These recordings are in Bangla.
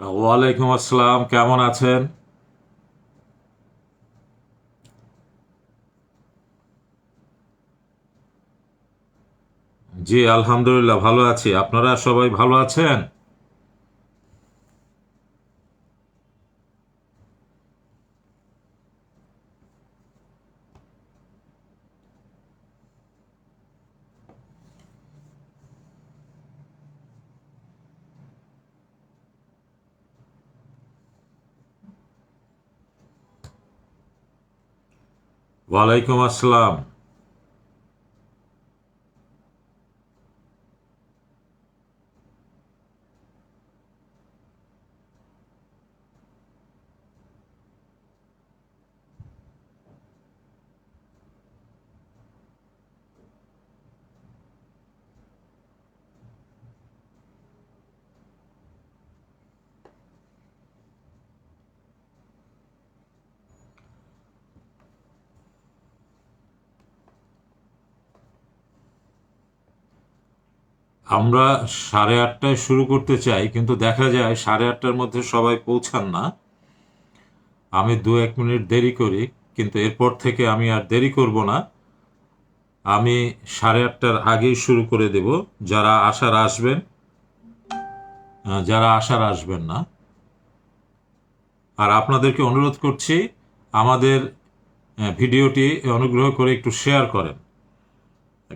ওয়ালাইকুম আসসালাম, কেমন আছেন? জি, আলহামদুলিল্লাহ ভালো আছি। আপনারা সবাই ভালো আছেন? ওয়ালাইকুম আসসালাম। আমরা 8:30টায় শুরু করতে চাই, কিন্তু দেখা যায় 8:30টার মধ্যে সবাই পৌঁছান না। আমি 2-1 মিনিট দেরি করি, কিন্তু এরপর থেকে আমি আর দেরি করব না। আমি 8:30টার আগেই শুরু করে দেব। যারা আসার আসবেন, যারা আসার আসবেন না। আর আপনাদেরকে অনুরোধ করছি, আমাদের ভিডিওটি অনুগ্রহ করে একটু শেয়ার করেন।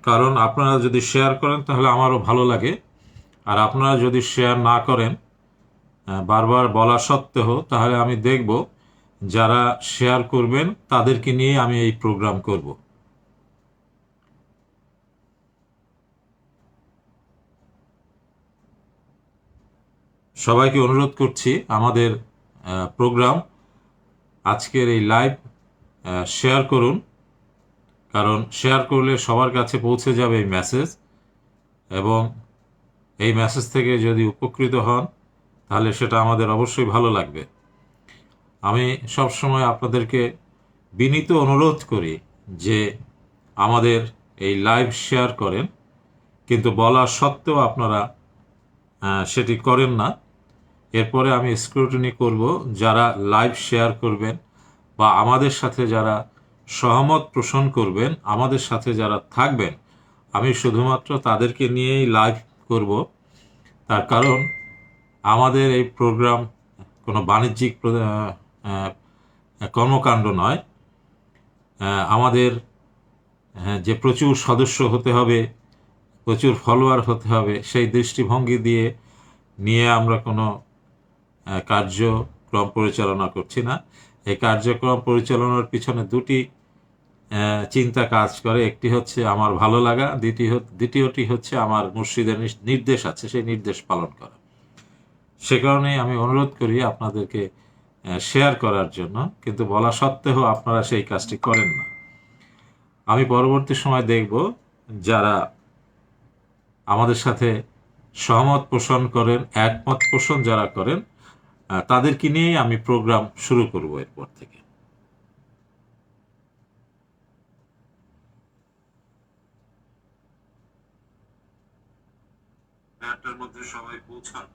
কারণ আপনারা যদি শেয়ার করেন তাহলে আমারও ভালো লাগে। আর আপনারা যদি শেয়ার না করেন, বারবার বলা সত্ত্বেও, তাহলে আমি দেখব যারা শেয়ার করবেন তাদেরকে নিয়ে আমি এই প্রোগ্রাম করব। সবাইকে অনুরোধ করছি আমাদের প্রোগ্রাম, আজকের এই লাইভ শেয়ার করুন। কারণ শেয়ার করলে সবার কাছে পৌঁছে যাবে এই মেসেজ, এবং এই মেসেজ থেকে যদি উপকৃত হন তাহলে সেটা আমাদের অবশ্যই ভালো লাগবে। আমি সবসময় আপনাদেরকে বিনীত অনুরোধ করি যে আমাদের এই লাইভ শেয়ার করেন, কিন্তু বলা সত্ত্বেও আপনারা সেটি করেন না। এরপরে আমি স্ক্রুটিনি করব, যারা লাইভ শেয়ার করবেন বা আমাদের সাথে যারা সহমত পোষণ করবেন, আমাদের সাথে যারা থাকবেন, আমি শুধুমাত্র তাদেরকে নিয়েই লাইভ করব। তার কারণ আমাদের এই প্রোগ্রাম কোনো বাণিজ্যিক আহ, কর্মকাণ্ড নয়। আমাদের যে প্রচুর সদস্য হতে হবে, প্রচুর ফলোয়ার হতে হবে, সেই দৃষ্টিভঙ্গি দিয়ে নিয়ে আমরা কোনো কার্যক্রম পরিচালনা করছি না। এই কার্যক্রম পরিচালনার পিছনে দুটি চিন্তা কাজ করে। একটি হচ্ছে আমার ভালো লাগা, দ্বিতীয়টি হচ্ছে আমার মুর্শিদের নির্দেশ আছে, সেই নির্দেশ পালন করা। সে কারণেই আমি অনুরোধ করি আপনাদেরকে শেয়ার করার জন্য, কিন্তু বলা সত্ত্বেও আপনারা সেই কাজটি করেন না। আমি পরবর্তী সময় দেখব যারা আমাদের সাথে সহমত পোষণ করেন, একমত পোষণ যারা করেন, তাদেরকে নিয়েই আমি প্রোগ্রাম শুরু করব এরপর থেকে। 8টার মধ্যে সবাই পৌঁছান।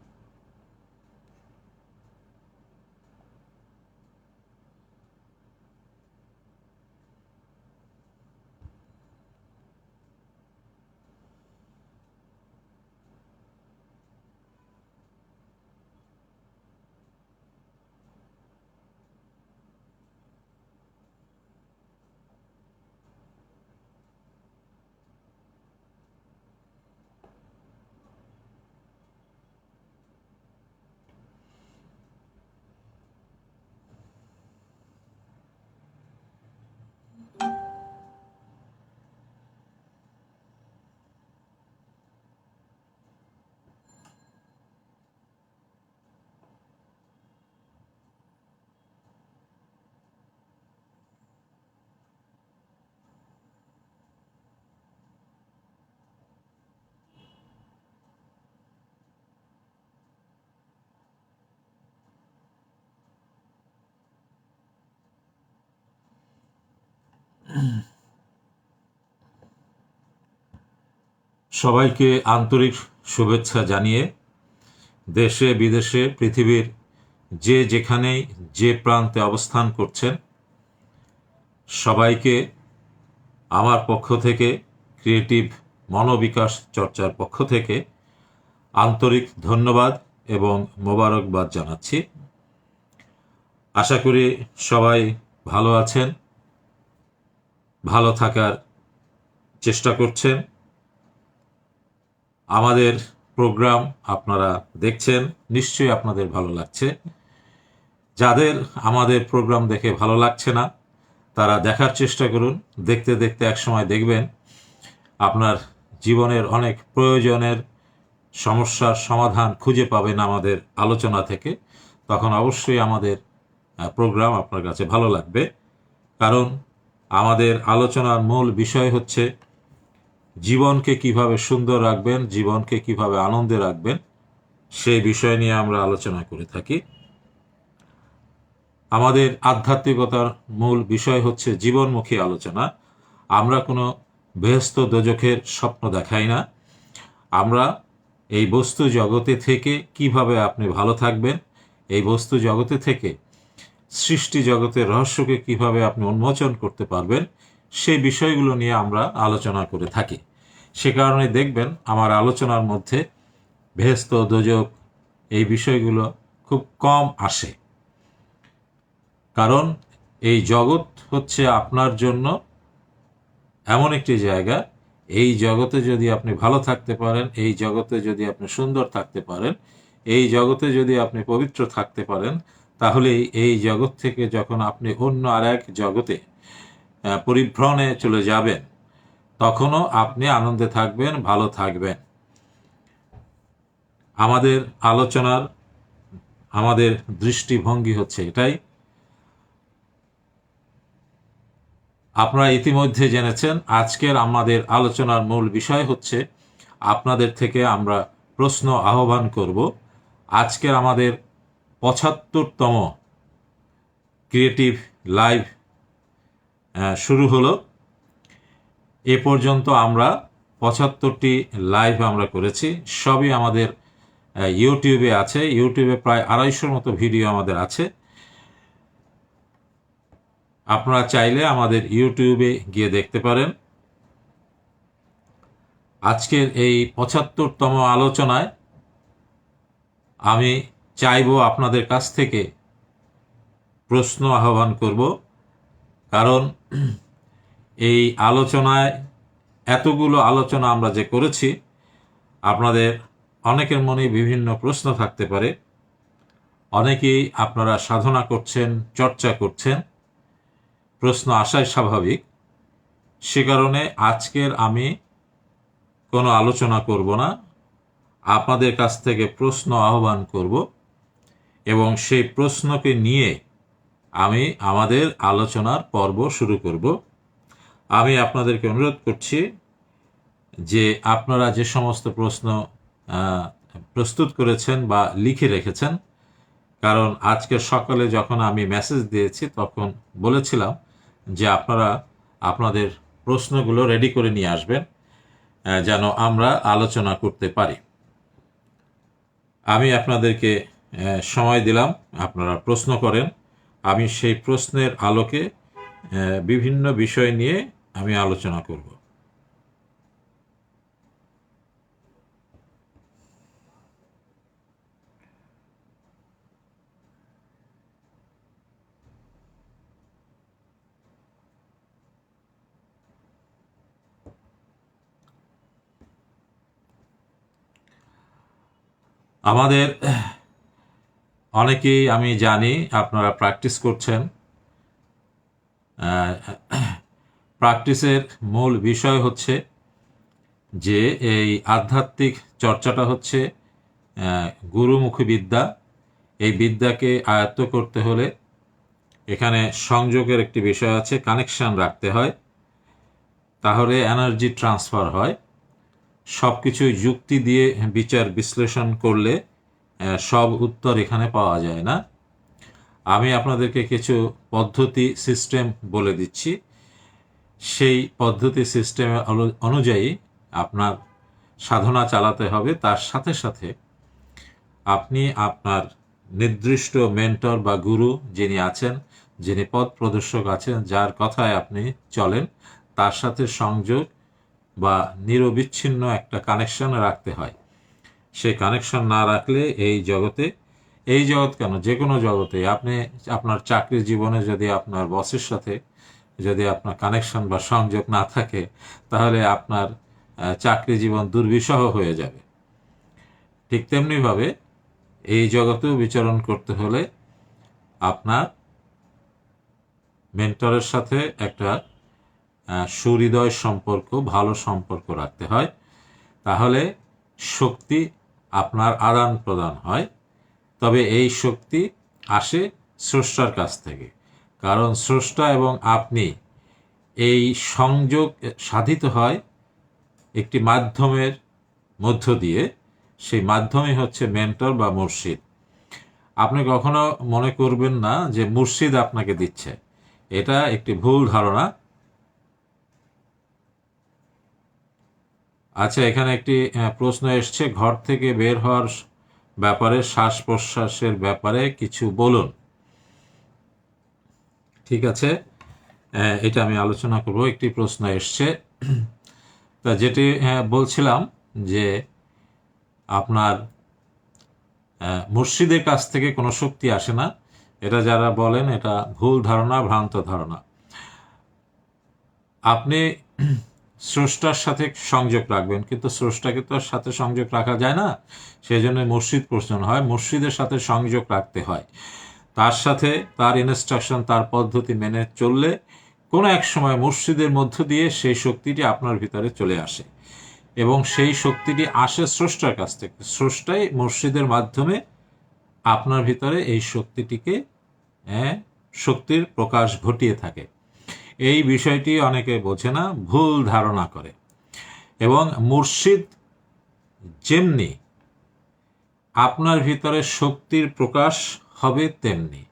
সবাইকে আন্তরিক শুভেচ্ছা জানিয়ে দেশে বিদেশে পৃথিবীর যে যেখানেই যে প্রান্তে অবস্থান করছেন সবাইকে আমার পক্ষ থেকে ক্রিয়েটিভ মনোবিকাশ চর্চার পক্ষ থেকে আন্তরিক ধন্যবাদ এবং মোবারকবাদ জানাচ্ছি। আশা করি সবাই ভালো আছেন, ভালো থাকার চেষ্টা করছেন। আমাদের প্রোগ্রাম আপনারা দেখছেন, নিশ্চয়ই আপনাদের ভালো লাগছে। যাদের আমাদের প্রোগ্রাম দেখে ভালো লাগছে না তারা দেখার চেষ্টা করুন। দেখতে দেখতে একসময় দেখবেন আপনার জীবনের অনেক প্রয়োজনের সমস্যার সমাধান খুঁজে পাবেন আমাদের আলোচনা থেকে। তখন অবশ্যই আমাদের প্রোগ্রাম আপনার কাছে ভালো লাগবে, কারণ আমাদের আলোচনার মূল বিষয় হচ্ছে জীবনকে কিভাবে সুন্দর রাখবেন, জীবনকে কিভাবে আনন্দে রাখবেন, সেই বিষয় নিয়ে আমরা আলোচনা করে থাকি। আমাদের আধ্যাত্মিকতার মূল বিষয় হচ্ছে জীবনমুখী আলোচনা। আমরা কোনো বেহেশত দোজখের স্বপ্ন দেখাই না। আমরা এই বস্তু জগতে থেকে কিভাবে আপনি ভালো থাকবেন, এই বস্তু জগতে থেকে সৃষ্টি জগতের রহস্যকে কিভাবে আপনি উন্মোচন করতে পারবেন, সেই বিষয়গুলো নিয়ে আমরা আলোচনা করে থাকি। সে কারণে দেখবেন আমার আলোচনার মধ্যে বেহেশত দোজখ এই বিষয়গুলো খুব কম আসে, কারণ এই জগৎ হচ্ছে আপনার জন্য এমন একটি জায়গা, এই জগতে যদি আপনি ভালো থাকতে পারেন, এই জগতে যদি আপনি সুন্দর থাকতে পারেন, এই জগতে যদি আপনি পবিত্র থাকতে পারেন, তাহলে এই জগৎ থেকে যখন আপনি অন্য আর এক জগতে পরিভ্রমণে চলে যাবেন তখনও আপনি আনন্দে থাকবেন, ভালো থাকবেন। আমাদের আলোচনার আমাদের দৃষ্টিভঙ্গি হচ্ছে এটাই। আপনারা ইতিমধ্যে জেনেছেন আজকের আমাদের আলোচনার মূল বিষয় হচ্ছে আপনাদের থেকে আমরা প্রশ্ন আহ্বান করব। আজকের আমাদের ৭৫তম ক্রিয়েটিভ লাইভ শুরু হলো। এ পর্যন্ত আমরা ৭৫টি লাইভ আমরা করেছি, সবই আমাদের ইউটিউবে আছে। ইউটিউবে প্রায় ২৫০র মতো ভিডিও আমাদের আছে। আপনারা চাইলে আমাদের ইউটিউবে গিয়ে দেখতে পারেন। আজকের এই ৭৫তম আলোচনায় আমি চাইব আপনাদের কাছ থেকে প্রশ্ন আহ্বান করব, কারণ এই আলোচনায় এতগুলো আলোচনা আমরা যে করেছি আপনাদের অনেকের মনে বিভিন্ন প্রশ্ন থাকতে পারে। অনেকেই আপনারা সাধনা করছেন, চর্চা করছেন, প্রশ্ন আসাই স্বাভাবিক। সে কারণে আজকের আমি কোনো আলোচনা করব না, আপনাদের কাছ থেকে প্রশ্ন আহ্বান করব এবং সেই প্রশ্নকে নিয়ে আমি আমাদের আলোচনার পর্ব শুরু করব। আমি আপনাদেরকে অনুরোধ করছি যে আপনারা যে সমস্ত প্রশ্ন প্রস্তুত করেছেন বা লিখে রেখেছেন, কারণ আজকে সকালে যখন আমি মেসেজ দিয়েছি তখন বলেছিলাম যে আপনারা আপনাদের প্রশ্নগুলো রেডি করে নিয়ে আসবেন যেন আমরা আলোচনা করতে পারি। আমি আপনাদেরকে সময় দিলাম, আপনারা প্রশ্ন করেন। আমি সেই প্রশ্নের আলোকে বিভিন্ন বিষয় নিয়ে আমি আলোচনা করব। আমাদের অনেকেই আমি জানি আপনারা প্র্যাকটিস করছেন। প্র্যাকটিসের মূল বিষয় হচ্ছে যে এই আধ্যাত্মিক চর্চাটা হচ্ছে গুরুমুখী বিদ্যা। এই বিদ্যাকে আয়ত্ত করতে হলে এখানে সংযোগের একটি বিষয় আছে, কানেকশন রাখতে হয়, তাহলে এনার্জি ট্রান্সফার হয়। সব কিছুই যুক্তি দিয়ে বিচার বিশ্লেষণ করলে সব উত্তর এখানে পাওয়া যায় না। আমি আপনাদেরকে কিছু পদ্ধতি সিস্টেম বলে দিচ্ছি, সেই পদ্ধতি সিস্টেম অনুযায়ী আপনার সাধনা চালাতে হবে, তার সাথে সাথে আপনি আপনার নির্দিষ্ট মেন্টর বা গুরু যিনি আছেন, যিনি পথ প্রদর্শক আছেন, যার কথায় আপনি চলেন, তার সাথে সংযোগ বা নিরবিচ্ছিন্ন একটা কানেকশন রাখতে হয়। সেই কানেকশন না রাখলে এই জগৎ কেন, যে কোনো জগতে আপনি আপনার চাকরির জীবনে যদি আপনার বসের সাথে যদি আপনার কানেকশন বা সংযোগ না থাকে, তাহলে আপনার চাকরি জীবন দুর্বিষহ হয়ে যাবে। ঠিক তেমনিভাবে এই জগতেও বিচরণ করতে হলে আপনার মেন্টরের সাথে একটা সুহৃদয় সম্পর্ক, ভালো সম্পর্ক রাখতে হয়। তাহলে শক্তি আপনার আদান প্রদান হয়। তবে এই শক্তি আসে স্রষ্টার কাছ থেকে, কারণ স্রষ্টা এবং আপনি এই সংযোগ সাধিত হয় একটি মাধ্যমের মধ্য দিয়ে। সেই মাধ্যমই হচ্ছে মেন্টর বা মুর্শিদ। আপনি কখনো মনে করবেন না যে মুর্শিদ আপনাকে দিচ্ছে, এটা একটি ভুল ধারণা। আচ্ছা, এখানে একটি প্রশ্ন এসছে, ঘর থেকে বের হওয়ার ব্যাপারে, শ্বাস প্রশ্বাসের ব্যাপারে কিছু বলুন। ঠিক আছে, এটা আমি আলোচনা করব। একটি প্রশ্ন এসছে, তা যেটি বলছিলাম যে আপনার মুর্শিদের কাছ থেকে কোনো শক্তি আসে না, এটা যারা বলেন এটা ভুল ধারণা, ভ্রান্ত ধারণা। আপনি স্রষ্টার সাথে সংযোগ রাখবেন, কিন্তু স্রষ্টাকে তো সাথে সংযোগ রাখা যায় না, সেই জন্য মুর্শিদ প্রয়োজন হয়। মুর্শিদের সাথে সংযোগ রাখতে হয়, তার সাথে তার ইনস্ট্রাকশন, তার পদ্ধতি মেনে চললে কোনো এক সময় মুর্শিদের মধ্য দিয়ে সেই শক্তিটি আপনার ভিতরে চলে আসে, এবং সেই শক্তিটি আসে স্রষ্টার কাছ থেকে। স্রষ্টাই মুর্শিদের মাধ্যমে আপনার ভিতরে এই শক্তিটিকে শক্তির প্রকাশ ঘটিয়ে থাকে। এই বিষয়টি অনেকে বোঝে না, ভুল ধারণা করে। এবং মুর্শিদ যেমনি আপনার ভিতরে শক্তির প্রকাশ হবে, তেমনি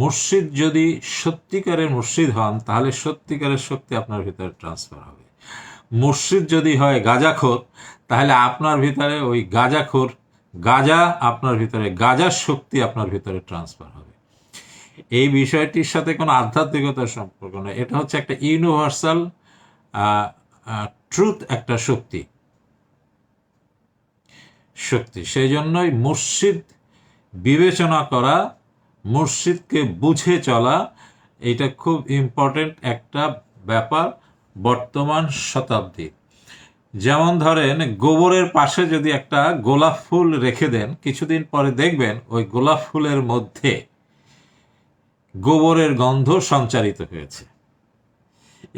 মুর্শিদ যদি সত্যিকারের মুর্শিদ হন, তাহলে সত্যিকারের শক্তি আপনার ভিতরে ট্রান্সফার হবে। মুর্শিদ যদি হয় গাঁজাখোর, তাহলে আপনার ভিতরে ওই আপনার ভিতরে গাঁজার শক্তি আপনার ভিতরে ট্রান্সফার হবে। এই বিষয়টির সাথে কোনো আধ্যাত্মিকতার সম্পর্ক নেই, এটা হচ্ছে একটা ইউনিভার্সাল ট্রুথ, একটা শক্তি। সেই জন্যই মুর্শিদ বিবেচনা করা, মুর্শিদকে বুঝে চলা, এটা খুব ইম্পর্টেন্ট একটা ব্যাপার বর্তমান শতাব্দী। যেমন ধরেন, গোবরের পাশে যদি একটা গোলাপ ফুল রেখে দেন, কিছুদিন পরে দেখবেন ওই গোলাপ ফুলের মধ্যে গোবরের গন্ধ সঞ্চারিত হয়েছে।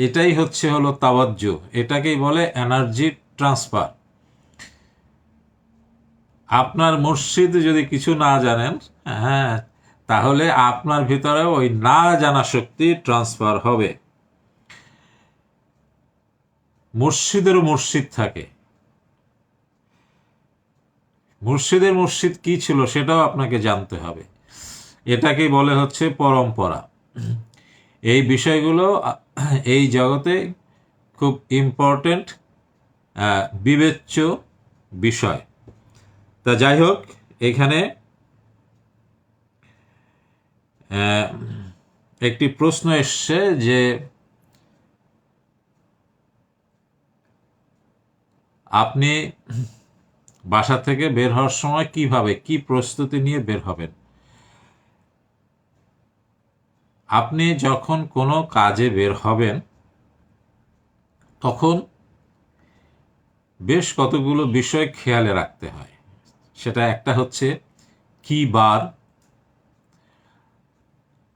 এটাই হলো তাওয়াজ্জু, এটাকেই বলে এনার্জি ট্রান্সফার। আপনার মুর্শিদ যদি কিছু না জানেন, তাহলে আপনার ভিতরে ওই না জানা শক্তি ট্রান্সফার হবে। মুর্শিদেরও মুর্শিদ থাকে, মুর্শিদের মুর্শিদ কি ছিল সেটাও আপনাকে জানতে হবে। এটাকেই বলে হচ্ছে পরম্পরা। এই বিষয়গুলো এই জগতে খুব ইম্পর্টেন্ট, বিবেচ্য বিষয়। তা যাই হোক, এখানে একটি প্রশ্ন এসছে যে আপনি বাসা থেকে বের হওয়ার সময় কি প্রস্তুতি নিয়ে বের হবেন। আপনি যখন কোনো কাজে বের হবেন, তখন বেশ কতগুলো বিষয় খেয়ালে রাখতে হয়। সেটা একটা হচ্ছে কি বার,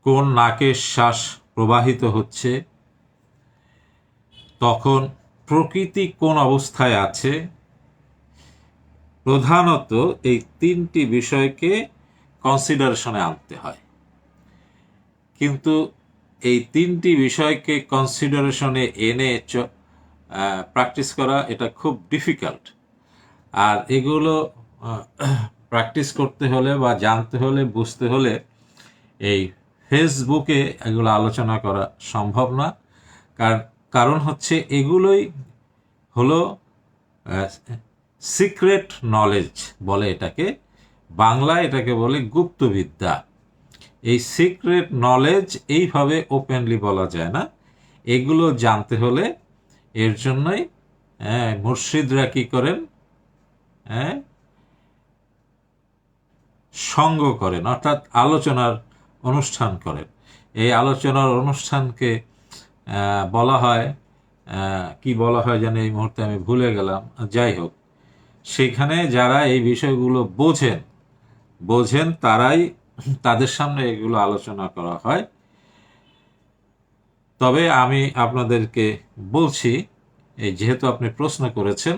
কোন নাকে শ্বাস প্রবাহিত হচ্ছে, তখন প্রকৃতি কোন অবস্থায় আছে। প্রধানত এই তিনটি বিষয়কে কনসিডারেশনে আনতে হয়, কিন্তু এই তিনটি বিষয়কে কনসিডারেশনে এনে প্র্যাকটিস করা এটা খুব ডিফিকাল্ট। আর এগুলো প্র্যাকটিস করতে হলে বা জানতে হলে, বুঝতে হলে এই ফেসবুকে এগুলো আলোচনা করা সম্ভব না। কারণ হচ্ছে এগুলোই হলো সিক্রেট নলেজ বলে এটাকে, বাংলায় এটাকে বলে গুপ্তবিদ্যা। এই সিক্রেট নলেজ এইভাবে ওপেনলি বলা যায় না। এগুলো জানতে হলে এর জন্যই মুর্শিদরা কি করেন, হ্যাঁ, সঙ্গ করেন, অর্থাৎ আলোচনার অনুষ্ঠান করেন। এই আলোচনার অনুষ্ঠানকে বলা হয়, কি বলা হয় জানি এই মুহূর্তে আমি ভুলে গেলাম, যাই হোক, সেখানে যারা এই বিষয়গুলো বোঝেন তারাই, তাদের সামনে এগুলো আলোচনা করা হয়। তবে আমি আপনাদেরকে বলছি, এই যেহেতু আপনি প্রশ্ন করেছেন,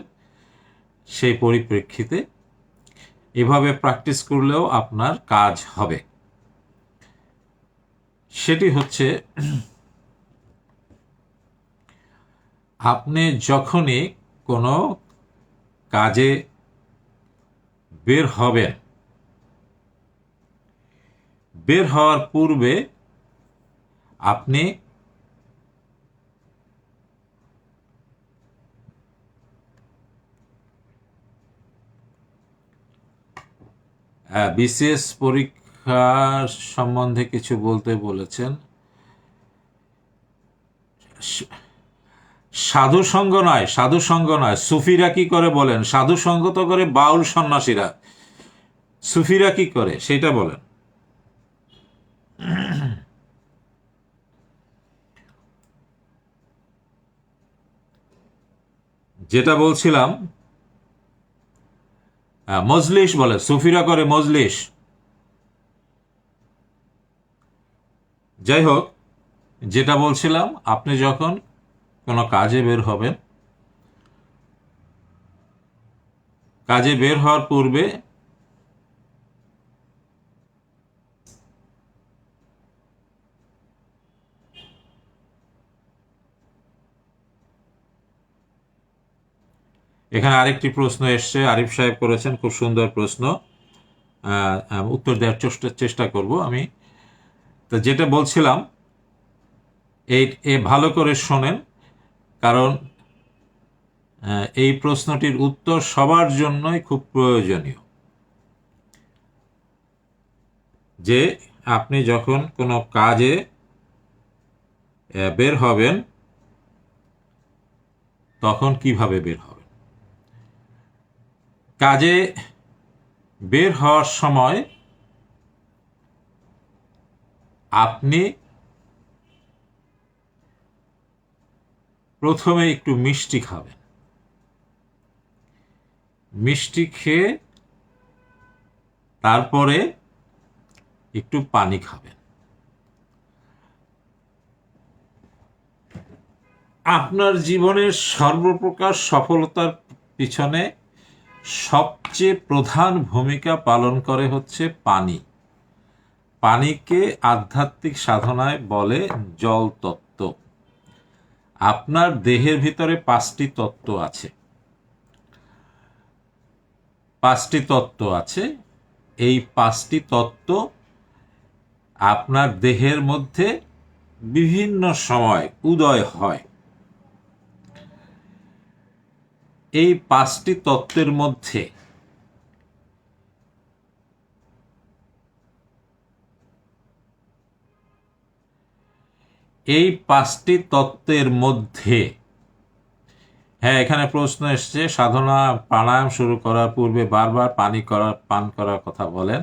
সেই পরিপ্রেক্ষিতে এভাবে প্র্যাকটিস করলেও আপনার কাজ হবে। সেটি হচ্ছে, আপনি যখনই কোনো কাজে বের হবেন, বের হওয়ার পূর্বে আপনি বিসিএস পরীক্ষার সম্বন্ধে কিছু বলতে বলেছেন। সাধুসঙ্গ নয়, সাধুসঙ্গ নয়। সুফিরা কি করে বলেন? সাধুসঙ্গ তো করে বাউল সন্ন্যাসীরা, সুফিরা কি করে সেটা বলেন। যেটা বলছিলাম, মজলিস বলে, সুফিরা করে মজলিস। যাই হোক, যেটা বলছিলাম, আপনি যখন কোনো কাজে বের হবেন, কাজে বের হওয়ার পূর্বে এখানে আরেকটি প্রশ্ন এসছে, আরিফ সাহেব করেছেন, খুব সুন্দর প্রশ্ন, উত্তর দেওয়ার চেষ্টা করব আমি। তো যেটা বলছিলাম, এই ভালো করে শোনেন, কারণ এই প্রশ্নটির উত্তর সবার জন্যই খুব প্রয়োজনীয়। যে আপনি যখন কোনো কাজে বের হবেন, তখন কিভাবে বের হবেন। কাজে বের হওয়ার সময় আপনি প্রথমে একটু মিষ্টি খাবেন, মিষ্টি খেয়ে তারপরে একটু পানি খাবেন। আপনার জীবনের সর্বপ্রকার সফলতার পিছনে সবচেয়ে প্রধান ভূমিকা পালন করে হচ্ছে পানি। পানিকে আধ্যাত্মিক সাধনায় বলে জল তত্ত্ব। আপনার দেহের ভিতরে 5টি তত্ত্ব আছে, 5টি তত্ত্ব আছে। এই 5টি তত্ত্ব আপনার দেহের মধ্যে বিভিন্ন সময় উদয় হয়। এই 5টি তত্ত্বের মধ্যে হ্যাঁ, এখানে প্রশ্ন এসছে, সাধনা প্রাণায়াম শুরু করার পূর্বে বারবার পান করার কথা বলেন,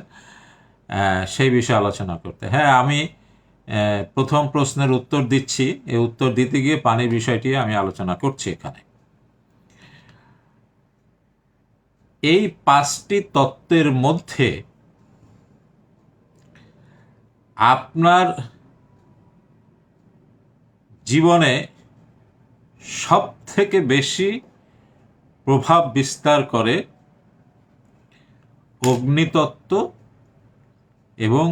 সেই বিষয়ে আলোচনা করতে। হ্যাঁ, আমি প্রথম প্রশ্নের উত্তর দিচ্ছি, এই উত্তর দিতে গিয়ে পানির বিষয়টি আমি আলোচনা করছি এখানে। এই 5টি তত্ত্বের মধ্যে আপনার জীবনে সব থেকে বেশি প্রভাব বিস্তার করে অগ্নিতত্ত্ব এবং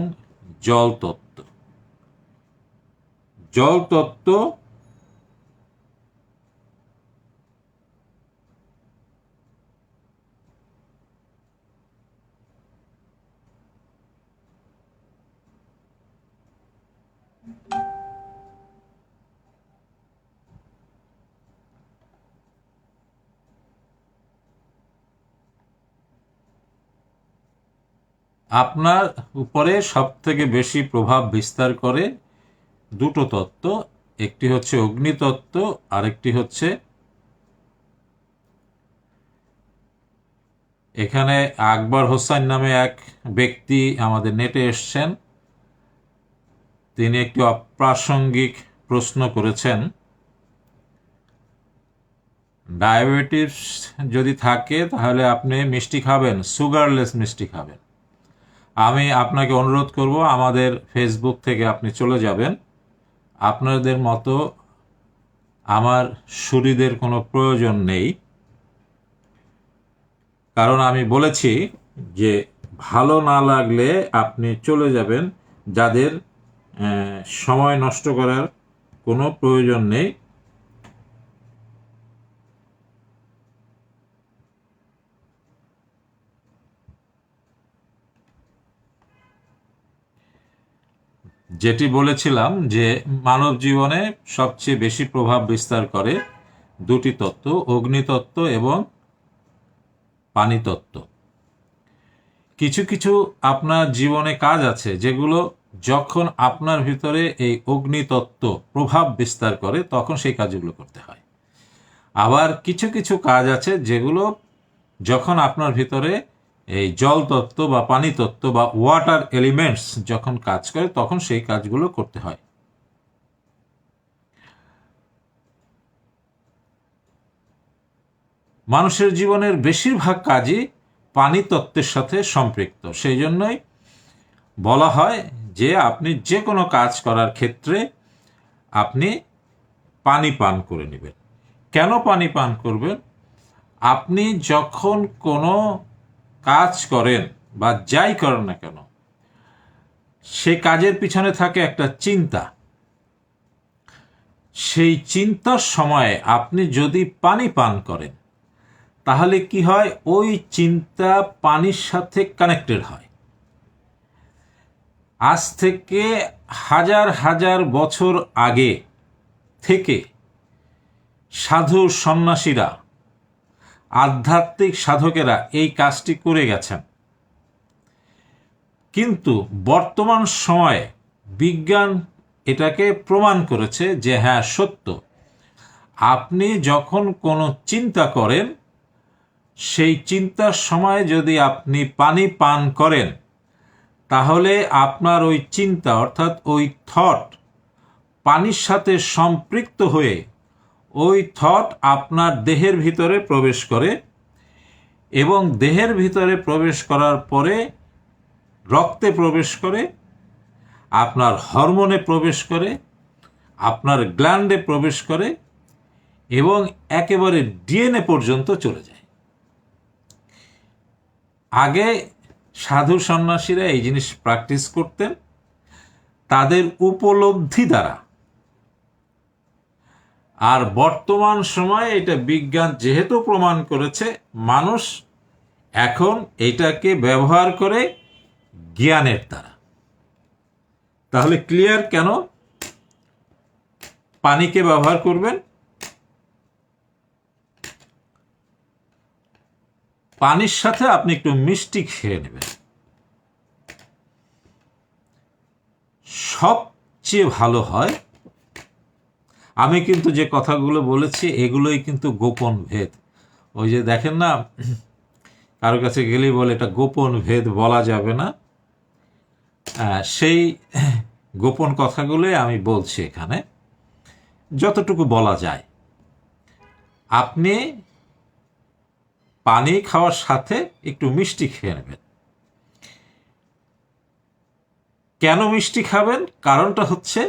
জল তত্ত্ব। জল তত্ত্ব আপনার উপরে সবথেকে বেশি প্রভাব বিস্তার করে দুটো তত্ত্ব, একটি হচ্ছে অগ্নিতত্ত্ব, আরেকটি হচ্ছে, এখানে আকবর হোসেন নামে এক ব্যক্তি আমাদের নেটে এসছেন, তিনি একটি অপ্রাসঙ্গিক প্রশ্ন করেছেন, ডায়াবেটিস যদি থাকে তাহলে আপনি মিষ্টি খাবেন, সুগারলেস মিষ্টি খাবেন। আমি আপনাকে অনুরোধ করব আমাদের ফেসবুক থেকে আপনি চলে যাবেন। আপনাদের মতো আমার সুরিদের কোনো প্রয়োজন নেই, কারণ আমি বলেছি যে ভালো না লাগলে আপনি চলে যাবেন। যাদের সময় নষ্ট করার কোনো প্রয়োজন নেই, যেটি বলেছিলাম যে মানব জীবনে সবচেয়ে বেশি প্রভাব বিস্তার করে দুটি তত্ত্ব, অগ্নিতত্ত্ব এবং পানিতত্ত্ব। কিছু কিছু আপনার জীবনে কাজ আছে যেগুলো যখন আপনার ভিতরে এই অগ্নিতত্ত্ব প্রভাব বিস্তার করে তখন সেই কাজগুলো করতে হয়। আবার কিছু কিছু কাজ আছে যেগুলো যখন আপনার ভিতরে এই জল তত্ত্ব বা পানি তত্ত্ব বা ওয়াটার এলিমেন্টস যখন কাজ করে তখন সেই কাজগুলো করতে হয়। মানুষের জীবনের বেশিরভাগ কাজই পানি তত্ত্বের সাথে সম্পৃক্ত। সেই জন্যই বলা হয় যে আপনি যে কোনো কাজ করার ক্ষেত্রে আপনি পানি পান করে নেবেন। কেন পানি পান করবেন? আপনি যখন কোনো কাজ করেন বা যাই করেন না কেন, সে কাজের পিছনে থাকে একটা চিন্তা। সেই চিন্তার সময়ে আপনি যদি পানি পান করেন তাহলে কি হয়, ওই চিন্তা পানির সাথে কানেক্টেড হয়। আজ থেকে হাজার হাজার বছর আগে থেকে সাধু সন্ন্যাসীরা, আধ্যাত্মিক সাধকেরা এই কাজটি করে গেছেন। কিন্তু বর্তমান সময়ে বিজ্ঞান এটাকে প্রমাণ করেছে যে হ্যাঁ সত্য, আপনি যখন কোনো চিন্তা করেন সেই চিন্তার সময় যদি আপনি পানি পান করেন তাহলে আপনার ওই চিন্তা অর্থাৎ ওই থট পানির সাথে সম্পৃক্ত হয়ে ওই থট আপনার দেহের ভিতরে প্রবেশ করে এবং দেহের ভিতরে প্রবেশ করার পরে রক্তে প্রবেশ করে, আপনার হরমোনে প্রবেশ করে, আপনার গ্ল্যান্ডে প্রবেশ করে এবং একেবারে ডিএনএ পর্যন্ত চলে যায়। আগে সাধু সন্ন্যাসীরা এই জিনিস প্র্যাকটিস করতেন তাদের উপলব্ধি দ্বারা। আর বর্তমান সময়ে এটা বিজ্ঞান যেহেতু প্রমাণ করেছে, মানুষ এখন এটাকে ব্যবহার করে জ্ঞানের দ্বারা। তাহলে ক্লিয়ার কেন পানিকে ব্যবহার করবেন? পানির সাথে আপনি একটু মিষ্টি খেয়ে নেবেন, সবচেয়ে ভালো হয়। আমি কিন্তু যে কথাগুলো বলেছি এগুলোই কিন্তু গোপন ভেদ। ওই যে দেখেন না, কারো কাছে গেলেই বলে এটা গোপন ভেদ, বলা যাবে না। সেই গোপন কথাগুলোই আমি বলছি এখানে, যতটুকু বলা যায়। আপনি পানি খাওয়ার সাথে একটু মিষ্টি খেয়ে নেবেন। কেন মিষ্টি খাবেন? কারণটা হচ্ছে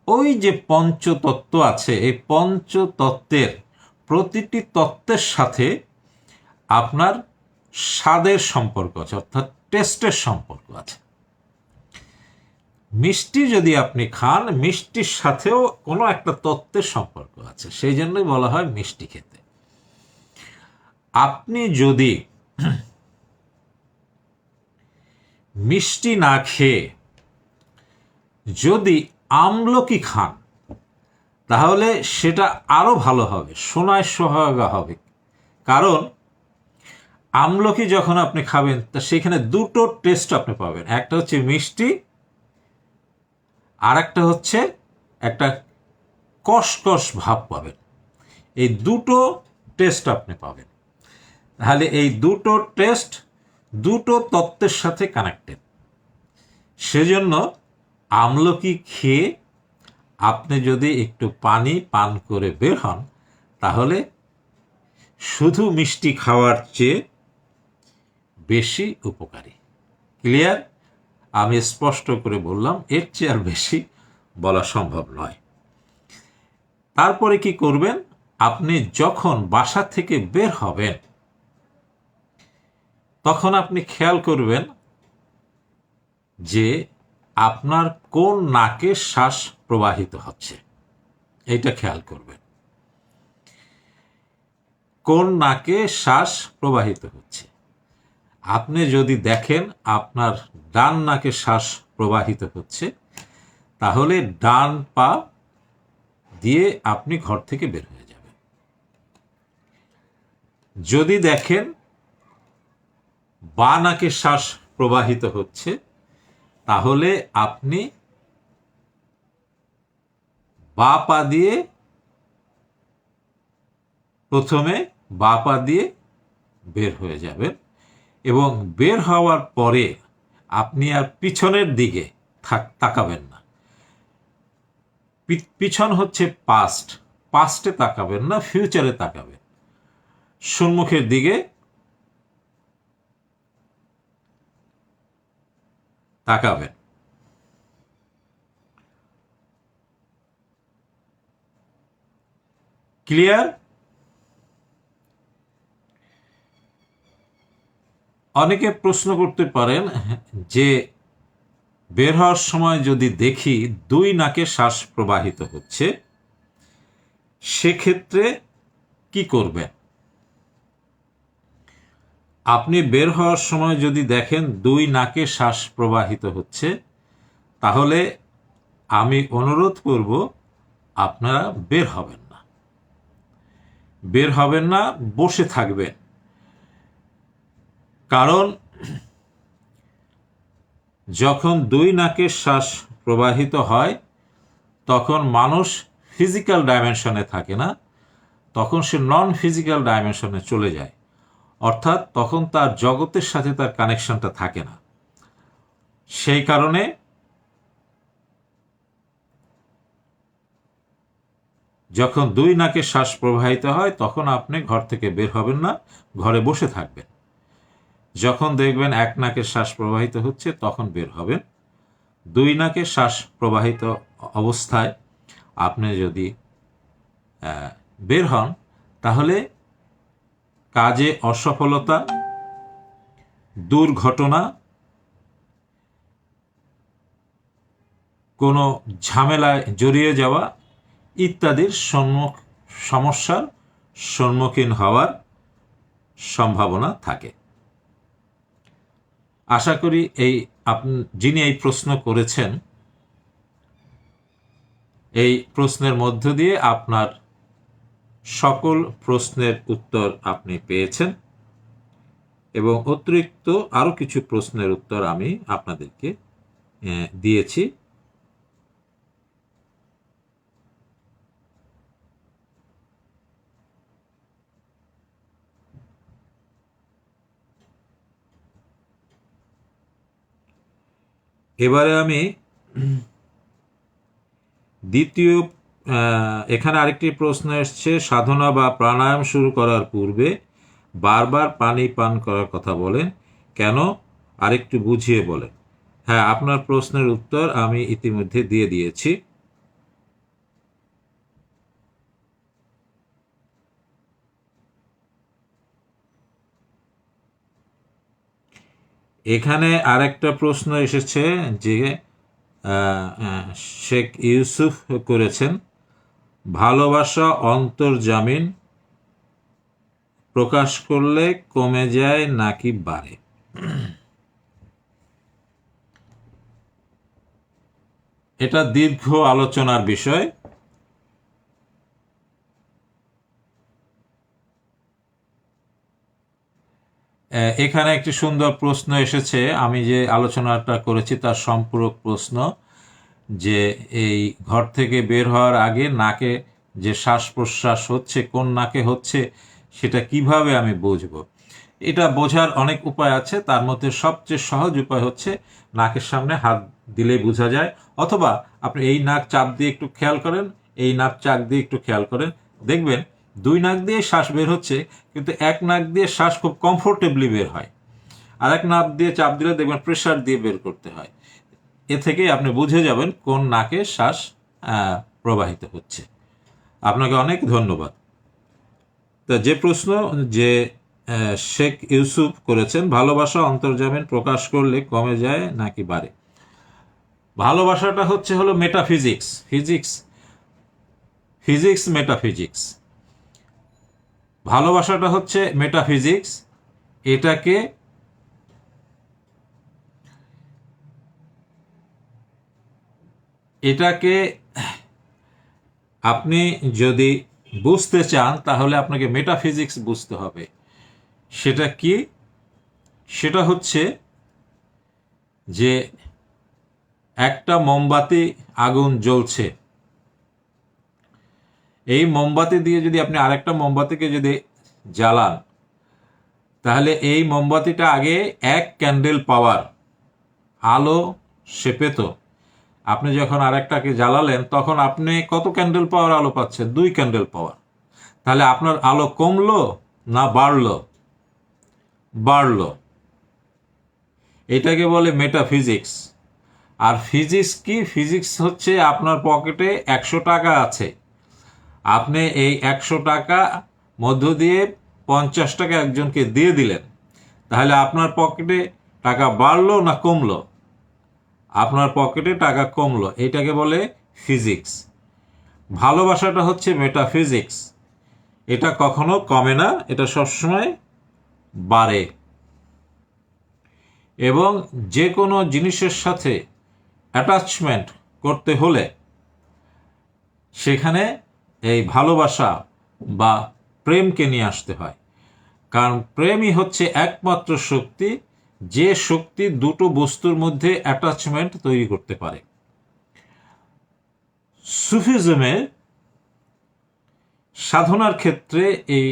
ওই যে পঞ্চতত্ত্ব আছে, এই পঞ্চতত্ত্বের প্রতিটি তত্ত্বের সাথে আপনার স্বাদের সম্পর্ক আছে, অর্থাৎ টেস্টের সম্পর্ক আছে। মিষ্টি যদি আপনি খান, মিষ্টির সাথেও কোনো একটা তত্ত্বের সম্পর্ক আছে, সেই জন্যই বলা হয় মিষ্টি খেতে। আপনি যদি মিষ্টি না খেয়ে যদি আমলকি খান তাহলে সেটা আরো ভালো হবে, সোনায় সোহাগা হবে। কারণ আমলকি যখন আপনি খাবেন তা সেখানে দুটো টেস্ট আপনি পাবেন, একটা হচ্ছে মিষ্টি, আর একটা হচ্ছে একটা কষকষ ভাব পাবেন। এই দুটো টেস্ট আপনি পাবেন। তাহলে এই দুটো টেস্ট দুটো তত্ত্বের সাথে কানেক্টেড। সেজন্য আমলকি খেয়ে আপনি যদি একটু পানি পান করে বের হন, তাহলে শুধু মিষ্টি খাওয়ার চেয়ে বেশি উপকারী। ক্লিয়ার? আমি স্পষ্ট করে বললাম, এর চেয়ে আর বেশি বলা সম্ভব নয়। তারপরে কি করবেন? আপনি যখন বাসা থেকে বের হবেন তখন আপনি খেয়াল করবেন যে আপনার কোন নাকে শ্বাস প্রবাহিত হচ্ছে, এইটা খেয়াল করবেন। কোন নাকে শ্বাস প্রবাহিত হচ্ছে। আপনি যদি দেখেন আপনার ডান নাকে শ্বাস প্রবাহিত হচ্ছে, তাহলে ডান পা দিয়ে আপনি ঘর থেকে বের হয়ে যাবেন। যদি দেখেন বাঁ নাকে শ্বাস প্রবাহিত হচ্ছে, তাহলে আপনি বাঁ পা দিয়ে প্রথমে বাঁ পা দিয়ে বের হয়ে যাবেন, এবং বের হওয়ার পরে আপনি আর পিছনের দিকে তাকাবেন না। পিছন হচ্ছে পাস্ট, পাস্টে তাকাবেন না, ফিউচারে তাকাবেন, সম্মুখের দিকে তাকাবেন। ক্লিয়ার? অনেকে প্রশ্ন করতে পারেন যে বের হওয়ার সময় যদি দেখি দুই নাকে শ্বাস প্রবাহিত হচ্ছে, সেক্ষেত্রে কি করবেন? আপনি বের হওয়ার সময় যদি দেখেন দুই নাকে শ্বাস প্রবাহিত হচ্ছে, তাহলে আমি অনুরোধ করব আপনারা বের হবেন না, বের হবেন না, বসে থাকবেন। কারণ যখন দুই নাকে শ্বাস প্রবাহিত হয় তখন মানুষ ফিজিক্যাল ডাইমেনশনে থাকে না, তখন সে নন ফিজিক্যাল ডাইমেনশনে চলে যায়। অর্থাৎ তখন তার জগতের সাথে তার কানেকশনটা থাকে না। সেই কারণে যখন দুই নাকে শ্বাস প্রবাহিত হয় তখন আপনি ঘর থেকে বের হবেন না, ঘরে বসে থাকবেন। যখন দেখবেন এক নাকে শ্বাস প্রবাহিত হচ্ছে তখন বের হবেন। দুই নাকে শ্বাস প্রবাহিত অবস্থায় আপনি যদি বের হন, তাহলে কাজে অসফলতা, দুর্ঘটনা, কোনো ঝামেলায় জড়িয়ে যাওয়া ইত্যাদির সমস্যার সম্মুখীন হওয়ার সম্ভাবনা থাকে। আশা করি যিনি এই প্রশ্ন করেছেন, এই প্রশ্নের মধ্য দিয়ে আপনার সকল প্রশ্নের উত্তর আপনি পেয়েছেন, এবং অতিরিক্ত আরও কিছু প্রশ্নের উত্তর আমি আপনাদেরকে দিয়েছি। এবারে আমি দ্বিতীয়, এখানে আরেকটি প্রশ্ন এসছে, সাধনা বা প্রাণায়াম শুরু করার পূর্বে বারবার পানি পান করার কথা বলেন কেন, আরেকটু বুঝিয়ে বলেন। হ্যাঁ, আপনার প্রশ্নের উত্তর আমি ইতিমধ্যে দিয়ে দিয়েছি। এখানে আরেকটা প্রশ্ন এসেছে যে শেখ ইউসুফ করেছেন, ভালোবাসা অন্তর্জামিন প্রকাশ করলে কমে যায় নাকি বাড়ে? এটা দীর্ঘ আলোচনার বিষয়। এখানে একটি সুন্দর প্রশ্ন এসেছে, আমি যে আলোচনাটা করেছি তার সম্পূরক প্রশ্ন, যে এই ঘর থেকে বের হওয়ার আগে নাকে যে শ্বাস প্রশ্বাস হচ্ছে কোন নাকে হচ্ছে সেটা কিভাবে আমি বুঝবো। এটা বোঝার অনেক উপায় আছে, তার মধ্যে সবচেয়ে সহজ উপায় হচ্ছে নাকের সামনে হাত দিলেই বোঝা যায়, অথবা আপনি এই নাক চাপ দিয়ে একটু খেয়াল করেন, এই নাক চাপ দিয়ে একটু খেয়াল করেন, দেখবেন দুই নাক দিয়ে শ্বাস বের হচ্ছে, কিন্তু এক নাক দিয়ে শ্বাস খুব কমফোর্টেবলি বের হয়, আর এক নাক দিয়ে চাপ দিলে দেখবেন প্রেশার দিয়ে বের করতে হয়। এ থেকেই আপনি বুঝে যাবেন কোন নাকে শ্বাস প্রবাহিত হচ্ছে। আপনাকে অনেক ধন্যবাদ। তা যে প্রশ্ন যে শেখ ইউসুফ করেছেন, ভালোবাসা অন্তর্জামিন প্রকাশ করলে কমে যায় নাকি বাড়ে? ভালোবাসাটা হলো মেটাফিজিক্স, ফিজিক্স মেটাফিজিক্স। ভালোবাসাটা হচ্ছে মেটাফিজিক্স। এটাকে আপনি যদি বুঝতে চান তাহলে আপনাকে মেটাফিজিক্স বুঝতে হবে। সেটা কি? সেটা হচ্ছে যে একটা মোমবাতি আগুন জ্বলছে, এই মোমবাতি দিয়ে যদি আপনি আরেকটা মোমবাতিকে যদি জ্বালান, তাহলে এই মোমবাতিটা আগে এক ক্যান্ডেল পাওয়ার আলো সে পেত। আপনি যখন আরেকটাকে জ্বালালেন তখন আপনি কত ক্যান্ডেল পাওয়ার আলো পাচ্ছেন? 2 ক্যান্ডেল পাওয়ার। তাহলে আপনার আলো কমলো না বাড়লো? বাড়লো। এটাকে বলে মেটাফিজিক্স। আর ফিজিক্স কি? ফিজিক্স হচ্ছে আপনার পকেটে 100 টাকা আছে, আপনি এই 100 টাকা মধ্য দিয়ে 50 টাকা একজনকে দিয়ে দিলেন, তাহলে আপনার পকেটে টাকা বাড়লো না কমলো? আপনার পকেটে টাকা কমলো। এটাকে বলে ফিজিক্স। ভালোবাসাটা হচ্ছে মেটাফিজিক্স। এটা কখনো কমে না, এটা সবসময় বাড়ে। এবং যে কোনো জিনিসের সাথে অ্যাটাচমেন্ট করতে হলে সেখানে এই ভালোবাসা বা প্রেমকে নিয়ে আসতে হয়। কারণ প্রেমই হচ্ছে একমাত্র শক্তি, যে শক্তি দুটো বস্তুর মধ্যে অ্যাটাচমেন্ট তৈরি করতে পারে। সুফিজমে সাধনার ক্ষেত্রে এই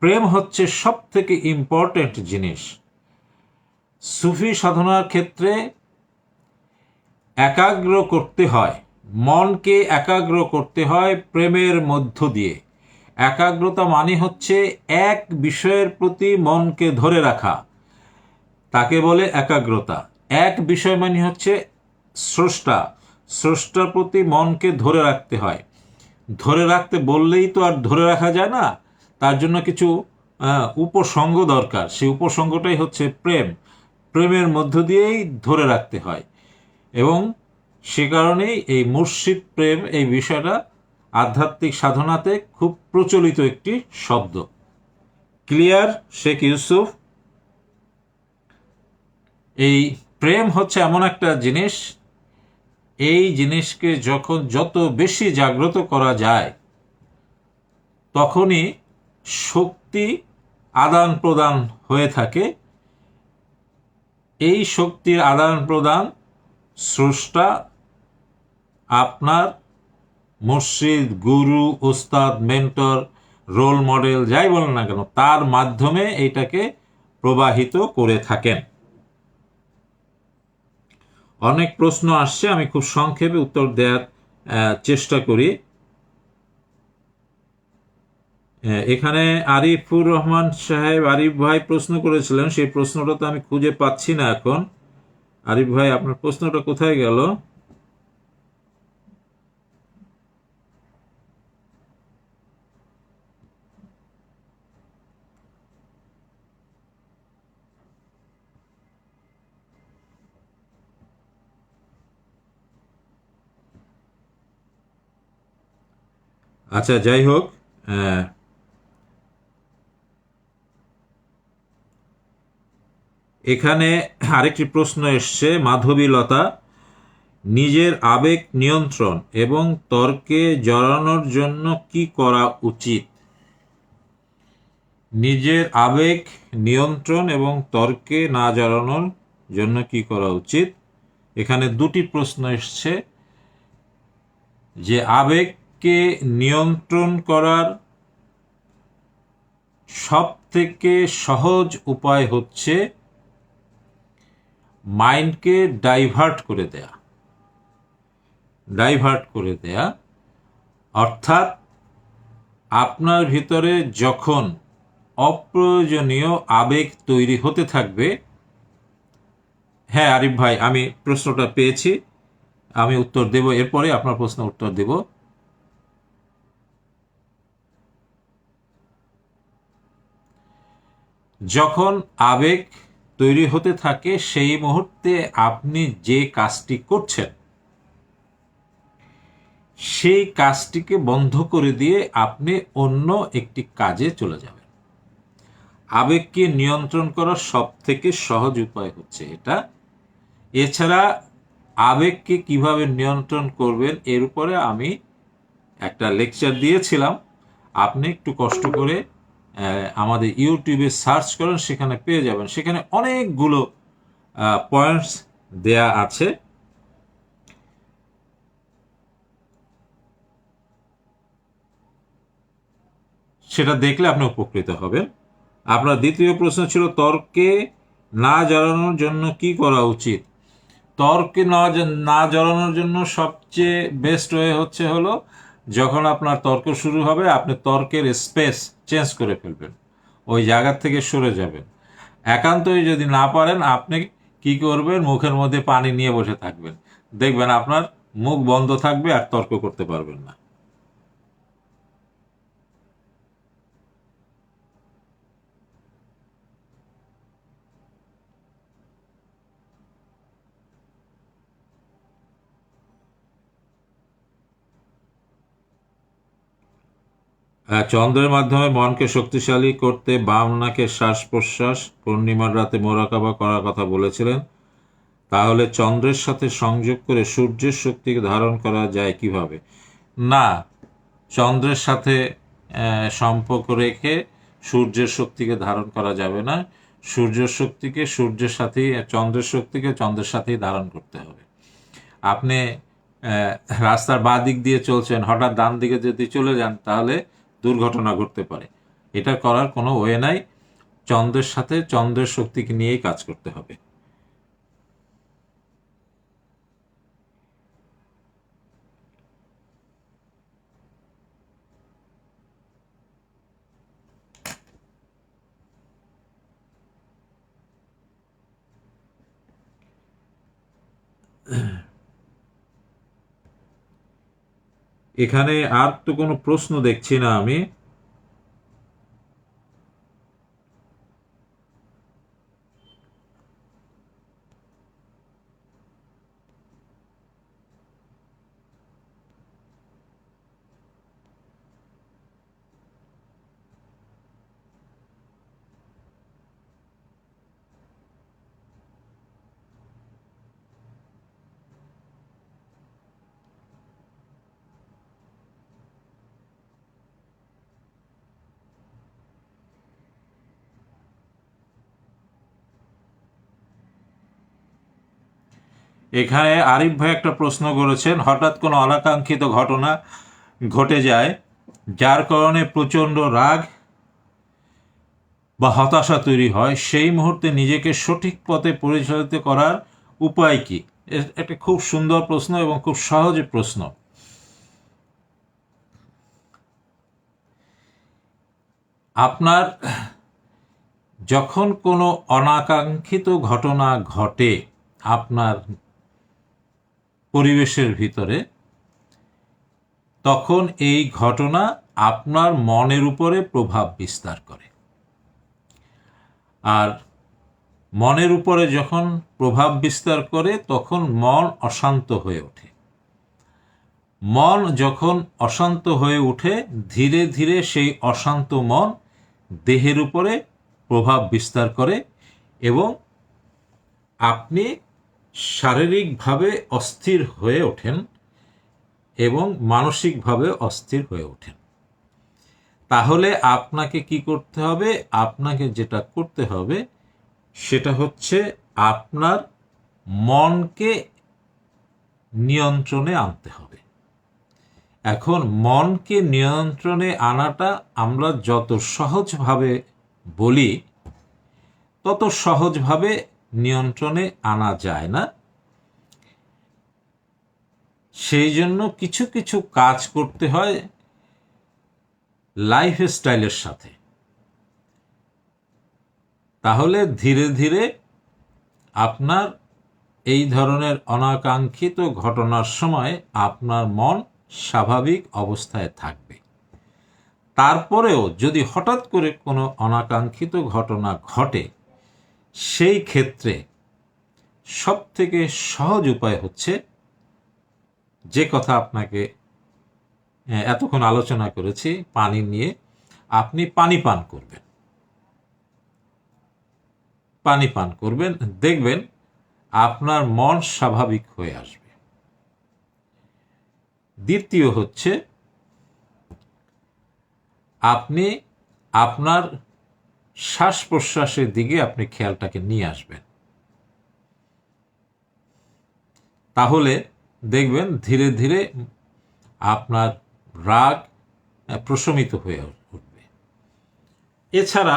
প্রেম হচ্ছে সব থেকে ইম্পর্টেন্ট জিনিস। সুফি সাধনার ক্ষেত্রে একাগ্র করতে হয়, মনকে একাগ্র করতে হয় প্রেমের মধ্য দিয়ে। একাগ্রতা মানে হচ্ছে এক বিষয়ের প্রতি মনকে ধরে রাখা, তাকে বলে একাগ্রতা। এক বিষয় মানে হচ্ছে স্রষ্টা, স্রষ্টার প্রতি মনকে ধরে রাখতে হয়। ধরে রাখতে বললেই তো আর ধরে রাখা যায় না, তার জন্য কিছু উপসঙ্গ দরকার। সেই উপসঙ্গটাই হচ্ছে প্রেম। প্রেমের মধ্য দিয়েই ধরে রাখতে হয়। এবং সে কারণেই এই মুর্শিদ প্রেম এই বিষয়টা আধ্যাত্মিক সাধনাতে খুব প্রচলিত একটি শব্দ। ক্লিয়ার শেখ ইউসুফ? এই প্রেম হচ্ছে এমন একটা জিনিস, এই জিনিসকে যখন যত বেশি জাগ্রত করা যায় তখনই শক্তি আদান প্রদান হয়ে থাকে। এই শক্তির আদান প্রদান স্রষ্টা, আপনার মুর্শিদ, গুরু, ওস্তাদ, মেন্টর, রোল মডেল যাই বলেন না কেন, তার মাধ্যমে এইটাকে প্রবাহিত করে থাকেন। অনেক প্রশ্ন আসছে, আমি খুব সংক্ষেপে উত্তর দেওয়ার চেষ্টা করি। এখানে আরিফুর রহমান সাহেব, আরিফ ভাই প্রশ্ন করেছিলেন, সেই প্রশ্নটা তো আমি খুঁজে পাচ্ছি না এখন। আরিফ ভাই, আপনার প্রশ্নটা কোথায় গেল? আচ্ছা, যাই হোক, এখানে আরেকটি প্রশ্ন এসছে, মাধবীলতা, নিজের আবেগ নিয়ন্ত্রণ এবং তর্কে জড়ানোর জন্য কি করা উচিত? নিজের আবেগ নিয়ন্ত্রণ এবং তর্কে না জড়ানোর জন্য কি করা উচিত? এখানে দুটি প্রশ্ন এসছে যে আবেগকে নিয়ন্ত্রণ করার সব থেকে সহজ উপায় হচ্ছে মাইন্ডকে ডাইভার্ট করে দেয়া। অর্থাৎ আপনার ভিতরে যখন অপ্রয়োজনীয় আবেগ তৈরি হতে থাকবে, হ্যাঁ আরিফ ভাই, আমি প্রশ্নটা পেয়েছি, আমি উত্তর দেব, এরপরে আপনার প্রশ্ন উত্তর দেব। যখন আবেগ তৈরি হতে থাকে সেই মুহূর্তে আপনি যে কাজটি করছেন সেই কাজটিকে বন্ধ করে দিয়ে আপনি অন্য একটি কাজে চলে যাবেন। আবেগকে নিয়ন্ত্রণ করার সব থেকে সহজ উপায় হচ্ছে এটা। এছাড়া আবেগকে কিভাবে নিয়ন্ত্রণ করবেন এর উপরে আমি একটা লেকচার দিয়েছিলাম, আপনি একটু কষ্ট করে আমাদের ইউটিউবে সার্চ করেন, সেখানে পেয়ে যাবেন। সেখানে অনেকগুলো পয়েন্টস দেয়া আছে। সেটা দেখলে আপনি উপকৃত হবেন। আপনার দ্বিতীয় প্রশ্ন ছিল তর্কে না জড়ানোর জন্য কি করা উচিত। তর্কে না জড়ানোর জন্য সবচেয়ে বেস্ট ওয়ে হলো যখন আপনার তর্ক শুরু হবে আপনি তর্কের স্পেস চেঞ্জ করে ফেলবেন, ওই জায়গা থেকে সরে যাবেন। একান্তই যদি না পারেন আপনি কি করবেন, মুখের মধ্যে পানি নিয়ে বসে থাকবেন, দেখবেন আপনার মুখ বন্ধ থাকবে আর তর্ক করতে পারবেন না। চন্দ্রের মাধ্যমে মনকে শক্তিশালী করতে বাম নাকের শ্বাস প্রশ্বাস পূর্ণিমার রাতে মোরাকাবা করার কথা বলেছিলেন। তাহলে চন্দ্রের সাথে সংযোগ করে সূর্যের শক্তিকে ধারণ করা যায় কিভাবে? না, চন্দ্রের সাথে সম্পর্ক রেখে সূর্যের শক্তিকে ধারণ করা যাবে না। সূর্যের শক্তিকে সূর্যের সাথেই, চন্দ্রের শক্তিকে চন্দ্রের সাথেই ধারণ করতে হবে। আপনি রাস্তার বাঁ দিক দিয়ে চলছেন, হঠাৎ ডান দিকে যদি চলে যান তাহলে দুর্ঘটনা ঘটতে পারে। এটা করার কোনো ওয়ে নাই। চন্দ্রের সাথে চন্দ্রের শক্তিকে নিয়েই কাজ করতে হবে। এখানে আর তো কোনো প্রশ্ন দেখছি না আমি। এখানে আরিফ ভাই একটা প্রশ্ন করেছেন, হঠাৎ কোনো অনাকাঙ্ক্ষিত ঘটনা ঘটে যায় যার কারণে প্রচণ্ড রাগ বা হতাশা তৈরি হয়, সেই মুহূর্তে নিজেকে সঠিক পথে পরিচালিত করার উপায় কি? একটা খুব সুন্দর প্রশ্ন এবং খুব সহজ প্রশ্ন। আপনার যখন কোনো অনাকাঙ্ক্ষিত ঘটনা ঘটে আপনার পরিবেশের ভিতরে, তখন এই ঘটনা আপনার মনের উপরে প্রভাব বিস্তার করে। আর মনের উপরে যখন প্রভাব বিস্তার করে তখন মন অশান্ত হয়ে ওঠে। মন যখন অশান্ত হয়ে ওঠে ধীরে ধীরে সেই অশান্ত মন দেহের উপরে প্রভাব বিস্তার করে এবং আপনি শারীরিকভাবে অস্থির হয়ে ওঠেন এবং মানসিকভাবে অস্থির হয়ে ওঠেন। তাহলে আপনাকে কি করতে হবে? আপনাকে যেটা করতে হবে সেটা হচ্ছে আপনার মনকে নিয়ন্ত্রণে আনতে হবে। এখন মনকে নিয়ন্ত্রণে আনাটা আমরা যত সহজভাবে বলি তত সহজভাবে নিয়ন্ত্রণে আনা যায় না। সেই জন্য কিছু কিছু কাজ করতে হয় লাইফস্টাইলের সাথে। তাহলে ধীরে ধীরে আপনার এই ধরনের অনাকাঙ্ক্ষিত ঘটনার সময় আপনার মন স্বাভাবিক অবস্থায় থাকবে। তারপরেও যদি হঠাৎ করে কোনো অনাকাঙ্ক্ষিত ঘটনা ঘটে, সেই ক্ষেত্রে সবথেকে সহজ উপায় হচ্ছে, যে কথা আপনাকে এতক্ষণ আলোচনা করেছি পানি নিয়ে, আপনি পানি পান করবেন। পানি পান করবেন, দেখবেন আপনার মন স্বাভাবিক হয়ে আসবে। দ্বিতীয় হচ্ছে, আপনি আপনার শ্বাস প্রশ্বাসের দিকে আপনি খেয়ালটাকে নিয়ে আসবেন। তাহলে দেখবেন ধীরে ধীরে আপনার রাগ প্রশমিত হয়ে উঠবে। এছাড়া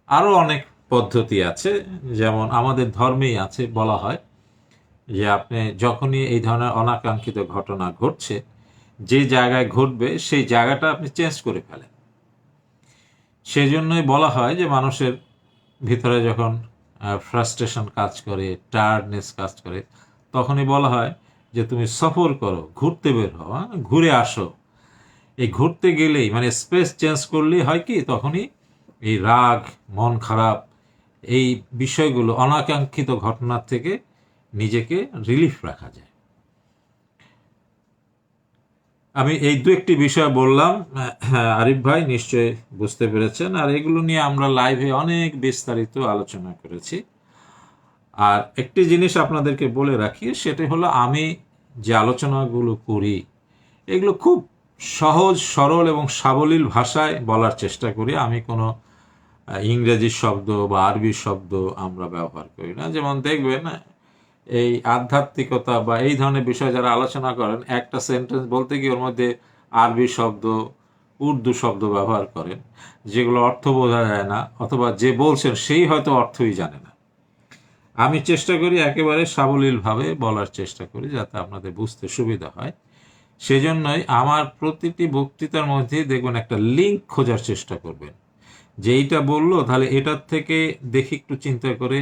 আরও অনেক পদ্ধতি আছে, যেমন আমাদের ধর্মেই আছে, বলা হয় যে আপনি যখনই এই ধরনের অনাকাঙ্ক্ষিত ঘটনা ঘটছে, যে জায়গায় ঘটবে সেই জায়গাটা আপনি চেঞ্জ করে ফেলেন। সেই জন্যই বলা হয় যে মানুষের ভিতরে যখন ফ্রাস্ট্রেশন কাজ করে, টায়ার্ডনেস কাজ করে, তখনই বলা হয় যে তুমি সফর করো, ঘুরতে বের হও, ঘুরে আসো। এই ঘুরতে গেলেই মানে স্পেস চেঞ্জ করলেই হয় কি, তখনই এই রাগ, মন খারাপ, এই বিষয়গুলো, অনাকাঙ্ক্ষিত ঘটনার থেকে নিজেকে রিলিফ রাখা যায়। আমি এই দু একটি বিষয় বললাম, আরিফ ভাই নিশ্চয়ই বুঝতে পেরেছেন। আর এগুলো নিয়ে আমরা লাইভে অনেক বিস্তারিত আলোচনা করেছি। আর একটি জিনিস আপনাদেরকে বলে রাখি, সেটা হলো আমি যে আলোচনাগুলো করি এগুলো খুব সহজ সরল এবং সাবলীল ভাষায় বলার চেষ্টা করি। আমি কোনো ইংরেজি শব্দ বা আরবি শব্দ আমরা ব্যবহার করি না। যেমন দেখবেন এই আধ্যাত্মিকতা বা এই ধরনের বিষয় যারা আলোচনা করেন, একটা সেন্টেন্স বলতে গিয়ে ওর মধ্যে আরবি শব্দ, উর্দু শব্দ ব্যবহার করেন, যেগুলো অর্থ বোঝা যায় না, অথবা যে বলছেন সেই হয়তো অর্থই জানে না। আমি চেষ্টা করি একেবারে সাবলীলভাবে বলার চেষ্টা করি, যাতে আপনাদের বুঝতে সুবিধা হয়। সেজন্যই আমার প্রতিটি বক্তৃতার মধ্যে দেখবেন একটা লিঙ্ক খোঁজার চেষ্টা করবেন, যে এইটা বললো তাহলে এটার থেকে দেখি একটু চিন্তা করে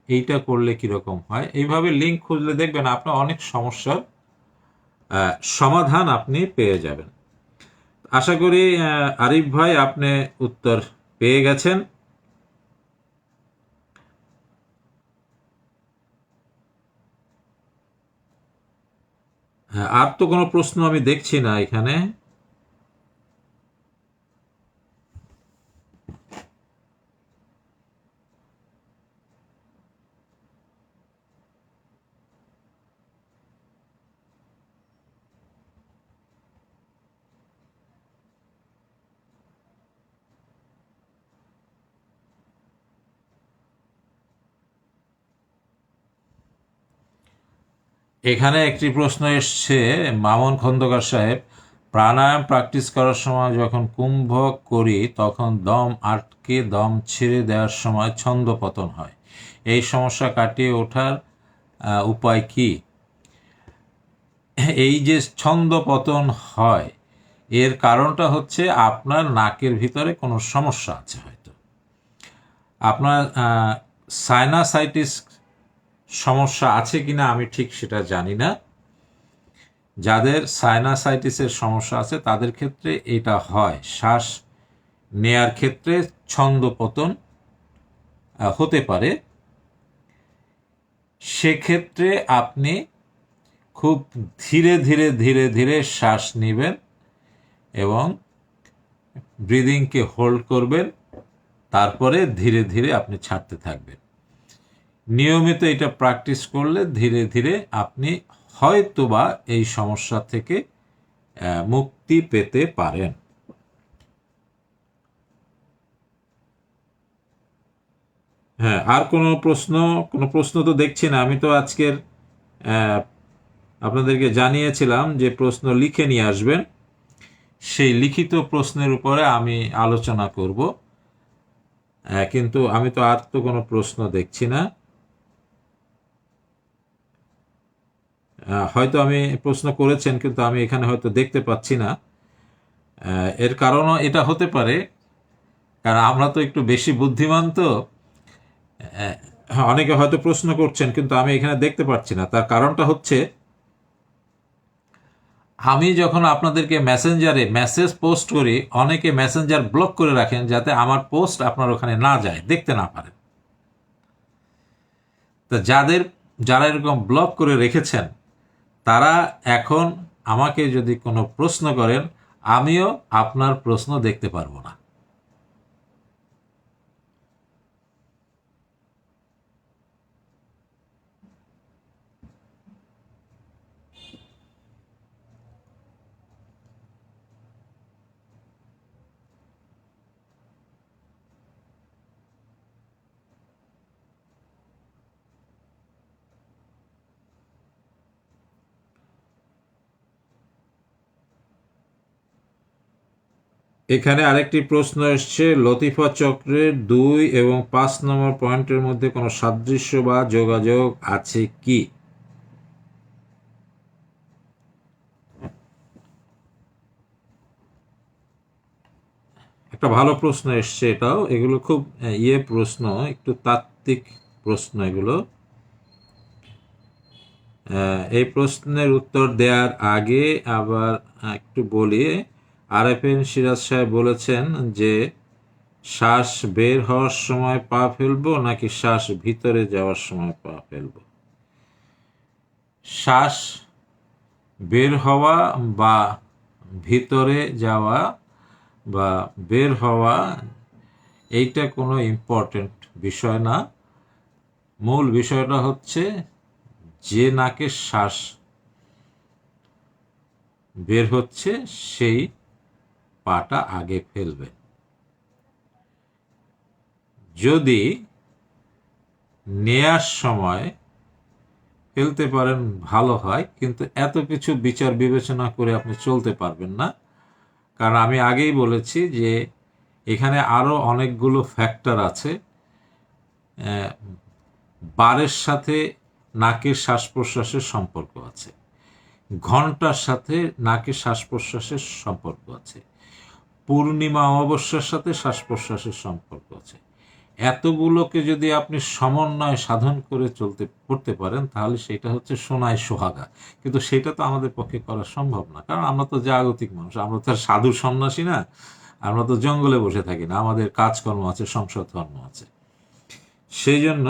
এইটা করলে কিরকম হয়। এইভাবে লিঙ্ক খুঁজলে দেখবেন আপনার অনেক সমস্যার সমাধান আপনি পেয়ে যাবেন। আশা করি আরিফ ভাই আপনি উত্তর পেয়ে গেছেন। হ্যাঁ, আর তো কোনো প্রশ্ন আমি দেখছি না এখানে। এখানে একটি প্রশ্ন এসছে, মামুন খন্দকার সাহেব, প্রাণায়াম প্র্যাকটিস করার সময় যখন কুম্ভ করি তখন দম আটকে দম ছেড়ে দেওয়ার সময় ছন্দপতন হয়, এই সমস্যা কাটিয়ে ওঠার উপায় কি? এই যে ছন্দপতন হয়, এর কারণটা হচ্ছে আপনার নাকের ভিতরে কোনো সমস্যা আছে। হয়তো আপনার সাইনাসাইটিস সমস্যা আছে কিনা আমি ঠিক সেটা জানি না। যাদের সাইনাসাইটিসের সমস্যা আছে তাদের ক্ষেত্রে এটা হয়, শ্বাস নেয়ার ক্ষেত্রে ছন্দপতন হতে পারে। সেক্ষেত্রে আপনি খুব ধীরে ধীরে ধীরে ধীরে শ্বাস নেবেন এবং ব্রিদিংকে হোল্ড করবেন, তারপরে ধীরে ধীরে আপনি ছাড়তে থাকবেন। নিয়মিত এটা প্র্যাকটিস করলে ধীরে ধীরে আপনি হয়তোবা এই সমস্যা থেকে মুক্তি পেতে পারেন। হ্যাঁ, আর কোনো প্রশ্ন তো দেখছি না। আমি তো আজকের আহ, আপনাদেরকে জানিয়েছিলাম যে প্রশ্ন লিখে নিয়ে আসবেন, সেই লিখিত প্রশ্নের উপরে আমি আলোচনা করব। কিন্তু আমি তো আর তো কোনো প্রশ্ন দেখছি না। হয়তো আমি প্রশ্ন করেছেন, কিন্তু আমি এখানে হয়তো দেখতে পাচ্ছি না। এর কারণও এটা হতে পারে, কারণ আমরা তো একটু বেশি বুদ্ধিমান তো। অনেকে হয়তো প্রশ্ন করছেন, কিন্তু আমি এখানে দেখতে পাচ্ছি না। তার কারণটা হচ্ছে, আমি যখন আপনাদেরকে মেসেঞ্জারে মেসেজ পোস্ট করি, অনেকে মেসেঞ্জার ব্লক করে রাখেন যাতে আমার পোস্ট আপনার ওখানে না যায়, দেখতে না পারেন। তো যারা এরকম ব্লক করে রেখেছেন, তারা এখন আমাকে যদি কোনো প্রশ্ন করেন, আমিও আপনার প্রশ্ন দেখতে পারবো না। এখানে আরেকটি প্রশ্ন এসছে, লতিফা চক্রের 2 এবং 5 নম্বর পয়েন্টের মধ্যে কোনো সাদৃশ্য বা যোগাযোগ আছে কি? একটা ভালো প্রশ্ন এসছে এটাও। এগুলো খুব প্রশ্ন, একটু তাত্ত্বিক প্রশ্ন এগুলো। এই প্রশ্নের উত্তর দেওয়ার আগে আবার একটু বলি, আরএফএন সিরাজ সাহেব বলেছেন যে শ্বাস বের হওয়ার সময় পা ফেলবো নাকি শ্বাস ভিতরে যাওয়ার সময় পা ফেলবো। শ্বাস বের হওয়া বা ভিতরে যাওয়া বা বের হওয়া, এইটা কোনো ইম্পর্টেন্ট বিষয় না। মূল বিষয়টা হচ্ছে যে নাকে শ্বাস বের হচ্ছে সেই পাটা আগে ফেলবে। যদি নেয়ার সময় ফেলতে পারেন ভালো হয়, কিন্তু এত কিছু বিচার বিবেচনা করে আপনি চলতে পারবেন না। কারণ আমি আগেই বলেছি যে এখানে আরও অনেকগুলো ফ্যাক্টর আছে। বারের সাথে নাকের শ্বাস প্রশ্বাসের সম্পর্ক আছে, ঘন্টার সাথে নাকের শ্বাস প্রশ্বাসের সম্পর্ক আছে, পূর্ণিমা অমাবস্যার সাথে শ্বাস প্রশ্বাসের সম্পর্ক আছে। এতগুলোকে যদি আপনি সমন্বয় সাধন করে করতে পারেন, তাহলে সেটা হচ্ছে সোনায় সোহাগা। কিন্তু সেটা তো আমাদের পক্ষে করা সম্ভব না, কারণ আমরা তো জাগতিক মানুষ, আমরা তো আর সাধু সন্ন্যাসী না, আমরা তো জঙ্গলে বসে থাকি না, আমাদের কাজকর্ম আছে, সংসার ধর্ম আছে। সেই জন্য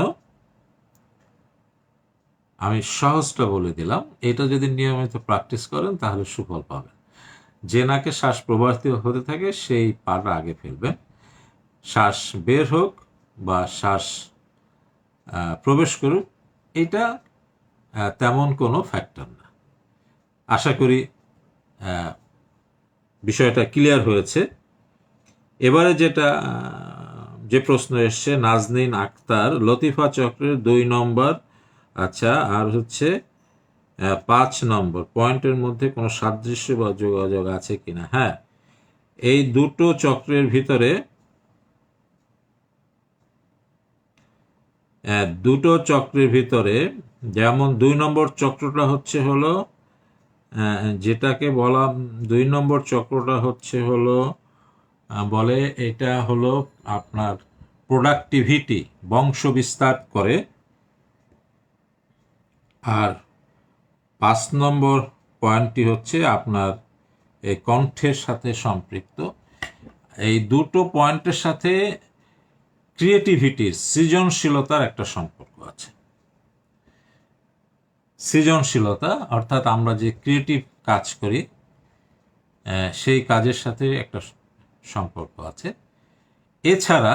আমি সহজটা বলে দিলাম, এটা যদি নিয়মিত প্র্যাকটিস করেন তাহলে সুফল পাবেন। যে নাকে শ্বাস প্রবাহিত হতে থাকে সেই পাটা আগে ফেলবেন। শ্বাস বের হোক বা শ্বাস প্রবেশ করুক, এটা তেমন কোনো ফ্যাক্টর না। আশা করি বিষয়টা ক্লিয়ার হয়েছে। এবারে যে প্রশ্ন এসছে, নাজনীন আক্তার, লতিফা চক্রের 2 নম্বর, আচ্ছা, আর হচ্ছে 5 নম্বর পয়েন্টের মধ্যে কোনো সাদৃশ্য বা যোগাযোগ আছে কিনা। হ্যাঁ, এই দুটো চক্রের ভিতরে যেমন 2 নম্বর চক্রটা হচ্ছে হলো যেটাকে বলা, 2 নম্বর চক্রটা হচ্ছে হলো বলে, এটা হলো আপনার প্রোডাক্টিভিটি, বংশ বিস্তার করে। আর 5 নম্বর পয়েন্টটি হচ্ছে আপনার এই কণ্ঠের সাথে সম্পৃক্ত। এই দুটো পয়েন্টের সাথে ক্রিয়েটিভিটির, সৃজনশীলতার একটা সম্পর্ক আছে। সৃজনশীলতা অর্থাৎ আমরা যে ক্রিয়েটিভ কাজ করি, সেই কাজের সাথে একটা সম্পর্ক আছে। এছাড়া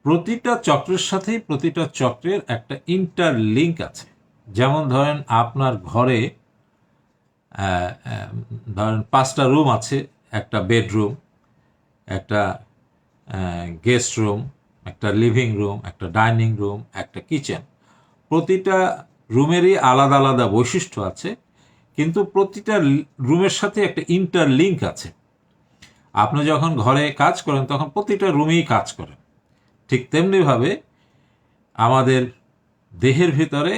প্রতিটা চক্রের সাথেই প্রতিটা চক্রের একটা ইন্টারলিঙ্ক আছে। যেমন ধরেন আপনার ঘরে ধরেন 5টা রুম আছে, একটা বেডরুম, একটা গেস্ট রুম, একটা লিভিং রুম, একটা ডাইনিং রুম, একটা কিচেন। প্রতিটা রুমেরই আলাদা আলাদা বৈশিষ্ট্য আছে, কিন্তু প্রতিটা রুমের সাথে একটা ইন্টারলিঙ্ক আছে। আপনি যখন ঘরে কাজ করেন তখন প্রতিটা রুমেই কাজ করেন। ঠিক তেমনিভাবে আমাদের দেহের ভিতরে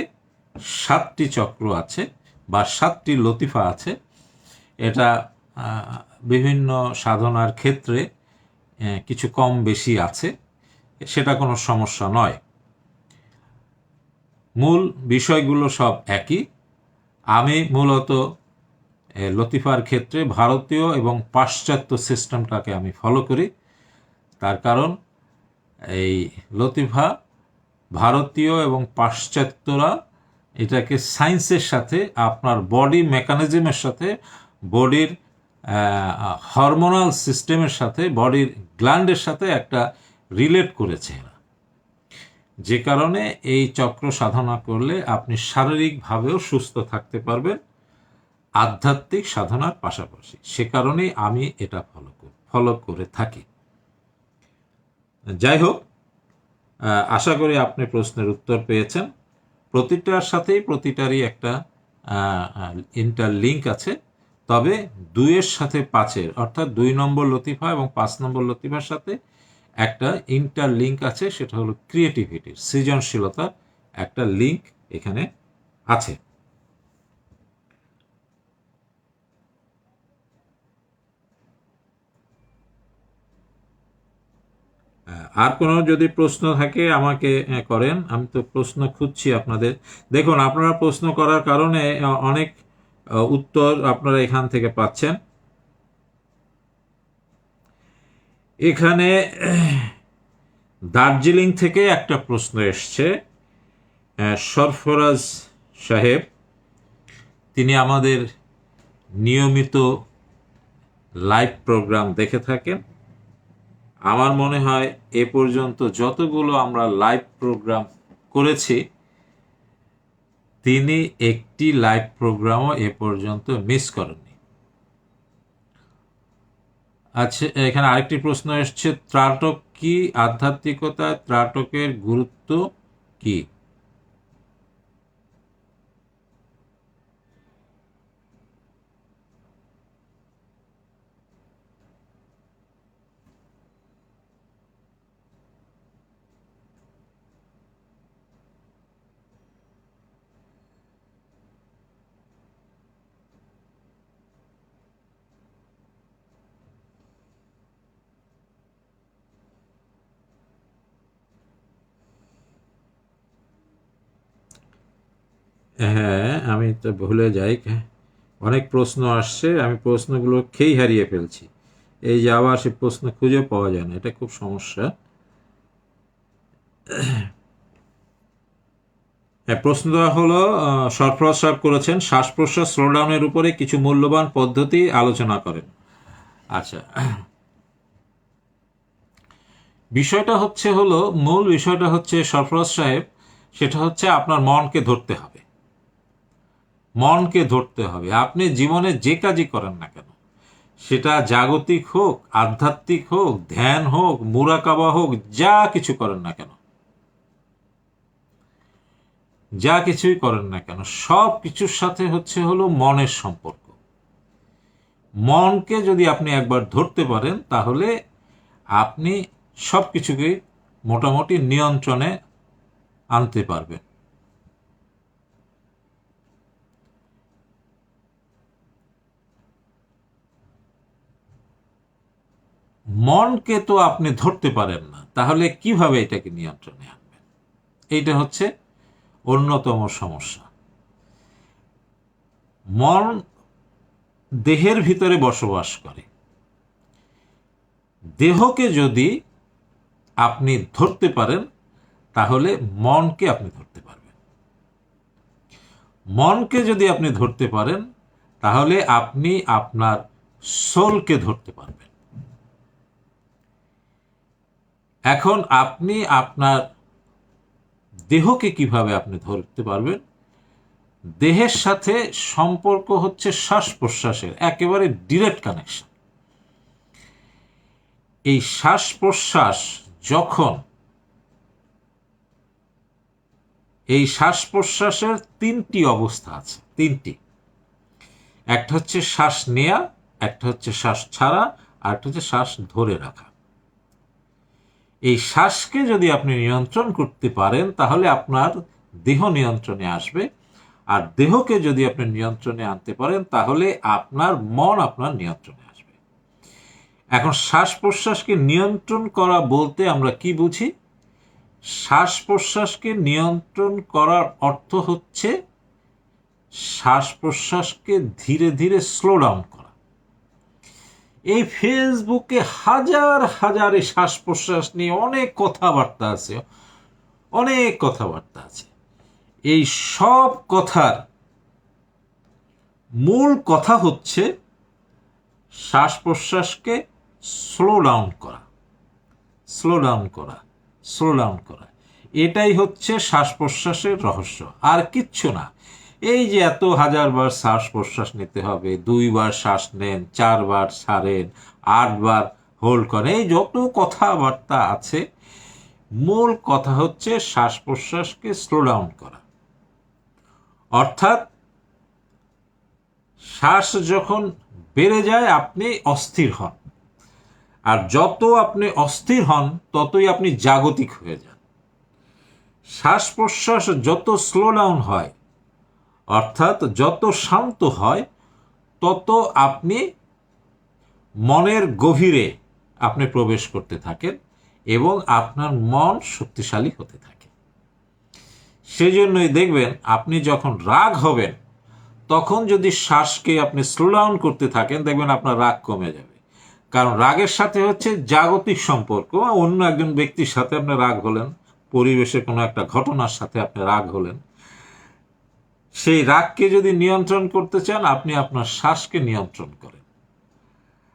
7টি চক্র আছে বা 7টি লতিফা আছে। এটা বিভিন্ন সাধনার ক্ষেত্রে কিছু কম বেশি আছে, সেটা কোনো সমস্যা নয়। মূল বিষয়গুলো সব একই। আমি মূলত লতিফার ক্ষেত্রে ভারতীয় এবং পাশ্চাত্য সিস্টেমটাকে আমি ফলো করি। তার কারণ এই লতিফা ভারতীয় এবং পাশ্চাত্যরা এটাকে সায়েন্সের সাথে, আপনার বডি মেকানিজমের সাথে, বডির হরমোনাল সিস্টেমের সাথে, বডির গ্ল্যান্ডের সাথে একটা রিলেট করেছে এরা। যে কারণে এই চক্র সাধনা করলে আপনি শারীরিকভাবেও সুস্থ থাকতে পারবেন আধ্যাত্মিক সাধনার পাশাপাশি। সে কারণেই আমি এটা ফলো করে থাকি। যাই হোক, আশা করি আপনি প্রশ্নের উত্তর পেয়েছেন। প্রতিটার সাথেই প্রতিটারই একটা ইন্টারলিঙ্ক আছে, তবে 2-এর সাথে 5-এর, অর্থাৎ 2 নম্বর লতিফা এবং 5 নম্বর লতিফার সাথে একটা ইন্টারলিঙ্ক আছে, সেটা হলো ক্রিয়েটিভিটির, সৃজনশীলতার একটা লিঙ্ক এখানে আছে। আর কোনো যদি প্রশ্ন থাকে আমাকে করেন, আমি তো প্রশ্ন খুঁজছি আপনাদের। দেখুন, আপনারা প্রশ্ন করার কারণে অনেক উত্তর আপনারা এখান থেকে পাচ্ছেন। এখানে দার্জিলিং থেকে একটা প্রশ্ন এসছে, সরফরাজ সাহেব, তিনি আমাদের নিয়মিত লাইভ প্রোগ্রাম দেখে থাকেন। আমার মনে হয় এ পর্যন্ত যতগুলো আমরা লাইভ প্রোগ্রাম করেছি, তিনি একটি লাইভ প্রোগ্রামও এ পর্যন্ত মিস করেননি। আচ্ছা, এখানে আরেকটি প্রশ্ন এসছে, ত্রাটক কি? আধ্যাত্মিকতায় ত্রাটকের গুরুত্ব কি? হ্যাঁ, আমি তো ভুলে যাই, অনেক প্রশ্ন আসছে, আমি প্রশ্নগুলো খেই হারিয়ে ফেলছি। এই যে আবার সে প্রশ্ন খুঁজে পাওয়া যায় না, এটা খুব সমস্যা। হ্যাঁ, প্রশ্ন দেওয়া হলো, সরফরাজ সাহেব করেছেন, শ্বাস প্রশ্বাস স্লোডাউনের উপরে কিছু মূল্যবান পদ্ধতি আলোচনা করেন। আচ্ছা, মূল বিষয়টা হচ্ছে সরফরাজ সাহেব, সেটা হচ্ছে আপনার মনকে ধরতে হবে। মনকে ধরতে হবে। আপনি জীবনে যে কাজই করেন না কেন, সেটা জাগতিক হোক, আধ্যাত্মিক হোক, ধ্যান হোক, মুরাকাবা হোক, যা কিছু করেন না কেন, যা কিছুই করেন না কেন, সব কিছুর সাথে হলো মনের সম্পর্ক। মনকে যদি আপনি একবার ধরতে পারেন, তাহলে আপনি সব কিছুকে মোটামুটি নিয়ন্ত্রণে আনতে পারবেন। মনকে তো আপনি ধরতে পারেন না, তাহলে কিভাবে এটাকে নিয়ন্ত্রণে আনবেন? এইটা হচ্ছে অন্যতম সমস্যা। মন দেহের ভিতরে বসবাস করে। দেহকে যদি আপনি ধরতে পারেন, তাহলে মনকে আপনি ধরতে পারবেন। মনকে যদি আপনি ধরতে পারেন, তাহলে আপনি আপনার সোলকে ধরতে পারবেন। এখন আপনি আপনার দেহকে কিভাবে আপনি ধরতে পারবেন? দেহের সাথে সম্পর্ক হচ্ছে শ্বাস প্রশ্বাসের একেবারে ডিরেক্ট কানেকশন। এই শ্বাস প্রশ্বাস যখন এই শ্বাস প্রশ্বাসের তিনটি অবস্থা আছে, তিনটি। একটা হচ্ছে শ্বাস নেয়া, একটা হচ্ছে শ্বাস ছাড়া, আর একটা হচ্ছে শ্বাস ধরে রাখা। এই শ্বাসকে যদি আপনি নিয়ন্ত্রণ করতে পারেন তাহলে আপনার দেহ নিয়ন্ত্রণে আসবে, আর দেহকে যদি আপনি নিয়ন্ত্রণে আনতে পারেন তাহলে আপনার মন আপনার নিয়ন্ত্রণে আসবে। এখন শ্বাস প্রশ্বাসকে নিয়ন্ত্রণ করা বলতে আমরা কি বুঝি? শ্বাস প্রশ্বাসকে নিয়ন্ত্রণ করার অর্থ হচ্ছে শ্বাস প্রশ্বাসকে ধীরে ধীরে স্লো ডাউন করা। এই ফেসবুকে হাজার হাজার এই শ্বাস প্রশ্বাস নিয়ে অনেক কথাবার্তা আছে, অনেক কথাবার্তা আছে। এই সব কথার মূল কথা হচ্ছে শ্বাস প্রশ্বাসকে স্লো ডাউন করা, স্লো ডাউন করা, স্লো ডাউন করা। এটাই হচ্ছে শ্বাস প্রশ্বাসের রহস্য, আর কিচ্ছু না। এই যে এত হাজারবার শ্বাস প্রশ্বাস নিতে হবে, 2 বার শ্বাস নেন, 4 বার ছাড়েন, 8 বার হোল্ড করেন, এই যত কথাবার্তা আছে, মূল কথা হচ্ছে শ্বাস প্রশ্বাসকে স্লো ডাউন করা। অর্থাৎ শ্বাস যখন বেড়ে যায় আপনি অস্থির হন, আর যত আপনি অস্থির হন ততই আপনি জাগতিক হয়ে যান। শ্বাস প্রশ্বাস যত স্লো ডাউন হয়, অর্থাৎ যত শান্ত হয়, তত আপনি মনের গভীরে আপনি প্রবেশ করতে থাকেন এবং আপনার মন শক্তিশালী হতে থাকে। সেজন্যই দেখবেন আপনি যখন রাগ হবেন তখন যদি শ্বাসকে আপনি স্লো ডাউন করতে থাকেন, দেখবেন আপনার রাগ কমে যাবে। কারণ রাগের সাথে হচ্ছে জাগতিক সম্পর্ক। অন্য একজন ব্যক্তির সাথে আপনি রাগ হলেন, পরিবেশে কোনো একটা ঘটনার সাথে আপনি রাগ হলেন, সেই রাগকে যদি নিয়ন্ত্রণ করতে চান আপনি আপনার শ্বাসকে নিয়ন্ত্রণ করেন।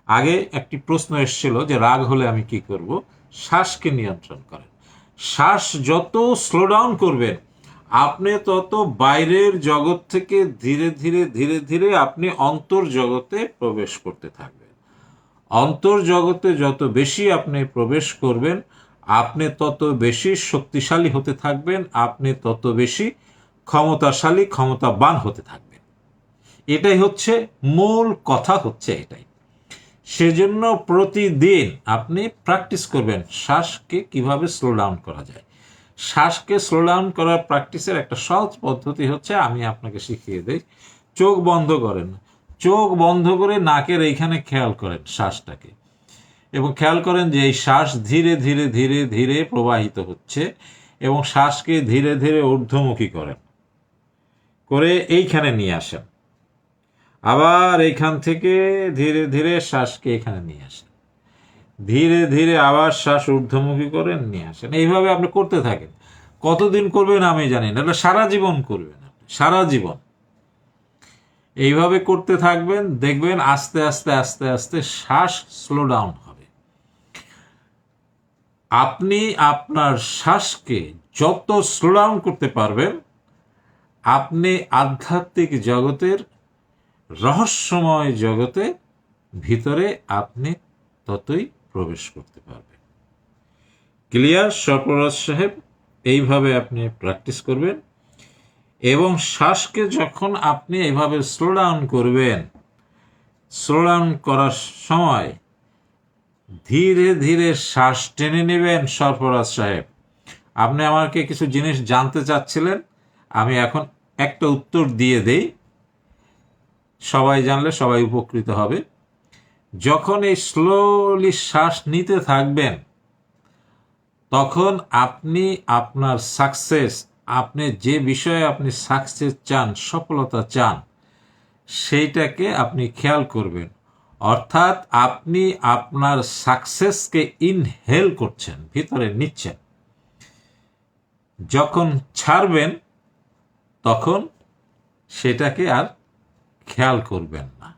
আগে একটি প্রশ্ন এসেছিল যে রাগ হলে আমি কি করব? শ্বাসকে নিয়ন্ত্রণ করেন। শ্বাস যত স্লো ডাউন করবেন আপনি তত বাইরের জগৎ থেকে ধীরে ধীরে ধীরে ধীরে আপনি অন্তর জগতে প্রবেশ করতে থাকবেন। অন্তর জগতে যত বেশি আপনি প্রবেশ করবেন আপনি তত বেশি শক্তিশালী হতে থাকবেন, আপনি তত বেশি ক্ষমতাশালী, ক্ষমতাবান হতে থাকবেন। এটাই হচ্ছে মূল কথা, হচ্ছে এটাই। সেজন্য প্রতিদিন আপনি প্র্যাকটিস করবেন শ্বাসকে কিভাবে স্লো ডাউন করা যায়। শ্বাসকে স্লো ডাউন করার প্র্যাকটিসের একটা সহজ পদ্ধতি হচ্ছে, আমি আপনাকে শিখিয়ে দিই। চোখ বন্ধ করেন, চোখ বন্ধ করে নাকের এইখানে খেয়াল করেন শ্বাসটাকে, এবং খেয়াল করেন যে এই শ্বাস ধীরে ধীরে ধীরে ধীরে প্রবাহিত হচ্ছে, এবং শ্বাসকে ধীরে ধীরে ঊর্ধ্বমুখী করেন, করে এইখানে নিয়ে আসেন। আবার এইখান থেকে ধীরে ধীরে শ্বাসকে এখানে নিয়ে আসেন, ধীরে ধীরে আবার শ্বাস ঊর্ধ্বমুখী করে নিয়ে আসেন। এইভাবে আপনি করতে থাকেন। কতদিন করবেন আমি জানি না, এটা সারা জীবন করবেন, সারা জীবন এইভাবে করতে থাকবেন। দেখবেন আস্তে আস্তে আস্তে আস্তে শ্বাস স্লো ডাউন হবে। আপনি আপনার শ্বাসকে যত স্লো ডাউন করতে পারবেন আপনি আধ্যাত্মিক জগতের রহস্যময় জগতে ভিতরে আপনি ততই প্রবেশ করতে পারবেন। ক্লিয়ার সরফরাজ সাহেব? এইভাবে আপনি প্র্যাকটিস করবেন, এবং শ্বাসকে যখন আপনি এইভাবে স্লো ডাউন করবেন, স্লো ডাউন করার সময় ধীরে ধীরে শ্বাস টেনে নেবেন। সরফরাজ সাহেব, আপনি আমাকে কিছু জিনিস জানতে চাচ্ছিলেন, আমি এখন একটা উত্তর দিয়ে দেই, সবাই জানলে সবাই উপকৃত হবে। যখন এই স্লোলি শ্বাস নিতে থাকবেন তখন আপনি আপনার সাকসেস, আপনি যে বিষয়ে আপনি সাকসেস চান, সফলতা চান, সেইটাকে আপনি খেয়াল করবেন। অর্থাৎ আপনি আপনার সাকসেসকে ইনহেল করছেন, ভিতরে নিচ্ছেন। যখন ছাড়বেন তখন সেটাকে আর খেয়াল করবেন না।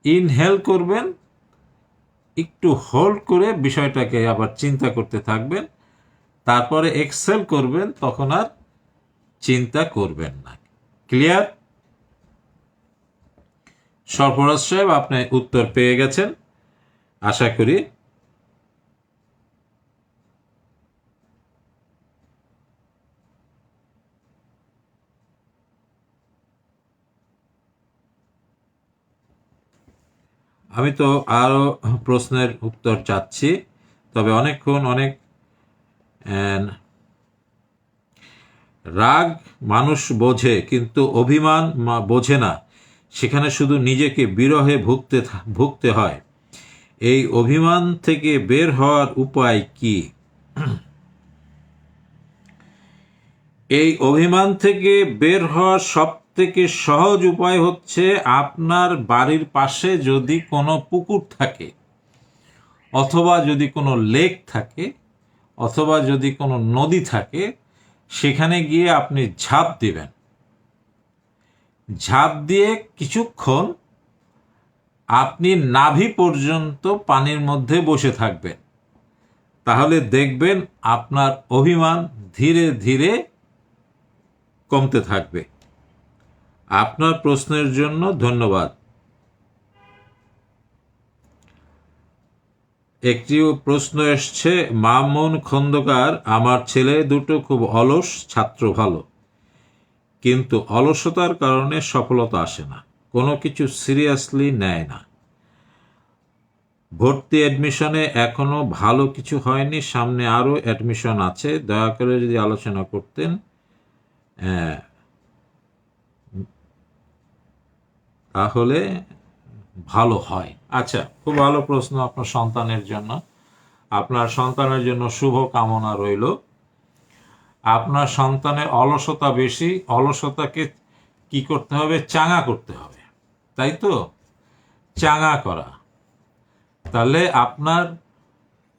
ইনহেল করবেন, একটু হোল্ড করে বিষয়টাকে আবার চিন্তা করতে থাকবেন, তারপরে এক্সেল করবেন, তখন আর চিন্তা করবেন না। ক্লিয়ার? সরফরাজ সাহেব, আপনি উত্তর পেয়ে গেছেন আশা করি। আমি তো আরও প্রশ্নের উত্তর চাচ্ছি, তবে অনেক রাগ মানুষ বোঝে কিন্তু অভিমান বোঝে না, সেখানে শুধু নিজেকে বিরহে ভুগতে হয়। এই অভিমান থেকে বের হওয়ার উপায় কি? এই অভিমান থেকে বের হওয়ার সব থেকে সহজ উপায় হচ্ছে, আপনার বাড়ির পাশে যদি কোনো পুকুর থাকে, অথবা যদি কোনো লেক থাকে, অথবা যদি কোনো নদী থাকে, সেখানে গিয়ে আপনি ঝাঁপ দিবেন। ঝাঁপ দিয়ে কিছুক্ষণ আপনি নাভি পর্যন্ত পানির মধ্যে বসে থাকবেন। তাহলে দেখবেন আপনার অভিমান ধীরে ধীরে কমতে থাকবে। আপনার প্রশ্নের জন্য ধন্যবাদ। একটি প্রশ্ন এসছে, মামুন খন্দকার, আমার ছেলে দুটো খুব অলস ছাত্র, ভালো, কিন্তু অলসতার কারণে সফলতা আসে না, কোনো কিছু সিরিয়াসলি নেয় না। ভর্তি অ্যাডমিশনে এখনো ভালো কিছু হয়নি, সামনে আরও অ্যাডমিশন আছে, দয়া করে যদি আলোচনা করতেন তাহলে ভালো হয়। আচ্ছা, খুব ভালো প্রশ্ন আপনার সন্তানের জন্য। আপনার সন্তানের জন্য শুভ কামনা রইল। আপনার সন্তানের অলসতা বেশি, অলসতাকে কি করতে হবে? চাঙা করতে হবে, তাই তো? চাঙা করা, তাহলে আপনার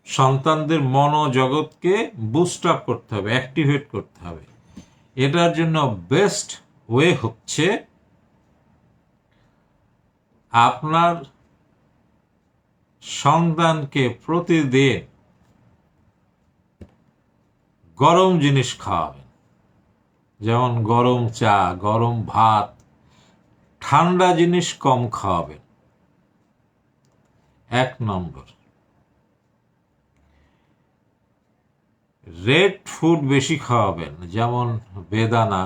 সন্তানদের মনোজগৎকে বুস্ট আপ করতে হবে, অ্যাক্টিভেট করতে হবে। এটার জন্য বেস্ট ওয়ে হচ্ছে আপনার সন্তানকে প্রতিদিন গরম জিনিস খাওয়াবেন, যেমন গরম চা, গরম ভাত, ঠান্ডা জিনিস কম খাওয়াবেন। 1 নম্বর। রেড ফুড বেশি খাওয়াবেন, যেমন বেদানা,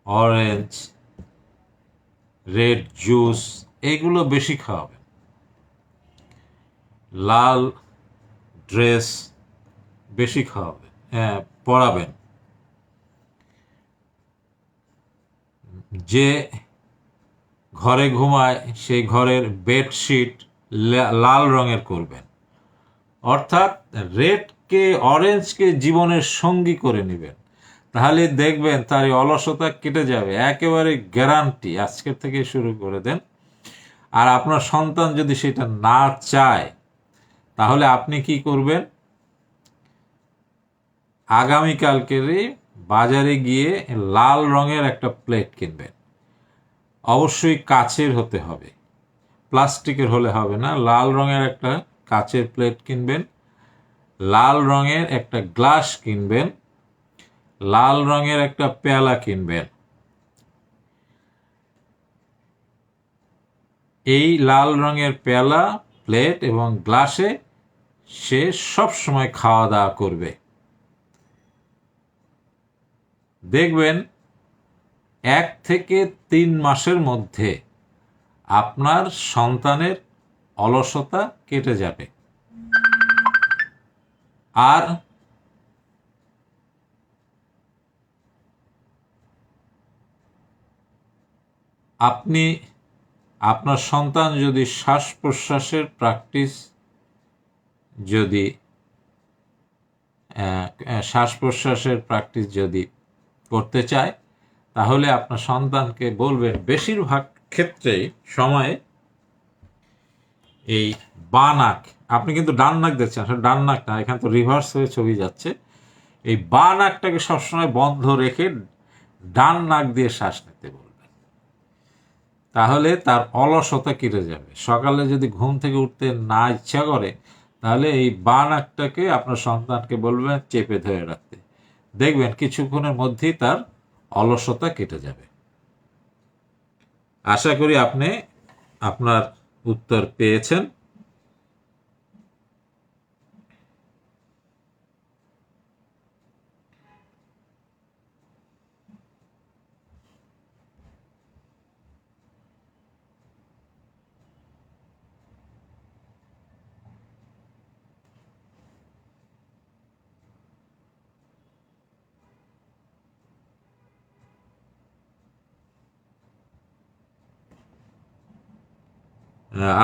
অরেঞ্জ, রেড জুস, এগুলো বেশি খাওয়াবেন। লাল ড্রেস বেশি খাওয়াবেন, পরাবেন। যে ঘরে ঘুমায় সেই ঘরের বেডশিট লাল রঙের করবেন। অর্থাৎ রেডকে, অরেঞ্জকে জীবনের সঙ্গী করে নেবেন। তাহলে দেখবেন তার অলসতা কেটে যাবে, একেবারে গ্যারান্টি। আজকের থেকে শুরু করে দেন। আর আপনার সন্তান যদি সেটা না চায়, তাহলে আপনি কি করবেন? আগামীকালকেরই বাজারে গিয়ে লাল রঙের একটা প্লেট কিনবেন। অবশ্যই কাচের হতে হবে, প্লাস্টিকের হলে হবে না। লাল রঙের একটা কাচের প্লেট কিনবেন, লাল রঙের একটা গ্লাস কিনবেন, লাল রঙের একটা পেয়ালা কিনবেন। এই লাল রঙের পেয়ালা, প্লেট এবং গ্লাসে সে সব সময় খাওয়া দাওয়া করবে। দেখবেন 1 থেকে 3 মাসের মধ্যে আপনার সন্তানের অলসতা কেটে যাবে। আর আপনি, আপনার সন্তান যদি শ্বাস প্রশ্বাসের প্র্যাকটিস, যদি শ্বাস প্রশ্বাসের প্র্যাকটিস যদি করতে চায়, তাহলে আপনার সন্তানকে বলবেন, বেশিরভাগ ক্ষেত্রেই সময়ে এই বাঁ নাক, আপনি কিন্তু ডান নাক দেখছেন, আসলে ডান নাক না, এখানে তো রিভার্স হয়ে ছবি যাচ্ছে। এই বাঁ নাকটাকে সবসময় বন্ধ রেখে ডান নাক দিয়ে শ্বাস নিতে বলবেন। তাহলে তার অলসতা কেটে যাবে। সকালে যদি ঘুম থেকে উঠতে না ইচ্ছা করে, তাহলে এই বাঁ নাকটাকে আপনার সন্তানকে বলবেন চেপে ধরে রাখতে। দেখবেন কিছুক্ষণের মধ্যেই তার অলসতা কেটে যাবে। আশা করি আপনি আপনার উত্তর পেয়েছেন।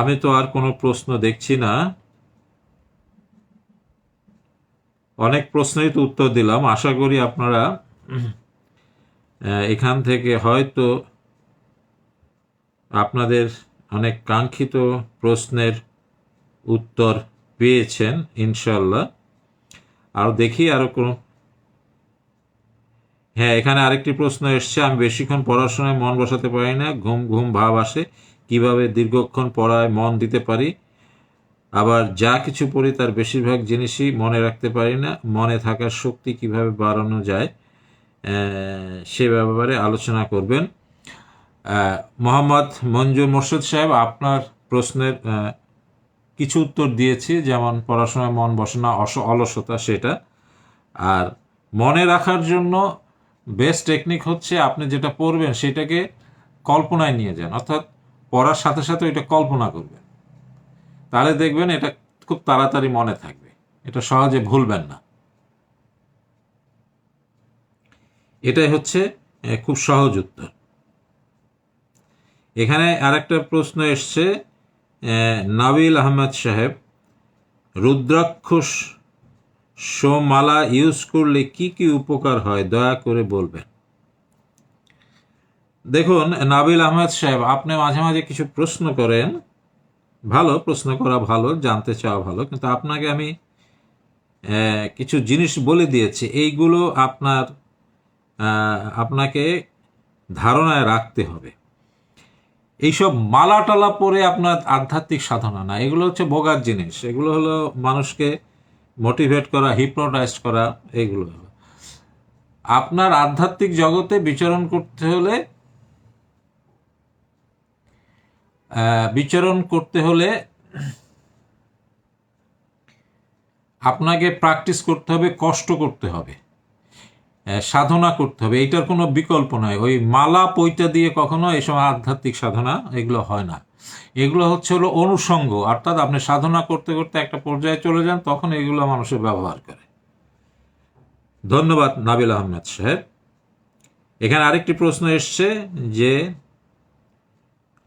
আমি তো আর কোনো প্রশ্ন দেখছি না। অনেক প্রশ্নেই তো উত্তর দিলাম। আশা করি আপনারা এখান থেকে হয়তো আপনাদের অনেক কাঙ্ক্ষিত প্রশ্নের উত্তর পেয়েছেন ইনশাল্লাহ। আর দেখি আরো কোন, হ্যাঁ, এখানে আরেকটি প্রশ্ন এসছে, আমি বেশিক্ষণ পড়াশোনায় মন বসাতে পারি না, ঘুম ঘুম ভাব আসে, কিভাবে দীর্ঘক্ষণ পড়ায় মন দিতে পারি, আবার যা কিছু পড়ি তার বেশিরভাগ জিনিসই মনে রাখতে পারি না, মনে থাকার শক্তি কিভাবে বাড়ানো যায় সে ব্যাপারে আলোচনা করবেন। মোহাম্মদ মঞ্জুর মোর্শেদ সাহেব, আপনার প্রশ্নের কিছু উত্তর দিয়েছি, যেমন পড়াশোনায় মন বসে না, অলসতা সেটা। আর মনে রাখার জন্য বেস্ট টেকনিক হচ্ছে আপনি যেটা পড়বেন সেটাকে কল্পনায় নিয়ে যান, অর্থাৎ পড়ার সাথে সাথে ওইটা কল্পনা করবেন, তাহলে দেখবেন এটা খুব তাড়াতাড়ি মনে থাকবে, এটা সহজে ভুলবেন না। এটাই হচ্ছে খুব সহজ উত্তর। এখানে আরেকটা প্রশ্ন এসছে, নাবিল আহমেদ সাহেব, রুদ্রাক্ষ মালা ইউজ করলে কি কি উপকার হয় দয়া করে বলবেন। দেখুন নাবিল আহমেদ সাহেব, আপনি মাঝে মাঝে কিছু প্রশ্ন করেন, ভালো, প্রশ্ন করা ভালো, জানতে চাওয়া ভালো, কিন্তু আপনাকে আমি কিছু জিনিস বলে দিয়েছি, এইগুলো আপনাকে ধারণায় রাখতে হবে। এইসব মালা টালা পরে আপনার আধ্যাত্মিক সাধনা না, এগুলো হচ্ছে বোগার জিনিস, এগুলো হলো মানুষকে মোটিভেট করা, হিপনোটাইজ করা, এগুলো হলো। আপনার আধ্যাত্মিক জগতে বিচরণ করতে হলে আপনাকে প্র্যাকটিস করতে হবে, কষ্ট করতে হবে, সাধনা করতে হবে, এইটার কোনো বিকল্প নয়। ওই মালা পৈতা দিয়ে কখনো এই সময় আধ্যাত্মিক সাধনা এগুলো হয় না। এগুলো হলো অনুষঙ্গ, অর্থাৎ আপনি সাধনা করতে করতে একটা পর্যায়ে চলে যান, তখন এগুলো মানুষের ব্যবহার করে। ধন্যবাদ নাবিল আহমেদ সাহেব। এখানে আরেকটি প্রশ্ন এসছে যে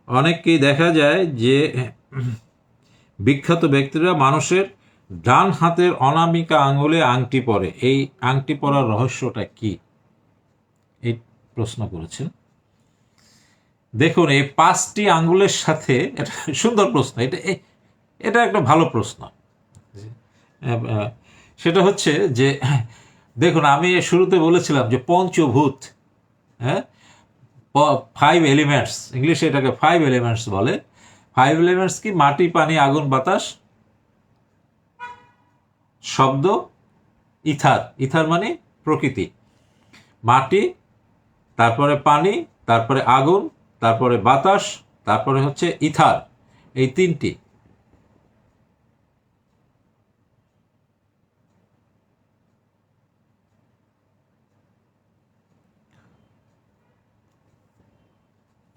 অনেককেই দেখা যায় যে বিখ্যাত ব্যক্তিরা মানুষের ডান হাতের অনামিকা আঙুলে আংটি পরে, এই আংটি পরার রহস্যটা কি, এই প্রশ্ন করেছেন। দেখুন এই 5টি আঙ্গুলের সাথে, এটা সুন্দর প্রশ্ন, এটা একটা ভালো প্রশ্ন। সেটা হচ্ছে যে দেখুন আমি শুরুতে বলেছিলাম যে পঞ্চভূত, হ্যাঁ, 5 এলিমেন্টস, ইংলিশে এটাকে 5 এলিমেন্টস বলে। 5 এলিমেন্টস কি? মাটি, পানি, আগুন, বাতাস, শব্দ, ইথার। ইথার মানে প্রকৃতি। মাটি, তারপরে পানি, তারপরে আগুন, তারপরে বাতাস, তারপরে হচ্ছে ইথার, এই 3টি।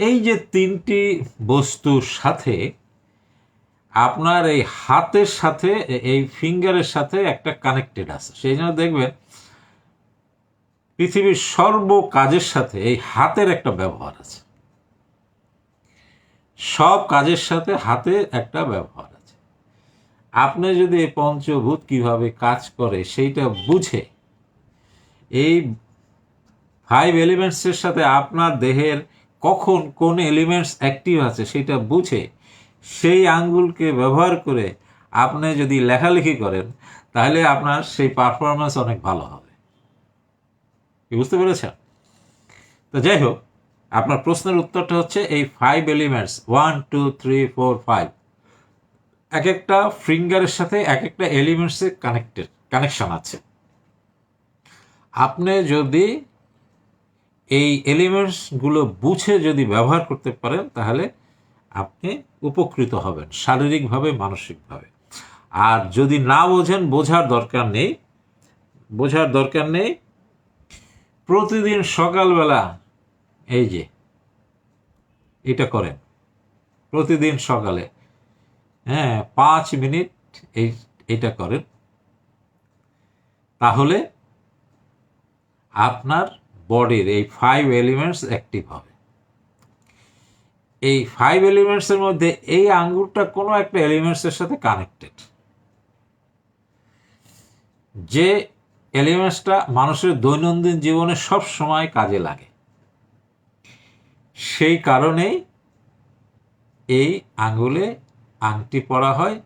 এই যে 3টি বস্তুর সাথে আপনার এই হাতের সাথে, এই ফিঙ্গারের সাথে একটা কানেক্টেড আছে, সেই জন্য দেখবেন পৃথিবীর সর্ব কাজের সাথে এই হাতের একটা ব্যবহার আছে, সব কাজের সাথে হাতের একটা ব্যবহার আছে। আপনি যদি এই পঞ্চভূত কিভাবে কাজ করে সেইটা বুঝে, এই 5 এলিমেন্টসের সাথে আপনার দেহের কখন কোন এলিমেন্টস অ্যাক্টিভ আছে সেটা বুঝে সেই আঙ্গুলকে ব্যবহার করে আপনি যদি লেখালেখি করেন, তাহলে আপনার সেই পারফরমেন্স অনেক ভালো হবে। কি বুঝতে পেরেছেন? তো যাই হোক, আপনার প্রশ্নের উত্তরটা হচ্ছে এই 5 এলিমেন্টস 1 2 3 4 5 এক একটা ফিঙ্গারের সাথে এক একটা এলিমেন্টসের কানেকশন আছে। আপনি যদি এই এলিমেন্টসগুলো বুঝে যদি ব্যবহার করতে পারেন, তাহলে আপনি উপকৃত হবেন শারীরিকভাবে, মানসিকভাবে। আর যদি না বোঝেন, বোঝার দরকার নেই। প্রতিদিন সকালবেলা এই যে এটা করেন, প্রতিদিন সকালে, হ্যাঁ, 5 মিনিট এইটা করেন, তাহলে আপনার বডির এই 5 এলিমেন্টস অ্যাক্টিভ হবে। এই 5 এলিমেন্টসের মধ্যে এই আঙ্গুরটা কোনো একটা এলিমেন্টসের সাথে কানেক্টেড, যে এলিমেন্টসটা মানুষের দৈনন্দিন জীবনে সব সময় কাজে লাগে। সেই কারণেই এই আঙ্গুলে আংটি পরা হয়,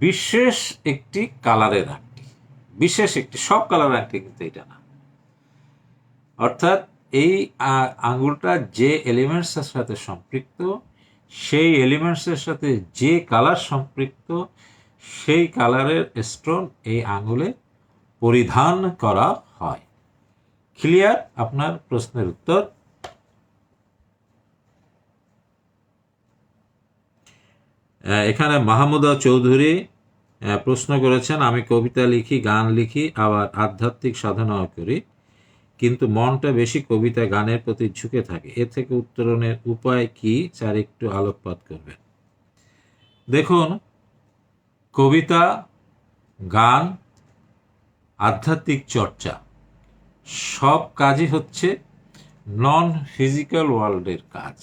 বিশেষ একটি কালারের আংটি, বিশেষ একটি, সব কালারের আংটি কিন্তু এটা না। অর্থাৎ এই আঙ্গুলটা যে এলিমেন্টসের সাথে সম্পৃক্ত, সেই এলিমেন্টসের সাথে যে কালার সম্পৃক্ত, সেই কালারের স্টোন এই আঙ্গুলে পরিধান করা হয়। ক্লিয়ার আপনার প্রশ্নের উত্তর? এখানে মাহমুদা চৌধুরী প্রশ্ন করেছেন, আমি কবিতা লিখি, গান লিখি, আবার আধ্যাত্মিক সাধনাও করি, কিন্তু মনটা বেশি কবিতা গানের প্রতি ঝুঁকে থাকে। এ থেকে উত্তরণের উপায় কি, স্যার একটু আলোকপাত করবেন। দেখুন, কবিতা, গান, আধ্যাত্মিক চর্চা সব কাজই হচ্ছে নন ফিজিক্যাল ওয়ার্ল্ডের কাজ,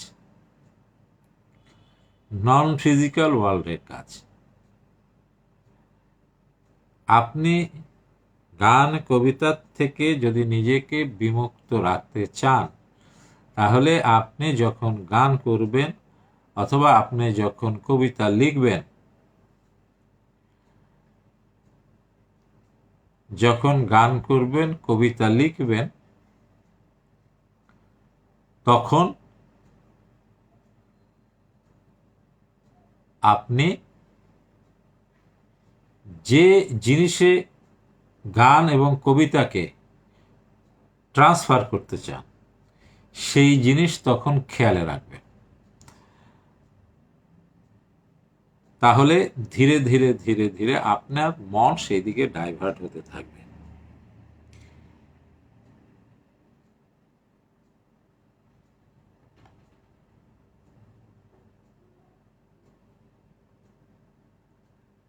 নন ফিজিক্যাল ওয়ার্ল্ডের কাজ। আপনি গান কবিতার থেকে যদি নিজেকে বিমুক্ত রাখতে চান, তাহলে আপনি যখন গান করবেন অথবা আপনি যখন কবিতা লিখবেন, যখন গান করবেন, কবিতা লিখবেন, তখন আপনি যে জিনিসে গান এবং কবিতাকে ট্রান্সফার করতে চান, সেই জিনিস তখন খেয়ালে রাখবেন। তাহলে ধীরে ধীরে ধীরে ধীরে আপনার মন সেই দিকে ডাইভার্ট হতে থাকবে।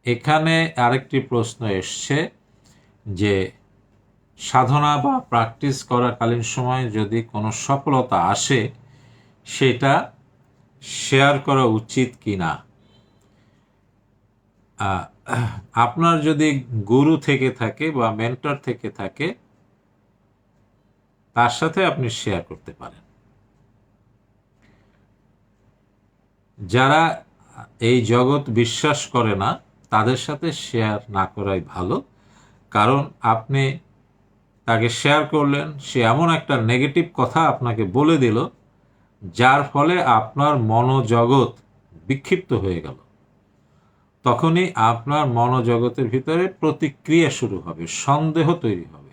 এখানে আরেকটি প্রশ্ন এসছে যে সাধনা বা প্র্যাকটিস করাকালীন সময় যদি কোনো সফলতা আসে, সেটা শেয়ার করা উচিত কি না। আপনার যদি গুরু থেকে থাকে বা মেন্টর থেকে থাকে, তার সাথে আপনি শেয়ার করতে পারেন। যারা এই জগৎ বিশ্বাস করে না, তাদের সাথে শেয়ার না করাই ভালো। কারণ আপনি তাকে শেয়ার করলেন, সে এমন একটা নেগেটিভ কথা আপনাকে বলে দিল, যার ফলে আপনার মনোজগৎ বিক্ষিপ্ত হয়ে গেল। তখনই আপনার মনোজগতের ভিতরে প্রতিক্রিয়া শুরু হবে, সন্দেহ তৈরি হবে।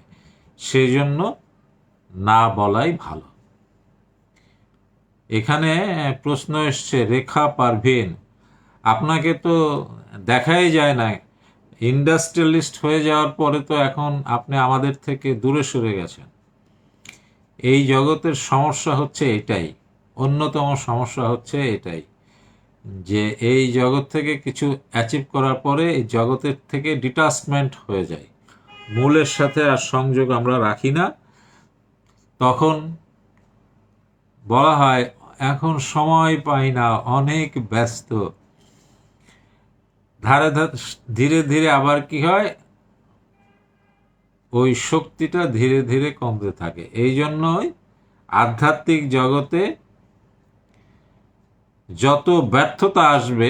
সেই জন্য না বলাই ভালো। এখানে প্রশ্ন এসছে রেখা পারভিন, আপনাকে তো দেখাই যায় না, ইন্ডাস্ট্রিয়ালিস্ট হয়ে যাওয়ার পরে তো এখন আপনি আমাদের থেকে দূরে সরে গেছেন। এই জগতের সমস্যা হচ্ছে এটাই, অন্যতম সমস্যা হচ্ছে এটাই, যে এই জগৎ থেকে কিছু অ্যাচিভ করার পরে এই জগতের থেকে ডিটাচমেন্ট হয়ে যায়, মূলের সাথে আর সংযোগ আমরা রাখি না। তখন বলা হয় এখন সময় পাই না, অনেক ব্যস্ত। ধীরে ধীরে আবার কি হয়, ওই শক্তিটা ধীরে ধীরে কমতে থাকে। এই জন্যই আধ্যাত্মিক জগতে যত ব্যর্থতা আসবে,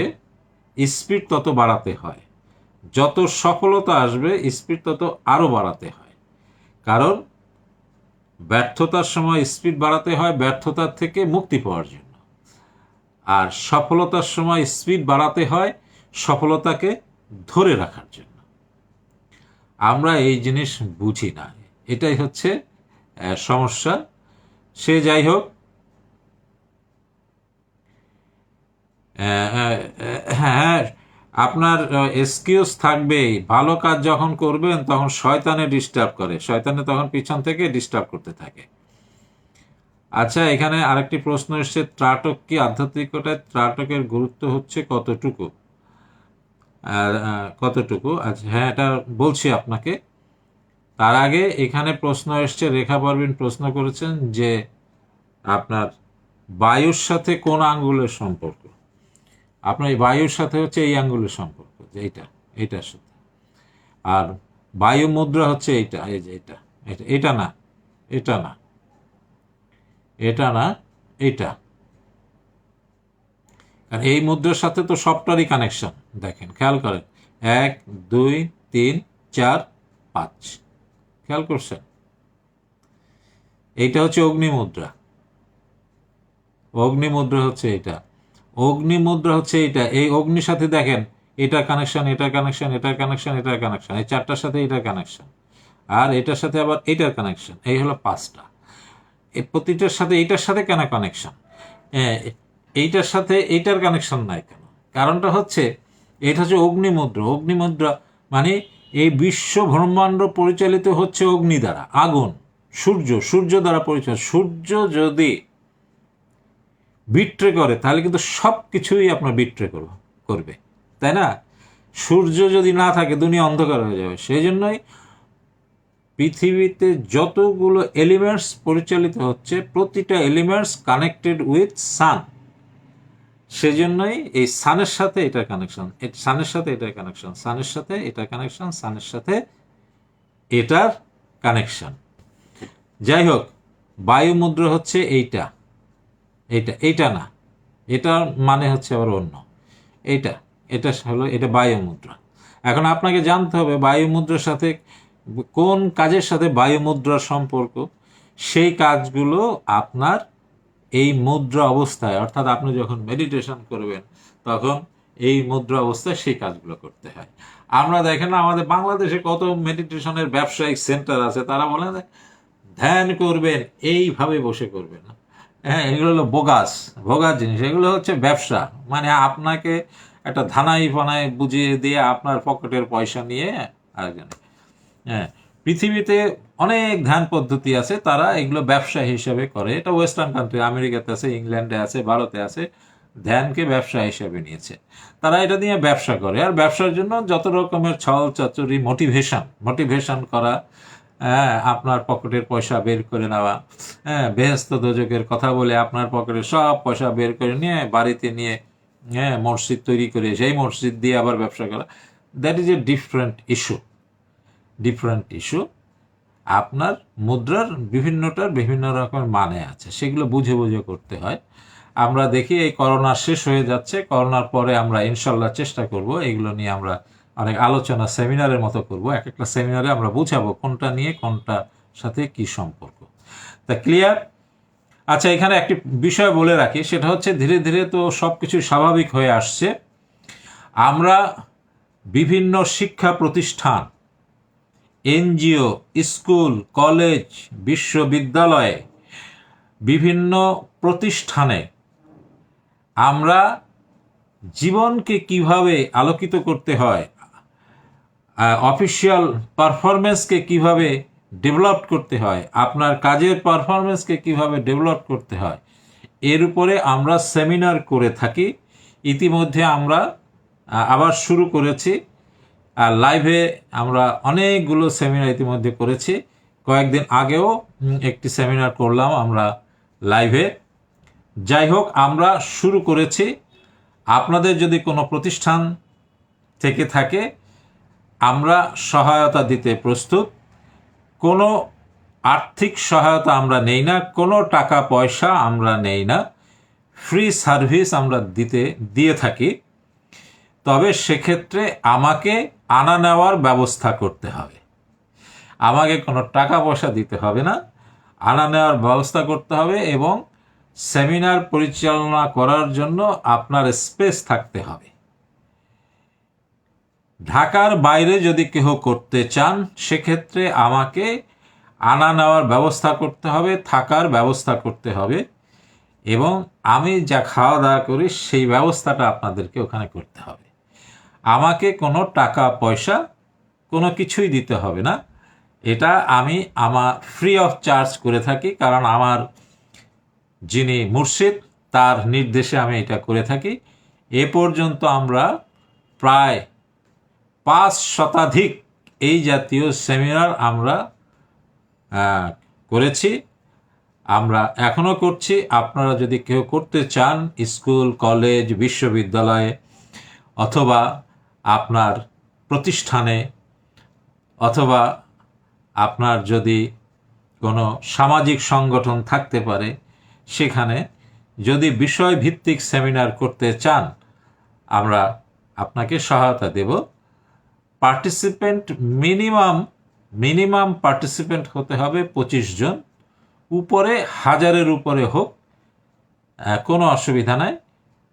স্পিড তত বাড়াতে হয়, যত সফলতা আসবে স্পিড তত আরও বাড়াতে হয়। কারণ ব্যর্থতার সময় স্পিড বাড়াতে হয় ব্যর্থতার থেকে মুক্তি পাওয়ার জন্য, আর সফলতার সময় স্পিড বাড়াতে হয় সফলতাকে ধরে রাখার জন্য। আমরা এই জিনিস বুঝি না, এটাই হচ্ছে সমস্যা। সে যাই হোক, হ্যাঁ, আপনার এক্সকিউজ থাকবেই। ভালো কাজ যখন করবেন তখন শয়তানে ডিস্টার্ব করে, শয়তানে তখন পিছন থেকে ডিস্টার্ব করতে থাকে। আচ্ছা, এখানে আরেকটি প্রশ্ন এসছে, ত্রাটক কি আধ্যাত্মিকতায় ত্রাটকের গুরুত্ব হচ্ছে কতটুকু? কতটুকু? আচ্ছা, হ্যাঁ, এটা বলছি আপনাকে। তার আগে এখানে প্রশ্ন এসছে, রেখা পারভিন প্রশ্ন করেছেন যে আপনার বায়ুর সাথে কোন আঙ্গুলের সম্পর্ক? আপনার এই বায়ুর সাথে হচ্ছে এই আঙ্গুলের সম্পর্ক, যে এইটার সাথে। আর বায়ু মুদ্রা হচ্ছে এইটা, এই যে এটা না, এটা না, এটা না, এটা। আর এই মুদ্রার সাথে তো সবটারই কানেকশন। দেখেন, খেয়াল করেন, 1 2 3 4 5, খেয়াল করছেন? এইটা হচ্ছে অগ্নি মুদ্রা। অগ্নি মুদ্রা হচ্ছে এটা, অগ্নি মুদ্রা হচ্ছে এটা। এই অগ্নির সাথে দেখেন এটা কানেকশন, এটা কানেকশন, এটার কানেকশন, এটার কানেকশন, এই চারটার সাথে এটার কানেকশন, আর এটার সাথে আবার এটার কানেকশন। এই হলো 5টা। এই প্রতিটার সাথে এইটার সাথে কেন কানেকশন? এইটার সাথে এইটার কানেকশন নাই কেন? কারণটা হচ্ছে এটা হচ্ছে অগ্নি মুদ্রা। অগ্নি মুদ্রা মানে এই বিশ্ব ব্রহ্মাণ্ড পরিচালিত হচ্ছে অগ্নি দ্বারা, আগুন, সূর্য দ্বারা পরিচালিত। সূর্য যদি বিট্রে করে তাহলে কিন্তু সব কিছুই আপনার বিট্রে করবে, তাই না? সূর্য যদি না থাকে দুনিয়া অন্ধকার হয়ে যাবে। সেই জন্যই পৃথিবীতে যতগুলো এলিমেন্টস পরিচালিত হচ্ছে, প্রতিটা এলিমেন্টস কানেক্টেড উইথ সান। সেজন্যই এই সানের সাথে এটার কানেকশন, সানের সাথে এটার কানেকশন, সানের সাথে এটার কানেকশন, সানের সাথে এটার কানেকশন। যাই হোক, বায়ু মুদ্রা হচ্ছে এইটা, এইটা না, এটার মানে হচ্ছে আবার অন্য। এটা হলো, এটা বায়ু মুদ্রা। এখন আপনাকে জানতে হবে বায়ু মুদ্রার সাথে কোন কাজের সাথে বায়ু মুদ্রার সম্পর্ক। সেই কাজগুলো আপনার এই মুদ্রা অবস্থায়, অর্থাৎ আপনি যখন মেডিটেশন করবেন তখন এই মুদ্রা অবস্থায় সেই কাজগুলো করতে হয়। আমরা দেখেন না, আমাদের বাংলাদেশে কত মেডিটেশনের ব্যবসায়িক সেন্টার আছে, তারা বলেন ধ্যান করবেন এইভাবে বসে করবেন। হ্যাঁ, এগুলো হলো বোগাস জিনিস। এগুলো হচ্ছে ব্যবসা, মানে আপনাকে একটা ধানাই ফানাই বুঝিয়ে দিয়ে আপনার পকেটের পয়সা নিয়ে আরেকজন। হ্যাঁ, পৃথিবীতে অনেক ধ্যান পদ্ধতি আছে, তারা এগুলো ব্যবসা হিসেবে করে। এটা ওয়েস্টার্ন কান্ট্রি, আমেরিকাতে আছে, ইংল্যান্ডে আছে, ভারতে আছে, ধ্যানকে ব্যবসা হিসেবে নিয়েছে। তারা এটা নিয়ে ব্যবসা করে, আর ব্যবসার জন্য যত রকমের ছল চাতুরি, মোটিভেশন করা, হ্যাঁ, আপনার পকেটের পয়সা বের করে নেওয়া, হ্যাঁ, বেহেস্ত দোজকের কথা বলে আপনার পকেটের সব পয়সা বের করে নিয়ে বাড়িতে নিয়ে, হ্যাঁ, মসজিদ তৈরি করে সেই মসজিদ দিয়ে আবার ব্যবসা করা। That is a different issue. আপনার মুদ্রার বিভিন্নটার বিভিন্ন রকমের মানে আছে, সেগুলো বুঝে করতে হয়। আমরা দেখি এই করোনা শেষ হয়ে যাচ্ছে, করোনার পরে আমরা ইনশাল্লাহ চেষ্টা করব এগুলো নিয়ে আমরা অনেক আলোচনা সেমিনারের মতো করব। এক একটা সেমিনারে আমরা বুঝাবো কোনটা নিয়ে কোনটার সাথে কি সম্পর্ক। তা ক্লিয়ার? আচ্ছা, এখানে একটি বিষয় বলে রাখি, সেটা হচ্ছে ধীরে ধীরে তো সব কিছু স্বাভাবিক হয়ে আসছে। আমরা বিভিন্ন শিক্ষা প্রতিষ্ঠান, এনজিও, স্কুল, কলেজ, বিশ্ববিদ্যালয়ে, বিভিন্ন প্রতিষ্ঠানে আমরা জীবনকে কিভাবে আলোকিত করতে হয়, অফিসিয়াল পারফরমেন্সকে কিভাবে ডেভেলপ করতে হয়, আপনার কাজের পারফরমেন্সকে কিভাবে ডেভেলপ করতে হয়, এর উপরে আমরা সেমিনার করে থাকি। ইতিমধ্যে আমরা আবার শুরু করেছি, আর লাইভে আমরা অনেকগুলো সেমিনার ইতিমধ্যে করেছি। কয়েকদিন আগেও একটি সেমিনার করলাম আমরা লাইভে। যাই হোক, আমরা শুরু করেছি। আপনাদের যদি কোনো প্রতিষ্ঠান থেকে থাকে, আমরা সহায়তা দিতে প্রস্তুত। কোনো আর্থিক সহায়তা আমরা নেই না, কোনো টাকা পয়সা আমরা নেই না, ফ্রি সার্ভিস আমরা দিয়ে থাকি। তবে সেক্ষেত্রে আমাকে আনা নেওয়ার ব্যবস্থা করতে হবে। আমাকে কোনো টাকা পয়সা দিতে হবে না, আনা নেওয়ার ব্যবস্থা করতে হবে, এবং সেমিনার পরিচালনা করার জন্য আপনার স্পেস থাকতে হবে। ঢাকার বাইরে যদি কেউ করতে চান, সেক্ষেত্রে আমাকে আনা নেওয়ার ব্যবস্থা করতে হবে, থাকার ব্যবস্থা করতে হবে, এবং আমি যা খাওয়া দাওয়া করি সেই ব্যবস্থাটা আপনাদেরকে ওখানে করতে হবে। আমাকে কোনো টাকা পয়সা কোনো কিছুই দিতে হবে না। এটা আমি আমার ফ্রি অফ চার্জ করে থাকি, কারণ আমার যিনি মুর্শিদ তার নির্দেশে আমি এটা করে থাকি। এ পর্যন্ত আমরা প্রায় 5 শতাধিক এই জাতীয় সেমিনার আমরা করেছি। আমরা এখনও করছি। আপনারা যদি কেউ করতে চান, স্কুল, কলেজ, বিশ্ববিদ্যালয়ে অথবা আপনার প্রতিষ্ঠানে, অথবা আপনার যদি কোনো সামাজিক সংগঠন থাকতে পারে, সেখানে যদি বিষয়ভিত্তিক সেমিনার করতে চান, আমরা আপনাকে সহায়তা দেব। পার্টিসিপেন্ট মিনিমাম পার্টিসিপেন্ট হতে হবে 25 জন, উপরে 1000-এর উপরে হোক, কোনো অসুবিধা নাই।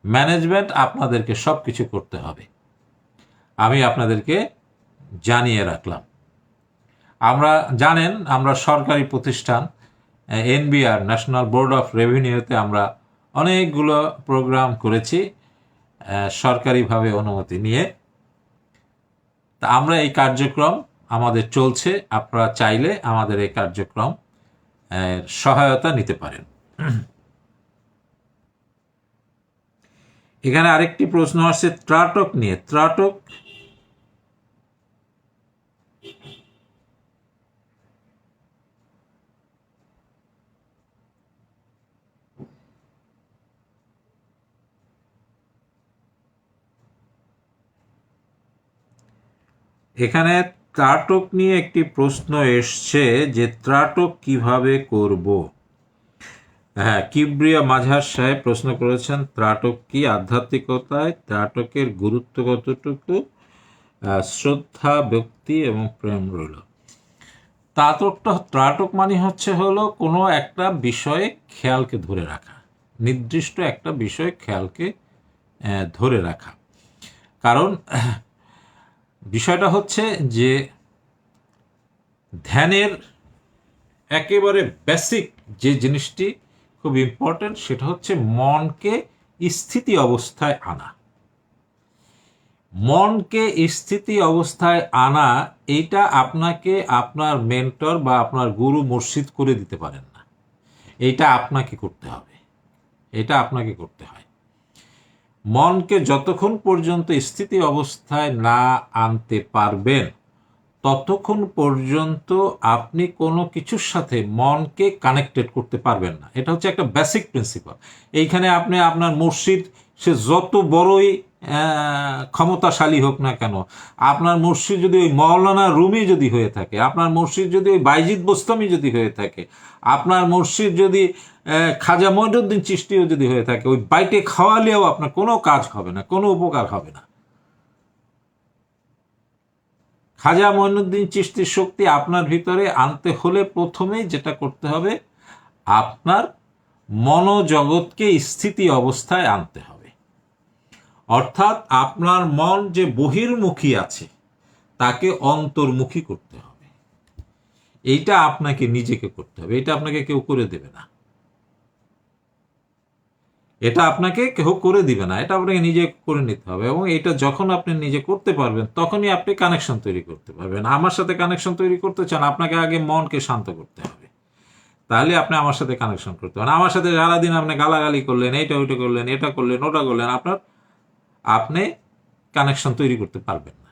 ম্যানেজমেন্ট আপনাদেরকে সব কিছু করতে হবে, আমি আপনাদেরকে জানিয়ে রাখলাম। আমরা জানেন, আমরা সরকারি প্রতিষ্ঠান এনবিআর, ন্যাশনাল বোর্ড অফ রেভিনিউতে আমরা অনেকগুলো প্রোগ্রাম করেছি সরকারিভাবে অনুমতি নিয়ে। তা আমরা এই কার্যক্রম আমাদের চলছে, আপনারা চাইলে আমাদের এই কার্যক্রম সহায়তা নিতে পারেন। এখানে আরেকটি প্রশ্ন আসছে ত্রাটক নিয়ে। ত্রাটক এখানে ত্রাটক নিয়ে একটি প্রশ্ন এসছে যে ত্রাটক কিভাবে করব। হ্যাঁ, কিবরিয়া মাঝহার সাহেব প্রশ্ন করেছেন, ত্রাটক কি? আধ্যাত্মিকতায় ত্রাটকের গুরুত্ব কতটুকু? শ্রদ্ধা, ভক্তি এবং প্রেম রইল। ত্রাটক মানে হলো কোনো একটা বিষয়ে খেয়ালকে ধরে রাখা, নির্দিষ্ট একটা বিষয়ে খেয়ালকে ধরে রাখা। কারণ বিষয়টা হচ্ছে যে ধ্যানের একেবারে বেসিক যে জিনিসটি খুব ইম্পর্টেন্ট, সেটা হচ্ছে মনকে স্থিতি অবস্থায় আনা। মনকে স্থিতি অবস্থায় আনা, এইটা আপনাকে আপনার মেন্টর বা আপনার গুরু মুর্শিদ করে দিতে পারেন না, এইটা আপনাকে করতে হবে, এটা আপনাকে করতে হয়। মনকে যতক্ষণ পর্যন্ত স্থিতি অবস্থায় না আনতে পারবেন, ততক্ষণ পর্যন্ত আপনি কোনো কিছুর সাথে মনকে কানেক্টেড করতে পারবেন না। এটা হচ্ছে একটা বেসিক প্রিন্সিপাল। এইখানে আপনি আপনার মুর্শিদ সে যত বড়ই ক্ষমতাশালী হোক না কেন, আপনার মুর্শিদ যদি ওই মৌলানা রুমি যদি হয়ে থাকে, আপনার মুর্শিদ যদি ওই বাইজিদ বোস্তামি যদি হয়ে থাকে, আপনার মুর্শিদ যদি খাজা মঈনুদ্দিন চিশতিও যদি হয়ে থাকে, ওই বাইটে খাওয়ালেও আপনার কোনো কাজ হবে না, কোনো উপকার হবে না। খাজা মঈনুদ্দিন চিশতির শক্তি আপনার ভিতরে আনতে হলে প্রথমেই যেটা করতে হবে, আপনার মনোজগৎকে স্থিতি অবস্থায় আনতে হবে। অর্থাৎ আপনার মন যে বহির্মুখী আছে তাকে অন্তর্মুখী করতে হবে। এইটা আপনাকে নিজেকে করতে হবে, এটা আপনাকে কেউ করে দেবে না, এটা আপনাকে কেউ করে দিবে না, এটা আপনাকে নিজে করে নিতে হবে। এবং এটা যখন আপনি নিজে করতে পারবেন, তখনই আপনি কানেকশন তৈরি করতে পারবেন। আমার সাথে কানেকশন তৈরি করতে চান, আপনাকে আগে মনকে শান্ত করতে হবে, তাহলে আপনি আমার সাথে কানেকশন করতে পারেন। আমার সাথে সারাদিন আপনি গালাগালি করলেন, এইটা ওইটা করলেন, এটা করলেন, ওটা করলেন, আপনি কানেকশন তৈরি করতে পারবেন না।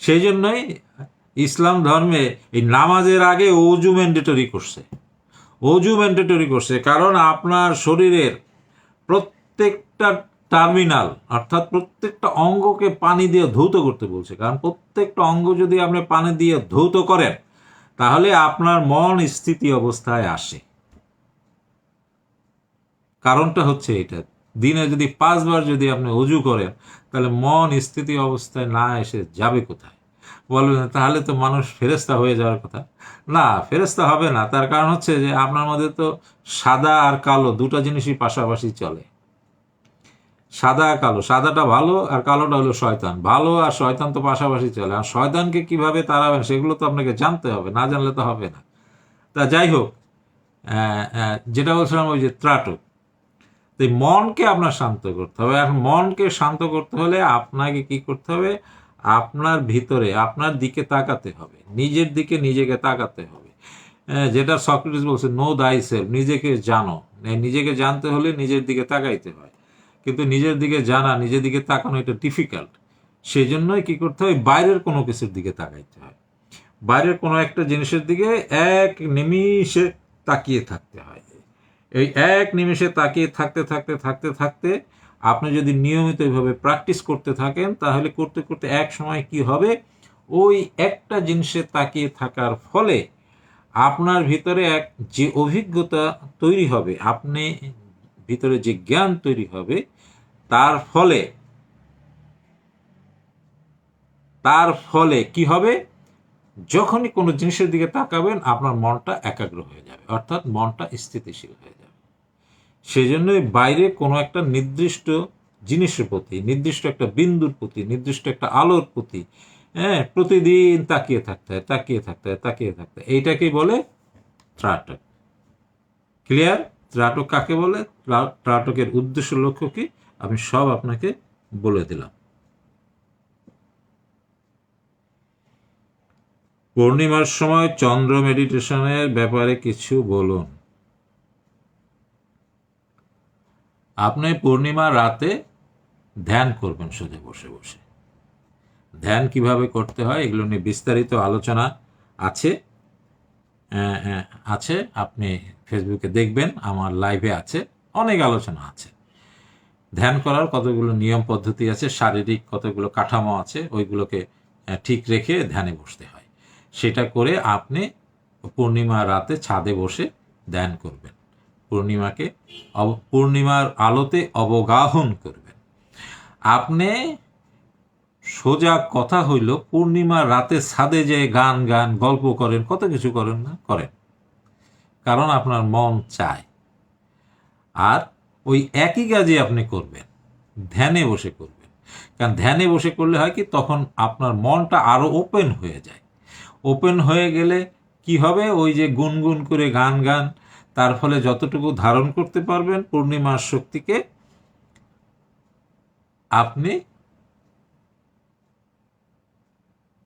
সেই জন্যই ইসলাম ধর্মে এই নামাজের আগে অজু ম্যান্ডেটরি করছে। অজু ম্যান্ডেটরি করছে কারণ আপনার শরীরের প্রত্যেকটা টার্মিনাল, অর্থাৎ প্রত্যেকটা অঙ্গকে পানি দিয়ে ধৌত করতে বলছে। কারণ প্রত্যেকটা অঙ্গ যদি আপনি পানি দিয়ে ধৌত করেন, তাহলে আপনার মন স্থিতি অবস্থায় আসে। কারণটা হচ্ছে এটা, দিনে যদি 5 বার যদি আপনি অজু করেন, তাহলে মন স্থিতি অবস্থায় না এসে যাবে কোথায়? বলবেন তাহলে তো মানুষ ফেরেশতা হয়ে যাওয়ার কথা। না, ফেরেশতা হবে না। তার কারণ হচ্ছে যে আপনার মধ্যে তো সাদা আর কালো দুটো জিনিসই পাশাপাশি চলে। সাদা আর কালো, সাদাটা ভালো আর কালোটা হলো শয়তান। ভালো আর শয়তান তো পাশাপাশি চলে। আর শয়তানকে কিভাবে তাড়াবেন সেগুলো তো আপনাকে জানতে হবে, না জানলে তো হবে না। তা যাই হোক, যেটা বলছিলাম ওই যে ত্রাটক, তো মনকে আপনার শান্ত করতে হবে। এখন মনকে শান্ত করতে হলে আপনাকে কি করতে হবে? আপনার ভিতরে আপনার দিকে তাকাতে হবে, নিজের দিকে নিজেকে তাকাতে হবে। যেটা সক্রেটিস বলছে, নো দাই সেলফ, নিজেকে জানো। নিজেকে জানতে হলে নিজের দিকে তাকাইতে হয়, কিন্তু নিজের দিকে জানা, নিজের দিকে তাকানো এটা ডিফিকাল্ট। সেই জন্যই কি করতে হয়? বাইরের কোনো কিছুর দিকে তাকাইতে হয়। বাইরের কোনো একটা জিনিসের দিকে এক নিমিষে তাকিয়ে থাকতে হয়। এই এক নিমেষে তাকিয়ে থাকতে থাকতে থাকতে থাকতে আপনি যদি নিয়মিত এইভাবে প্র্যাকটিস করতে থাকেন, তাহলে করতে করতে এক সময় কি হবে, ওই একটা জিনিসে তাকিয়ে থাকার ফলে আপনার ভিতরে যে অভিজ্ঞতা তৈরি হবে, আপনি ভিতরে যে জ্ঞান তৈরি হবে, তার ফলে কি হবে, যখনই কোনো জিনিসের দিকে তাকাবেন আপনার মনটা একাগ্র হয়ে যাবে, অর্থাৎ মনটা স্থিতিশীল হয়ে যাবে। সেজন্যই বাইরে কোনো একটা নির্দিষ্ট জিনিসের প্রতি, নির্দিষ্ট একটা বিন্দুর প্রতি, নির্দিষ্ট একটা আলোর প্রতি প্রতিদিন তাকিয়ে থাকতে হয়, তাকিয়ে থাকতে হয়, তাকিয়ে থাকতে হয়। এইটাকেই বলে ত্রাটক। ক্লিয়ার? ত্রাটক কাকে বলে, ত্রাটকের উদ্দেশ্য লক্ষ্য কি, আমি সব আপনাকে বলে দিলাম। পূর্ণিমার সময় চন্দ্র মেডিটেশনের ব্যাপারে কিছু বলুন। আপনি পূর্ণিমা রাতে ধ্যান করবেন সোজা বসে বসে। ধ্যান কিভাবে করতে হয় এগুলো নিয়ে বিস্তারিত আলোচনা আছে, আপনি ফেসবুকে দেখবেন, আমার লাইভে আছে, অনেক আলোচনা আছে। ধ্যান করার কতগুলো নিয়ম পদ্ধতি আছে, শারীরিক কতগুলো কাঠামো আছে, ওইগুলোকে ঠিক রেখে ধ্যানে বসতে হয়। সেটা করে আপনি পূর্ণিমা রাতে ছাদে বসে ধ্যান করবেন, পূর্ণিমার আলোতে অবগাহন করবেন। আপনি সোজা কথা হইল, পূর্ণিমার রাতে ছাদে যে গান গল্প করেন, কত কিছু করেন না, করেন, কারণ আপনার মন চায়। আর ওই একই কাজই আপনি করবেন, ধ্যানে বসে করবেন। কারণ ধ্যানে বসে করলে হয় কি, তখন আপনার মনটা আরো ওপেন হয়ে যায়। ওপেন হয়ে গেলে কি হবে, ওই যে গুনগুন করে গান, তার ফলে যতটুকু ধারণ করতে পারবেন পূর্ণিমার শক্তিকে, আপনি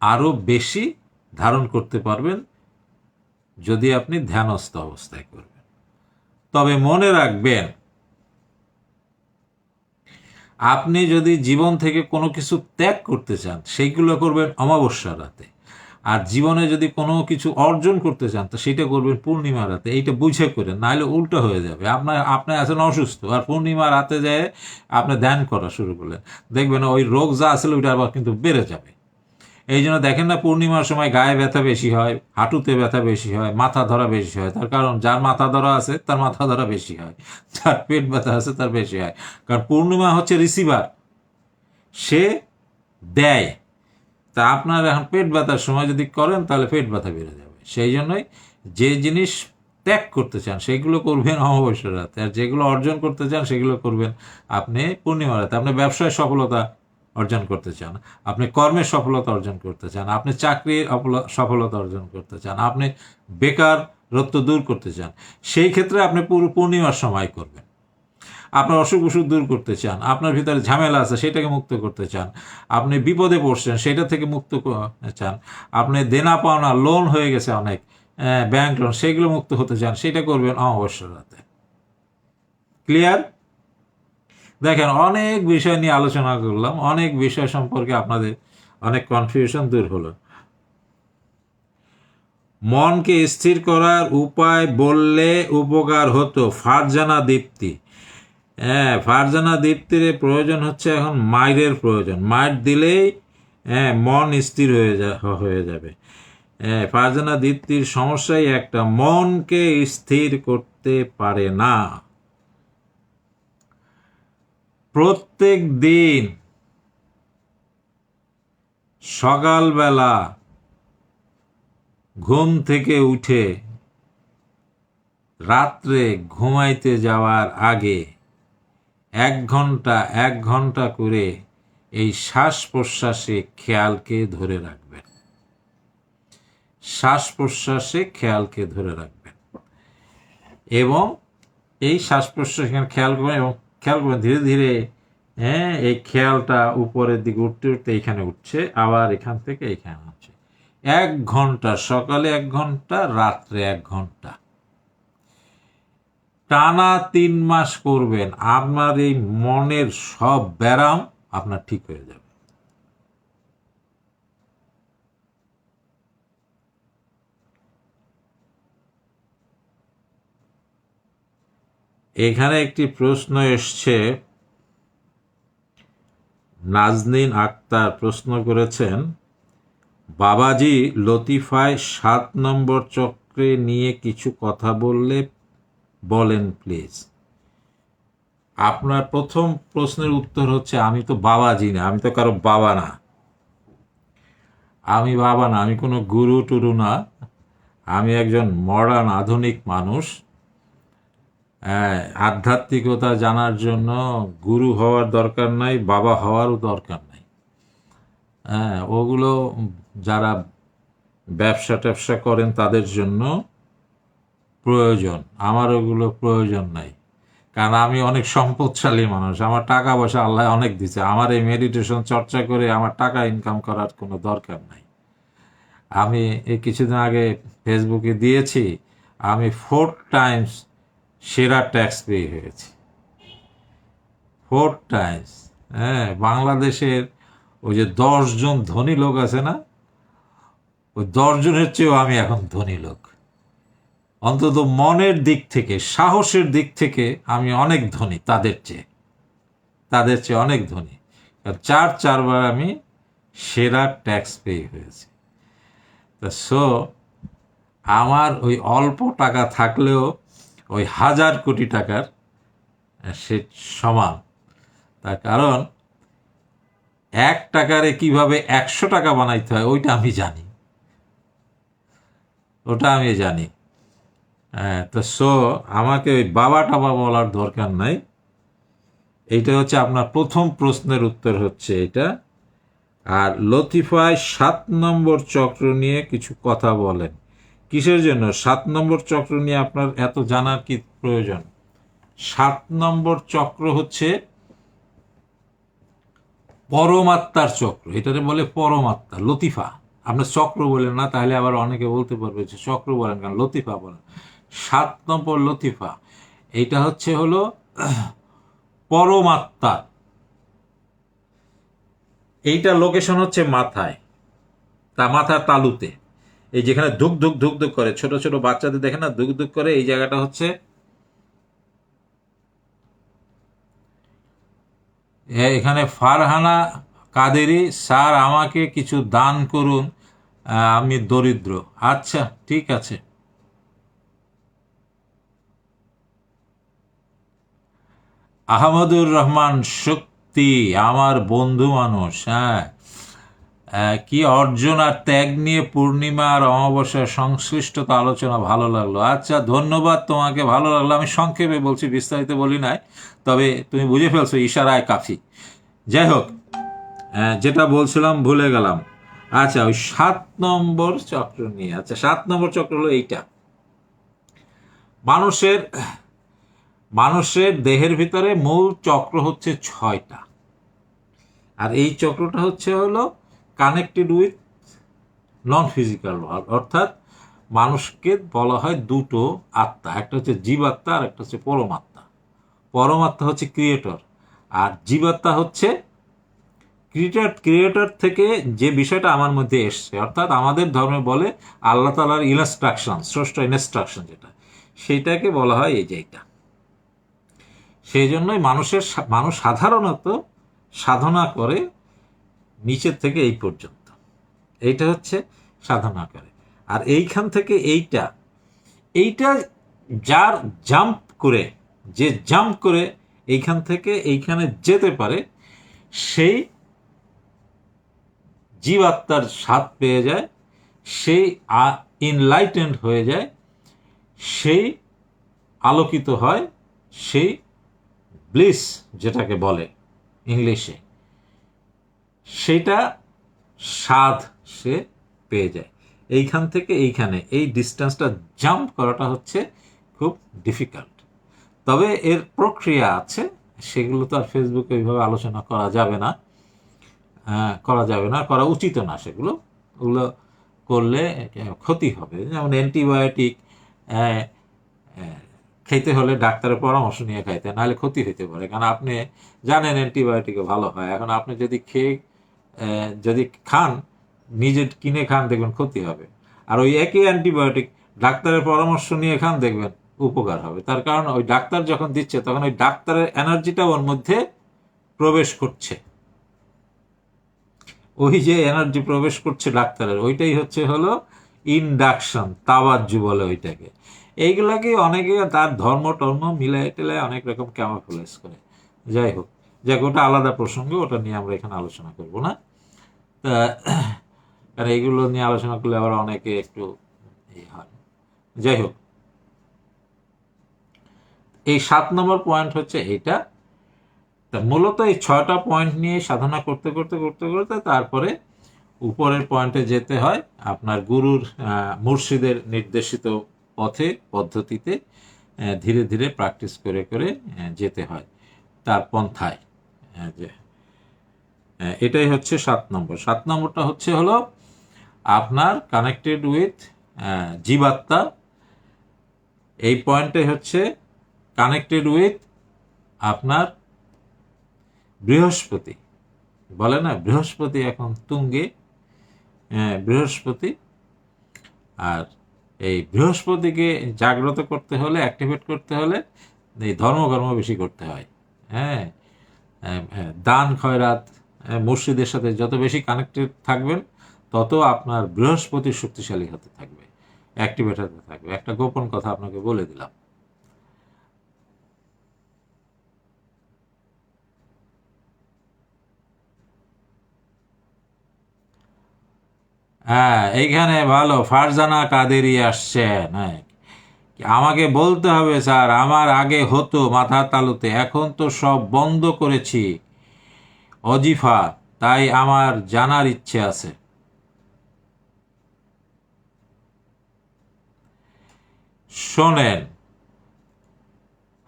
আরো বেশি ধারণ করতে পারবেন যদি আপনি ধ্যানস্থ অবস্থায় করবেন। তবে মনে রাখবেন, আপনি যদি জীবন থেকে কোনো কিছু ত্যাগ করতে চান, সেইগুলো করবেন অমাবস্যা রাতে। আর জীবনে যদি কোনো কিছু অর্জন করতে চান, তো সেটা করবেন পূর্ণিমা রাতে। এইটা বুঝে করেন, নাহলে উল্টো হয়ে যাবে। আপনি আছেন অসুস্থ, আর পূর্ণিমা রাতে যেয়ে আপনি ধ্যান করা শুরু করলেন, দেখবেন ওই রোগ যা আসলে ওইটা আবার কিন্তু বেড়ে যাবে। এই জন্য দেখেন না, পূর্ণিমার সময় গায়ে ব্যথা বেশি হয়, হাঁটুতে ব্যথা বেশি হয়, মাথা ধরা বেশি হয়। তার কারণ, যার মাথা ধরা আছে তার মাথা ধরা বেশি হয়, যার পেট ব্যথা আছে তার বেশি হয়। কারণ পূর্ণিমা হচ্ছে রিসিভার, সে দেয়। তা আপনার এখন পেট ব্যথার সময় যদি করেন, তাহলে পেট ব্যথা বেড়ে যাবে। সেই জন্যই যে জিনিস ত্যাগ করতে চান সেগুলো করবেন অমাবস্যা রাতে, আর যেগুলো অর্জন করতে চান সেগুলো করবেন আপনি পূর্ণিমা রাতে। আপনি ব্যবসায় সফলতা অর্জন করতে চান, আপনি কর্মের সফলতা অর্জন করতে চান, আপনি চাকরির সফলতা অর্জন করতে চান, আপনি বেকারত্ব দূর করতে চান, সেই ক্ষেত্রে আপনি পুরো পূর্ণিমার সময় করবেন। আপনার অসুখ বিসুখ দূর করতে চান, আপনার ভিতরে ঝামেলা আছে সেটাকে মুক্ত করতে চান, আপনি বিপদে পড়ছেন সেটা থেকে মুক্ত চান, আপনি দেনা পাওনা লোন হয়ে গেছে অনেক, ব্যাংক লোন, সেগুলো মুক্ত হতে চান, সেটা করবেন অমাবস্যা রাতে। ক্লিয়ার? দেখেন, অনেক বিষয় নিয়ে আলোচনা করলাম, অনেক বিষয় সম্পর্কে আপনাদের অনেক কনফিউশন দূর হলো। মনকে স্থির করার উপায় বললে উপকার হতো। ফারজানা দীপ্তি, ফারজানা দীপ্তির প্রয়োজন হচ্ছে এখন মায়ের প্রয়োজন। মায়ের দিলেই মন স্থির হয়ে যাবে। ফারজানা দীপ্তির সমস্যাই একটা, মনকে স্থির করতে পারে না। প্রত্যেক দিন সকালবেলা ঘুম থেকে উঠে রাত্রে ঘুমাইতে যাওয়ার আগে 1 ঘন্টা করে এই শ্বাস প্রশ্বাসে খেয়ালকে ধরে রাখবেন। শ্বাস প্রশ্বাসে খেয়ালকে ধরে রাখবেন এবং এই শ্বাস প্রশ্বাস খেয়াল করবেন, এবং খেয়াল করবেন ধীরে ধীরে এই খেয়ালটা উপরের দিকে উঠতে উঠতে এইখানে উঠছে, আবার এখান থেকে এইখানে হচ্ছে। 1 ঘন্টা, সকালে 1 ঘন্টা, রাত্রে 1 ঘন্টা, টানা 3 মাস করবেন। আপনার এই মনের সব ব্যারাম আপনার ঠিক হয়ে যাবে। এখানে একটি প্রশ্ন এসছে, নাজনীন আক্তার প্রশ্ন করেছেন, বাবাজি লতিফায় 7 নম্বর চক্রে নিয়ে কিছু কথা বলেন প্লিজ। আপনার প্রথম প্রশ্নের উত্তর হচ্ছে, আমি তো বাবাজি না, আমি তো কারো বাবা না, আমি কোনো গুরু টুরু না, আমি একজন মডার্ন আধুনিক মানুষ। আধ্যাত্মিকতা জানার জন্য গুরু হওয়ার দরকার নাই, বাবা হওয়ারও দরকার নাই। ওগুলো যারা ব্যবসা ট্যাবসা করেন তাদের জন্য প্রয়োজন, আমার ওগুলো প্রয়োজন নাই। কারণ আমি অনেক সম্পদশালী মানুষ, আমার টাকা পয়সা আল্লাহ অনেক দিছে, আমার এই মেডিটেশন চর্চা করে আমার টাকা ইনকাম করার কোনো দরকার নাই। আমি এই কিছুদিন আগে ফেসবুকে দিয়েছি, আমি 4 টাইমস সেরা ট্যাক্স পে হয়েছি, 4 টাইমস। বাংলাদেশের ওই যে 10 জন ধনী লোক আছে না, ওই 10 জনের চেয়েও আমি এখন ধনী লোক। অন্তত মনের দিক থেকে, সাহসের দিক থেকে আমি অনেক ধনী, তাদের চেয়ে অনেক ধনী। 4বার আমি সেরা ট্যাক্স পে হয়েছি। সো আমার ওই অল্প টাকা থাকলেও ওই 1000 কোটি টাকার সে সমান। তার কারণ 1 টাকারে কিভাবে 100 টাকা বানাইতে হয় ওটা আমি জানি। সো আমাকে ওই বাবা টাবা বলার দরকার নাই। এইটা হচ্ছে আপনার প্রথম প্রশ্নের উত্তর হচ্ছে এটা। আর লতিফায় 7 নম্বর চক্র নিয়ে কিছু কথা বলেন। কিসের জন্য 7 নম্বর চক্র নিয়ে আপনার এত জানার কি প্রয়োজন? 7 নম্বর চক্র হচ্ছে পরমাত্মার চক্র, এটারে বলে পরমাত্মা, লতিফা। আপনার চক্র বলেন না, তাহলে আবার অনেকে বলতে পারবে যে চক্র বলেন কেন, লতিফা বলেন। 7 নম্বর লতিফা, এইটা হলো পরমাত্মা। এইটা লোকেশন হচ্ছে মাথায়, মাথার তালুতে, এই যেখানে ধুক ধুক ধুক ধুক করে, ছোট ছোট বাচ্চাদের দেখেন না ধুক ধুক করে, এই জায়গাটা হচ্ছে এখানে। ফারহানা কাদেরি, স্যার আমাকে কিছু দান করুন, আমি দরিদ্র। আচ্ছা ঠিক আছে। আহমদুর রহমান শক্তি আমার বন্ধু মানুষ। কি অর্জন আর ত্যাগ নিয়ে পূর্ণিমা আর অমাবস্যার সংশ্লিষ্টতা আলোচনা ভালো লাগলো। আচ্ছা ধন্যবাদ তোমাকে, ভালো লাগলো। আমি সংক্ষেপে বলছি, বিস্তারিত বলি নাই, তবে তুমি বুঝে ফেলছো, ইশারায় কাফি। যাই হোক, যেটা বলছিলাম ভুলে গেলাম। আচ্ছা ওই 7 নম্বর চক্র নিয়ে, 7 নম্বর চক্র হলো এইটা। মানুষের দেহের ভিতরে মূল চক্র হচ্ছে 6টা, আর এই চক্রটা হলো connected with non physical world. অর্থাৎ মানুষকে বলা হয় দুটো আত্মা, একটা হচ্ছে জীবাত্মা আর একটা হচ্ছে পরমাত্মা। পরমাত্মা হচ্ছে ক্রিয়েটর, আর জীবাত্মা হচ্ছে ক্রিয়েটর থেকে যে বিষয়টা আমার মধ্যে এসছে। অর্থাৎ আমাদের ধর্মে বলে আল্লাহ তাআলার ইনস্ট্রাকশন, স্রষ্টা ইনস্ট্রাকশন যেটা, সেইটাকে বলা হয় এই যে এটা। সেই জন্যই মানুষ সাধারণত সাধনা করে নিচের থেকে এই পর্যন্ত, এইটা হচ্ছে সাধনা করে। আর এইখান থেকে এইটা যার জাম্প করে এইখান থেকে এইখানে যেতে পারে, সেই জীবাত্মার স্বাদ পেয়ে যায়, সেই ইনলাইটেন্ড হয়ে যায়, সেই আলোকিত হয়, সেই ব্লিস যেটাকে বলে ইংলিশে, সেটা স্বাদ সে পেয়ে যায়। এইখান থেকে এইখানে এই ডিস্টেন্সটা জাম্প করাটা হচ্ছে খুব ডিফিকাল্ট। তবে এর প্রক্রিয়া আছে, সেগুলো তো আর ফেসবুকে ওইভাবে আলোচনা করা যাবে না, করা উচিত না। ওগুলো করলে ক্ষতি হবে। যেমন অ্যান্টিবায়োটিক খেতে হলে ডাক্তারের পরামর্শ নিয়ে খাইতে, নাহলে ক্ষতি হতে পারে। কারণ আপনি জানেন অ্যান্টিবায়োটিকও ভালো হয়, এখন আপনি যদি খান, নিজে কিনে খান, দেখবেন ক্ষতি হবে। আর ওই একই অ্যান্টিবায়োটিক ডাক্তারের পরামর্শ নিয়ে খান, দেখবেন উপকার হবে। তার কারণ ওই ডাক্তার যখন দিচ্ছে তখন ওই ডাক্তারের এনার্জিটা ওর মধ্যে প্রবেশ করছে, ওই যে এনার্জি প্রবেশ করছে ডাক্তারের, ওইটাই হলো ইনডাকশন, তাওয়াজ্জু বলে ওইটাকে। এইগুলাকে অনেকে তার ধর্ম টর্ম মিলাই টেলায় অনেক রকম ক্যামাফুলেজ করে। যাই হোক, যাক, ওটা আলাদা প্রসঙ্গ, ওটা নিয়ে আমরা এখানে আলোচনা করব না। তা কারণ এইগুলো নিয়ে আলোচনা করলে আবার অনেকে একটু হয়। যাই হোক, এই 7 নম্বর পয়েন্ট হচ্ছে এইটা। তা মূলত এই 6টা পয়েন্ট নিয়ে সাধনা করতে করতে করতে করতে তারপরে উপরের পয়েন্টে যেতে হয় আপনার গুরুর মুর্শিদের নির্দেশিত পথে পদ্ধতিতে ধীরে ধীরে প্র্যাকটিস করে করে যেতে হয় তার পন্থায়। যে এটাই হচ্ছে 7 নম্বর। 7 নম্বরটা হলো আপনার কানেক্টেড উইথ জীবাত্মা। এই পয়েন্টে হচ্ছে কানেক্টেড উইথ আপনার বৃহস্পতি। বলে না বৃহস্পতি এখন তুঙ্গে, বৃহস্পতি। আর এই বৃহস্পতিকে জাগ্রত করতে হলে, অ্যাক্টিভেট করতে হলে এই ধর্মকর্ম বেশি করতে হয়। হ্যাঁ, দান খয়রাত, মুর্শিদের সাথে যত বেশি কানেক্টেড থাকবেন তত আপনার বৃহস্পতি শক্তিশালী হতে থাকবে, অ্যাক্টিভেট হতে থাকবে। একটা গোপন কথা আপনাকে বলে দিলাম। হ্যাঁ, এইখানে ভালো ফারজানা কাদেরি আসছেন। হ্যাঁ, আমাকে বলতে হবে স্যার, আমার আগে হতো মাথার তালুতে, এখন তো সব বন্ধ করেছি অজিফা, তাই আমার জানার ইচ্ছে আছে। শোনেন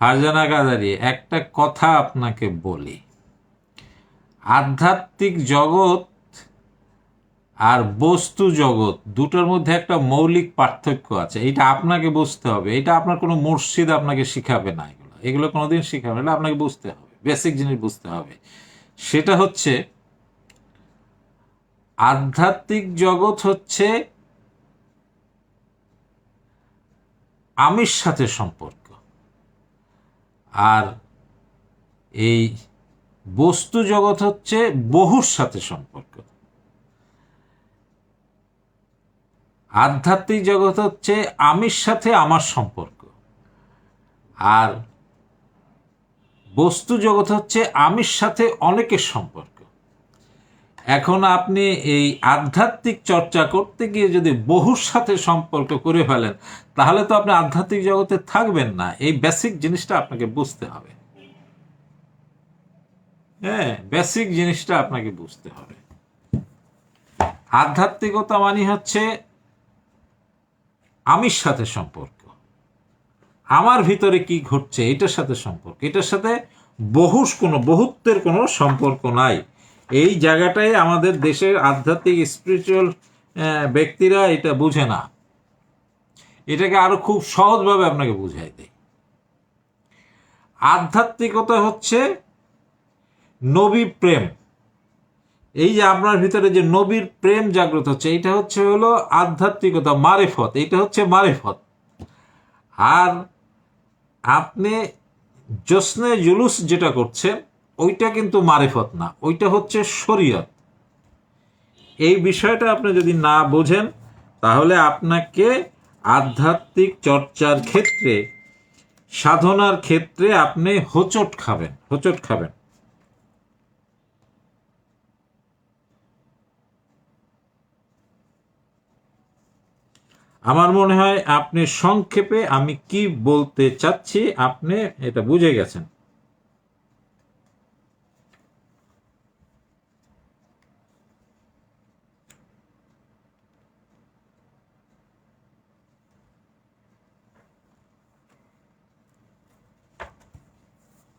ফারজানা কাদেরি, একটা কথা আপনাকে বলি, আধ্যাত্মিক জগৎ আর বস্তু জগৎ দুটোর মধ্যে একটা মৌলিক পার্থক্য আছে। এটা আপনাকে বুঝতে হবে। এটা আপনার কোনো মুর্শিদ আপনাকে শিখাবে না, এগুলো কোনোদিন শিখাবে না। আপনাকে বুঝতে হবে, বেসিক জিনিস বুঝতে হবে। সেটা হচ্ছে আধ্যাত্মিক জগৎ হচ্ছে আমির সাথে সম্পর্ক, আর এই বস্তু জগৎ হচ্ছে বহুর সাথে সম্পর্ক। আধ্যাত্মিক জগৎ হচ্ছে আমির সাথে আমার সম্পর্ক, আর বস্তু জগৎ হচ্ছে আমির সাথে অনেকের সম্পর্ক। এখন আপনি এই আধ্যাত্মিক চর্চা করতে গিয়ে যদি বহুর সাথে সম্পর্ক করে ফেলেন, তাহলে তো আপনি আধ্যাত্মিক জগতে থাকবেন না। এই বেসিক জিনিসটা আপনাকে বুঝতে হবে। হ্যাঁ, বেসিক জিনিসটা আপনাকে বুঝতে হবে। আধ্যাত্মিকতা মানে হচ্ছে আমির সাথে সম্পর্ক, আমার ভিতরে কি ঘটছে এটার সাথে সম্পর্ক। এটার সাথে বহুত্বের কোনো সম্পর্ক নাই। এই জায়গাটাই আমাদের দেশের আধ্যাত্মিক স্পিরিচুয়াল ব্যক্তিরা এটা বুঝে না। এটাকে আরো খুব সহজভাবে আপনাকে বুঝাই দেয়। আধ্যাত্মিকতা হচ্ছে নবী প্রেম। এই যে আপনার ভিতরে যে নবীর প্রেম জাগ্রত হচ্ছে, এটা হলো আধ্যাত্মিকতা, মারেফত। এটা হচ্ছে মারেফত। আর আপনি জোসনে জুলুস যেটা করছেন ওইটা কিন্তু মারেফত না, ওইটা হচ্ছে শরীয়ত। এই বিষয়টা আপনি যদি না বোঝেন, তাহলে আপনাকে আধ্যাত্মিক চর্চার ক্ষেত্রে, সাধনার ক্ষেত্রে আপনি হোঁচট খাবেন। আমার মনে হয় আপনি সংক্ষেপে আমি কি বলতে চাচ্ছি আপনি এটা বুঝে গেছেন।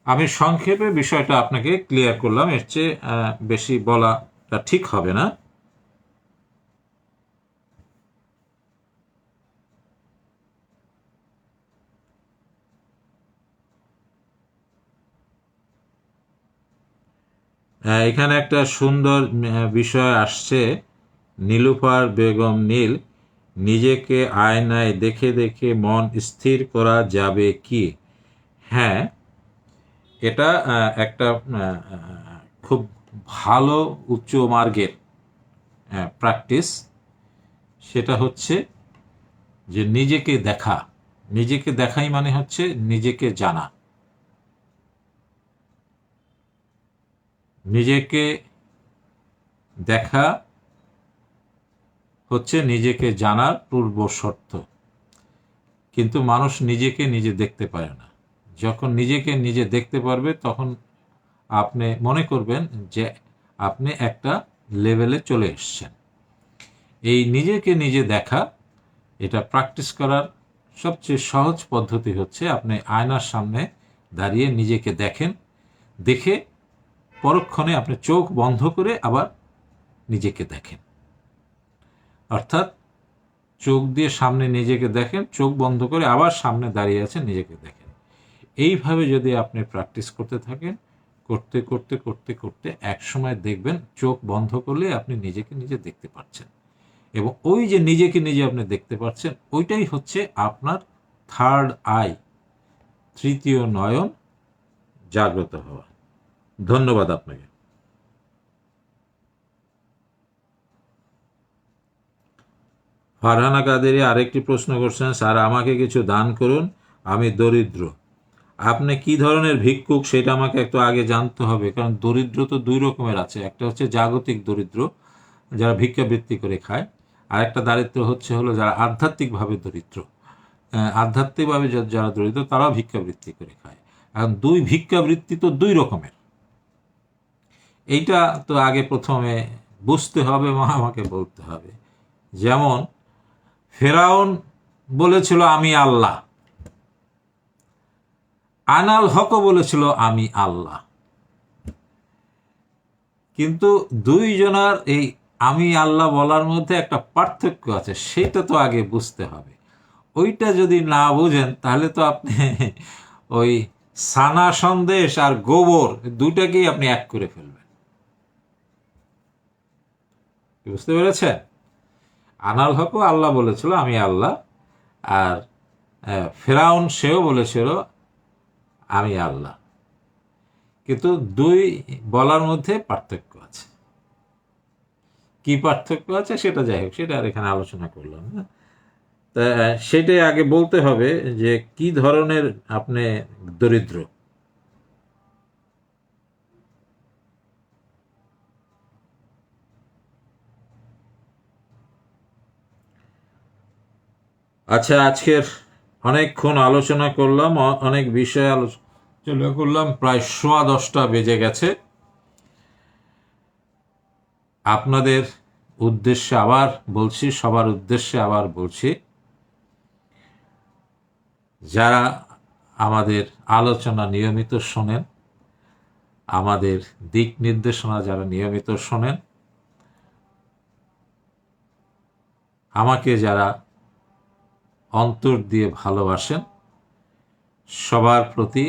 আমি সংক্ষেপে বিষয়টা আপনাকে ক্লিয়ার করলাম, এর চেয়ে বেশি বলাটা ঠিক হবে না। এখানে একটা সুন্দর বিষয় আসছে, নীলুফার বেগম নীল। নিজেকে আয়নায় দেখে দেখে মন স্থির করা যাবে কি? হ্যাঁ, এটা একটা খুব ভালো উচ্চ মার্গের প্র্যাকটিস। সেটা হচ্ছে যে নিজেকে দেখা। নিজেকে দেখাই মানে হচ্ছে নিজেকে জানা। নিজেকে দেখা হচ্ছে নিজেকে জানার পূর্ব শর্ত। কিন্তু মানুষ নিজেকে নিজে দেখতে পারে না। যখন নিজেকে নিজে দেখতে পারবে তখন আপনি মনে করবেন যে আপনি একটা লেভেলে চলে এসেছেন। এই নিজেকে নিজে দেখা, এটা প্র্যাকটিস করার সবচেয়ে সহজ পদ্ধতি হচ্ছে আপনি আয়নার সামনে দাঁড়িয়ে নিজেকে দেখেন, দেখে পরক্ষণে আপনি চোখ বন্ধ করে আবার নিজেকে দেখেন। অর্থাৎ চোখ দিয়ে সামনে নিজেকে দেখেন, চোখ বন্ধ করে আবার সামনে দাঁড়িয়ে আছেন, নিজেকে দেখেন। এইভাবে যদি আপনি প্র্যাকটিস করতে থাকেন, করতে করতে করতে করতে এক সময় দেখবেন চোখ বন্ধ করলে আপনি নিজেকে নিজে দেখতে পাচ্ছেন। এবং ওই যে নিজেকে নিজে আপনি দেখতে পাচ্ছেন, ওইটাই হচ্ছে আপনার থার্ড আই, তৃতীয় নয়ন জাগ্রত হওয়া। ধন্যবাদ আপনাকে। ফারহানা কাদেরি আরেকটি প্রশ্ন করছেন, স্যার আমাকে কিছু দান করুন, আমি দরিদ্র। আপনি কি ধরনের ভিক্ষুক সেটা আমাকে একটু আগে জানতে হবে, কারণ দরিদ্র তো দুই রকমের আছে। একটা হচ্ছে জাগতিক দরিদ্র, যারা ভিক্ষাবৃত্তি করে খায়, আর একটা দারিদ্র হলো যারা আধ্যাত্মিকভাবে দরিদ্র। আধ্যাত্মিকভাবে যারা দরিদ্র তারাও ভিক্ষাবৃত্তি করে খায়। এখন ভিক্ষাবৃত্তি তো দুই রকমের। এইটা তো আগে প্রথমে বুঝতে হবে বা আমাকে বলতে হবে। যেমন ফেরাউন বলেছিল আমি আল্লাহ, আনাল হকও বলেছিল আমি আল্লাহ। কিন্তু দুইজনার এই আমি আল্লাহ বলার মধ্যে একটা পার্থক্য আছে, সেটা তো আগে বুঝতে হবে। ওইটা যদি না বুঝেন তাহলে তো আপনি ওই সানা সন্দেশ আর গোবর দুটাকেই আপনি এক করে ফেলবেন। বুঝতে পেরেছেন? আনাল হকও আল্লাহ বলেছিল আমি আল্লাহ, আর ফেরাউন সেও বলেছিল আমি আল্লাহ। কিন্তু দুই বলার মধ্যে পার্থক্য আছে। কি পার্থক্য আছে সেটা যাই হোক, সেটা আর এখানে আলোচনা করলাম না। তা সেটাই আগে বলতে হবে যে কি ধরনের আপনি দরিদ্র। আচ্ছা, আজকের অনেকক্ষণ আলোচনা করলাম, অনেক বিষয়ে আলোচনা করলাম, প্রায় 10:15 বেজে গেছে। আপনাদের উদ্দেশ্যে আবার বলছি, সবার উদ্দেশ্যে আবার বলছি, যারা আমাদের আলোচনা নিয়মিত শোনেন, আমাদের দিক নির্দেশনা যারা নিয়মিত শোনেন, আমাকে যারা অন্তর দিয়ে ভালোবাসেন, সবার প্রতি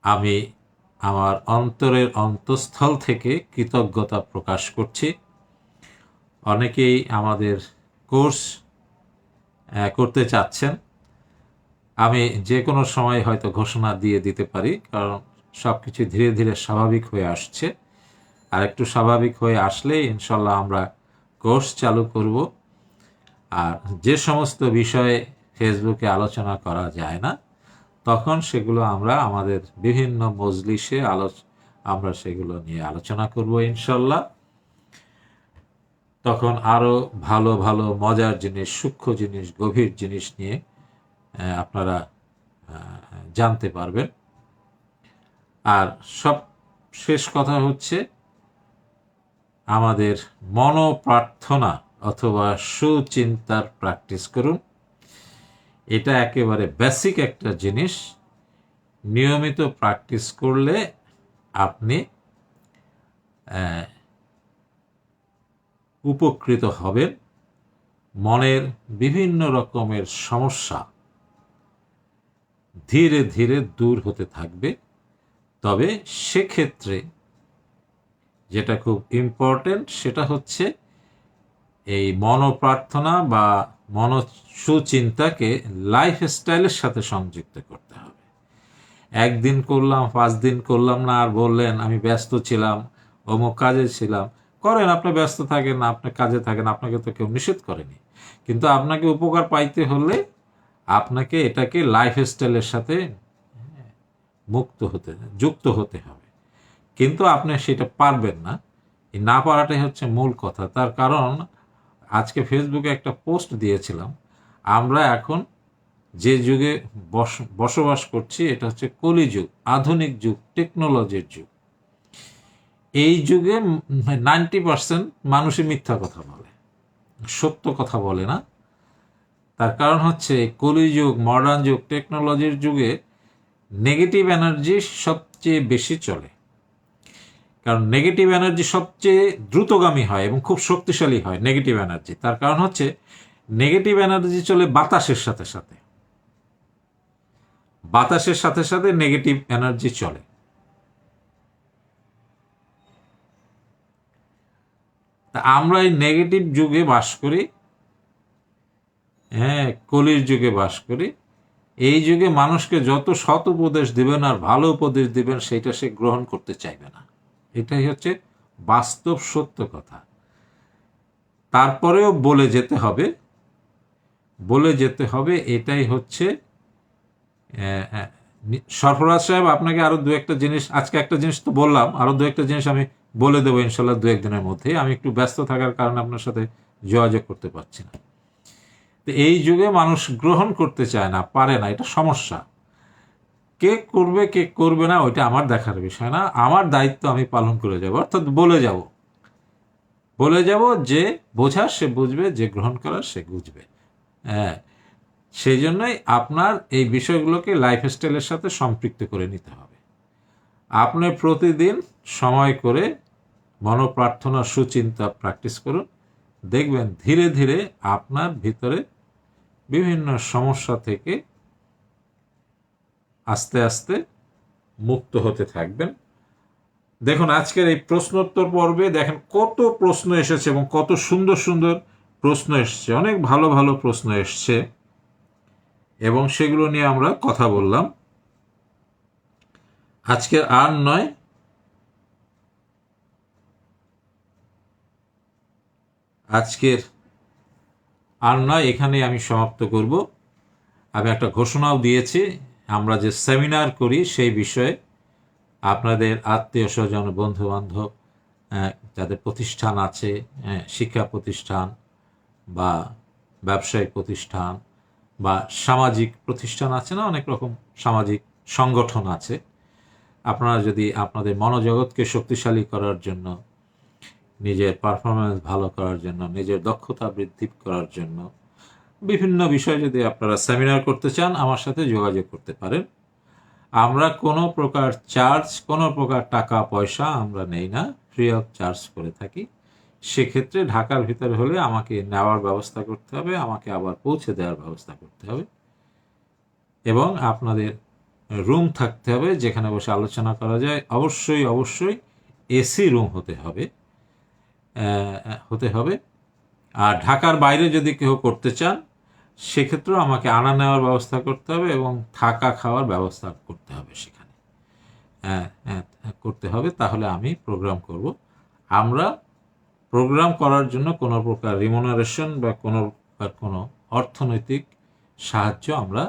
আমি আমার অন্তরের অন্তঃস্থল থেকে কৃতজ্ঞতা প্রকাশ করছি। অনেকেই আমাদের কোর্স করতে চাচ্ছেন। আমি যে কোনো সময় হয়তো ঘোষণা দিয়ে দিতে পারি, কারণ সব কিছু ধীরে ধীরে স্বাভাবিক হয়ে আসছে। আর একটু স্বাভাবিক হয়ে আসলেই ইনশাল্লাহ আমরা কোর্স চালু করব। আর যে সমস্ত বিষয়ে ফেসবুকে আলোচনা করা যায় না, তখন সেগুলো আমরা আমাদের বিভিন্ন মজলিসে আমরা সেগুলো নিয়ে আলোচনা করব ইনশাল্লাহ। তখন আরও ভালো ভালো মজার জিনিস, সূক্ষ্ম জিনিস, গভীর জিনিস নিয়ে আপনারা জানতে পারবেন। আর সব শেষ কথা হচ্ছে, আমাদের মনোপ্রার্থনা অথবা সুচিন্তার প্র্যাকটিস করুন। এটা একেবারে বেসিক একটা জিনিস। নিয়মিত প্র্যাকটিস করলে আপনি উপকৃত হবেন। মনের বিভিন্ন রকমের সমস্যা ধীরে ধীরে দূর হতে থাকবে। তবে সেক্ষেত্রে যেটা খুব ইম্পর্টেন্ট সেটা হচ্ছে এই মনোপ্রার্থনা বা সুচিন্তাকে লাইফস্টাইলের সাথে সংযুক্ত করতে হবে। একদিন করলাম, 5 দিন করলাম না, আর বললেন আমি ব্যস্ত ছিলাম, অমুক কাজে ছিলাম। করেন, আপনি ব্যস্ত থাকেন, আপনি কাজে থাকেন, আপনাকে তো কেউ নিষেধ করেনি। কিন্তু আপনাকে উপকার পাইতে হলে আপনাকে এটাকে লাইফস্টাইলের সাথে যুক্ত হতে হবে। কিন্তু আপনি সেটা পারবেন না। এই না পারাটাই হচ্ছে মূল কথা। তার কারণ আজকে ফেসবুকে একটা পোস্ট দিয়েছিলাম, আমরা এখন যে যুগে বসবাস করছি এটা হচ্ছে কলিযুগ, আধুনিক যুগ, টেকনোলজির যুগ। এই যুগে 90% মানুষই মিথ্যা কথা বলে, সত্য কথা বলে না। তার কারণ হচ্ছে কলিযুগ, মডার্ন যুগ, টেকনোলজির যুগে নেগেটিভ এনার্জি সবচেয়ে বেশি চলে। কারণ নেগেটিভ এনার্জি সবচেয়ে দ্রুতগামী হয় এবং খুব শক্তিশালী হয় নেগেটিভ এনার্জি। তার কারণ হচ্ছে নেগেটিভ এনার্জি চলে বাতাসের সাথে সাথে, বাতাসের সাথে সাথে নেগেটিভ এনার্জি চলে। তা আমরা এই নেগেটিভ যুগে বাস করি, হ্যাঁ, কলির যুগে বাস করি। এই যুগে মানুষকে যত সৎ উপদেশ দিবেন আর ভালো উপদেশ দিবেন সেটা সে গ্রহণ করতে চাইবে না। এটাই হচ্ছে বাস্তব সত্য কথা। তারপরেও বলে যেতে হবে। এটাই হচ্ছে সরফরাজ সাহেব, আপনাকে আরো দু একটা জিনিস, আজকে একটা জিনিস তো বললাম, আরো দু একটা জিনিস আমি বলে দেবো ইনশাল্লাহ 2-1 দিনের মধ্যে। আমি একটু ব্যস্ত থাকার কারণে আপনার সাথে যোগাযোগ করতে পারছি না। তো এই যুগে মানুষ গ্রহণ করতে চায় না, পারে না, এটা সমস্যা। কে করবে কে করবে না ওইটা আমার দেখার বিষয় না। আমার দায়িত্ব আমি পালন করে যাব, অর্থাৎ বলে যাব যে বোঝার সে বুঝবে, যে গ্রহণ করার সে বুঝবে। হ্যাঁ, সেই জন্যই আপনার এই বিষয়গুলোকে লাইফস্টাইলের সাথে সম্পৃক্ত করে নিতে হবে। আপনি প্রতিদিন সময় করে মনোপ্রার্থনা সুচিন্তা প্র্যাকটিস করুন, দেখবেন ধীরে ধীরে আপনার ভিতরে বিভিন্ন সমস্যা থেকে আস্তে আস্তে মুক্ত হতে থাকবেন। দেখুন আজকের এই প্রশ্নোত্তর পর্বে দেখেন কত প্রশ্ন এসেছে এবং কত সুন্দর সুন্দর প্রশ্ন এসছে, অনেক ভালো ভালো প্রশ্ন এসছে এবং সেগুলো নিয়ে আমরা কথা বললাম। আজকের আর নয় এখানে আমি সমাপ্ত করব। আমি একটা ঘোষণাও দিয়েছি, আমরা যে সেমিনার করি সেই বিষয়ে আপনাদের আত্মীয় স্বজন, বন্ধু বান্ধব, যাদের প্রতিষ্ঠান আছে, শিক্ষা প্রতিষ্ঠান বা ব্যবসায়িক প্রতিষ্ঠান বা সামাজিক প্রতিষ্ঠান আছে না, অনেক রকম সামাজিক সংগঠন আছে। আপনারা যদি আপনাদের মনোজগৎকে শক্তিশালী করার জন্য, নিজের পারফরমেন্স ভালো করার জন্য, নিজের দক্ষতা বৃদ্ধি করার জন্য বিভিন্ন বিষয়ে যদি আপনারা সেমিনার করতে চান, আমার সাথে যোগাযোগ করতে পারেন। আমরা কোনো প্রকার কোনো প্রকার টাকা পয়সা আমরা নেই না, ফ্রি অফ চার্জ করে থাকি। সেক্ষেত্রে ঢাকার ভিতরে হলে আমাকে নেওয়ার ব্যবস্থা করতে হবে, আমাকে আবার পৌঁছে দেওয়ার ব্যবস্থা করতে হবে এবং আপনাদের রুম থাকতে হবে যেখানে বসে আলোচনা করা যায়। অবশ্যই এসি রুম হতে হবে। আর ঢাকার বাইরে যদি কেউ করতে চান সেক্ষেত্রেও আমাকে আনা নেওয়ার ব্যবস্থা করতে হবে এবং থাকা খাওয়ার ব্যবস্থা করতে হবে সেখানে করতে হবে। তাহলে আমি প্রোগ্রাম করব। আমরা প্রোগ্রাম করার জন্য কোনো প্রকার রিমুনারেশন বা কোনো অর্থনৈতিক সাহায্য আমরা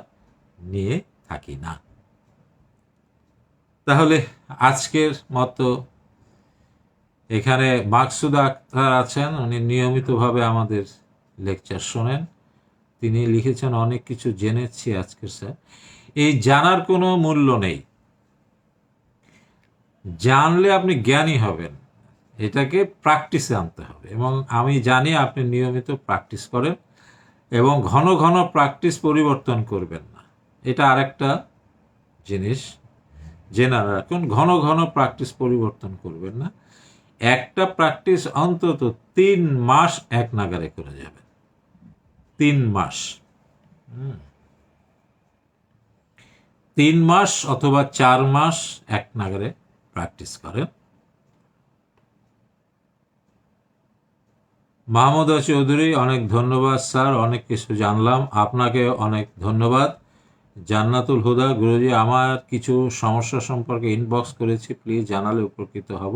নিয়ে থাকি না। তাহলে আজকের মতো এখানে মাকসুদ আক্তার আছেন, উনি নিয়মিতভাবে আমাদের লেকচার শোনেন। তিনি লিখেছেন অনেক কিছু জেনেছি আজকের স্যার। এই জানার কোনো মূল্য নেই, জানলে আপনি জ্ঞানী হবেন, এটাকে প্র্যাকটিসে আনতে হবে। এবং আমি জানি আপনি নিয়মিত প্র্যাকটিস করেন এবং ঘন ঘন প্র্যাকটিস পরিবর্তন করবেন না, এটা আরেকটা জিনিস জেনে রাখুন। ঘন ঘন প্র্যাকটিস পরিবর্তন করবেন না, একটা প্র্যাকটিস অন্তত 3 মাস এক নাগারে করে যাবেন। 3 মাস 3 মাস অথবা 4 মাস এক নাগারে প্র্যাকটিস করেন। মাহমুদা চৌধুরী, অনেক ধন্যবাদ স্যার, অনেক কিছু জানলাম। আপনাকে অনেক ধন্যবাদ। জান্নাতুল হুদা, গুরুজি আমার কিছু সমস্যা সম্পর্কে ইনবক্স করেছি, প্লিজ জানালে উপকৃত হব।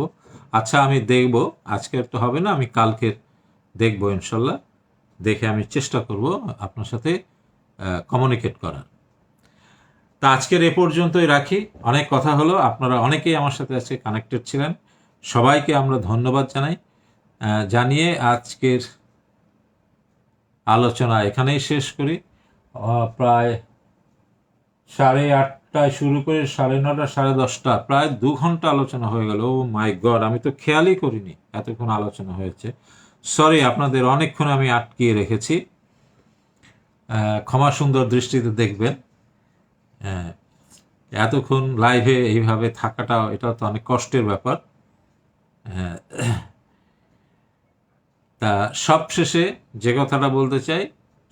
আচ্ছা, আমি দেখব, আজকের তো হবে না, আমি কালকের দেখব ইনশাল্লাহ। দেখে আমি চেষ্টা করব আপনার সাথে কমিউনিকেট করার। তা আজকের এ পর্যন্তই রাখি। অনেক কথা হলো, আপনারা অনেকেই আমার সাথে আজকে কানেক্টেড ছিলেন, সবাইকে আমরা ধন্যবাদ জানাই। জানিয়ে আজকের আলোচনা এখানেই শেষ করি। প্রায় 8:30টায় শুরু করে 9:30 10:30 প্রায় 2 ঘন্টা আলোচনা হয়ে গেল। ও মাই গড, আমি তো খেয়ালই করিনি এতক্ষণ আলোচনা হয়েছে। সরি, আপনাদের অনেকক্ষণ আমি আটকিয়ে রেখেছি, ক্ষমা সুন্দর দৃষ্টিতে দেখবেন। এতক্ষণ লাইভে এইভাবে থাকাটা, এটা তো অনেক কষ্টের ব্যাপার। তা সবশেষে যে কথাটা বলতে চাই,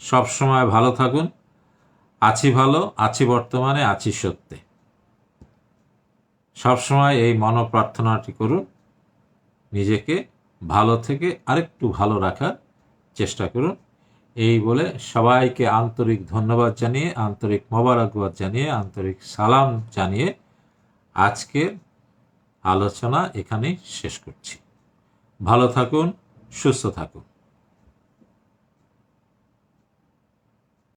সব সময় ভালো থাকুন। আছি ভালো, আছি বর্তমানে, আছি সত্যে। সবসময় এই মনোপ্রার্থনাটি করুন, নিজেকে ভালো থেকে আরেকটু ভালো রাখার চেষ্টা করুন। এই বলে সবাইকে আন্তরিক ধন্যবাদ জানিয়ে, আন্তরিক মোবারকবাদ জানিয়ে, আন্তরিক সালাম জানিয়ে আজকের আলোচনা এখানেই শেষ করছি। ভালো থাকুন, সুস্থ থাকুন।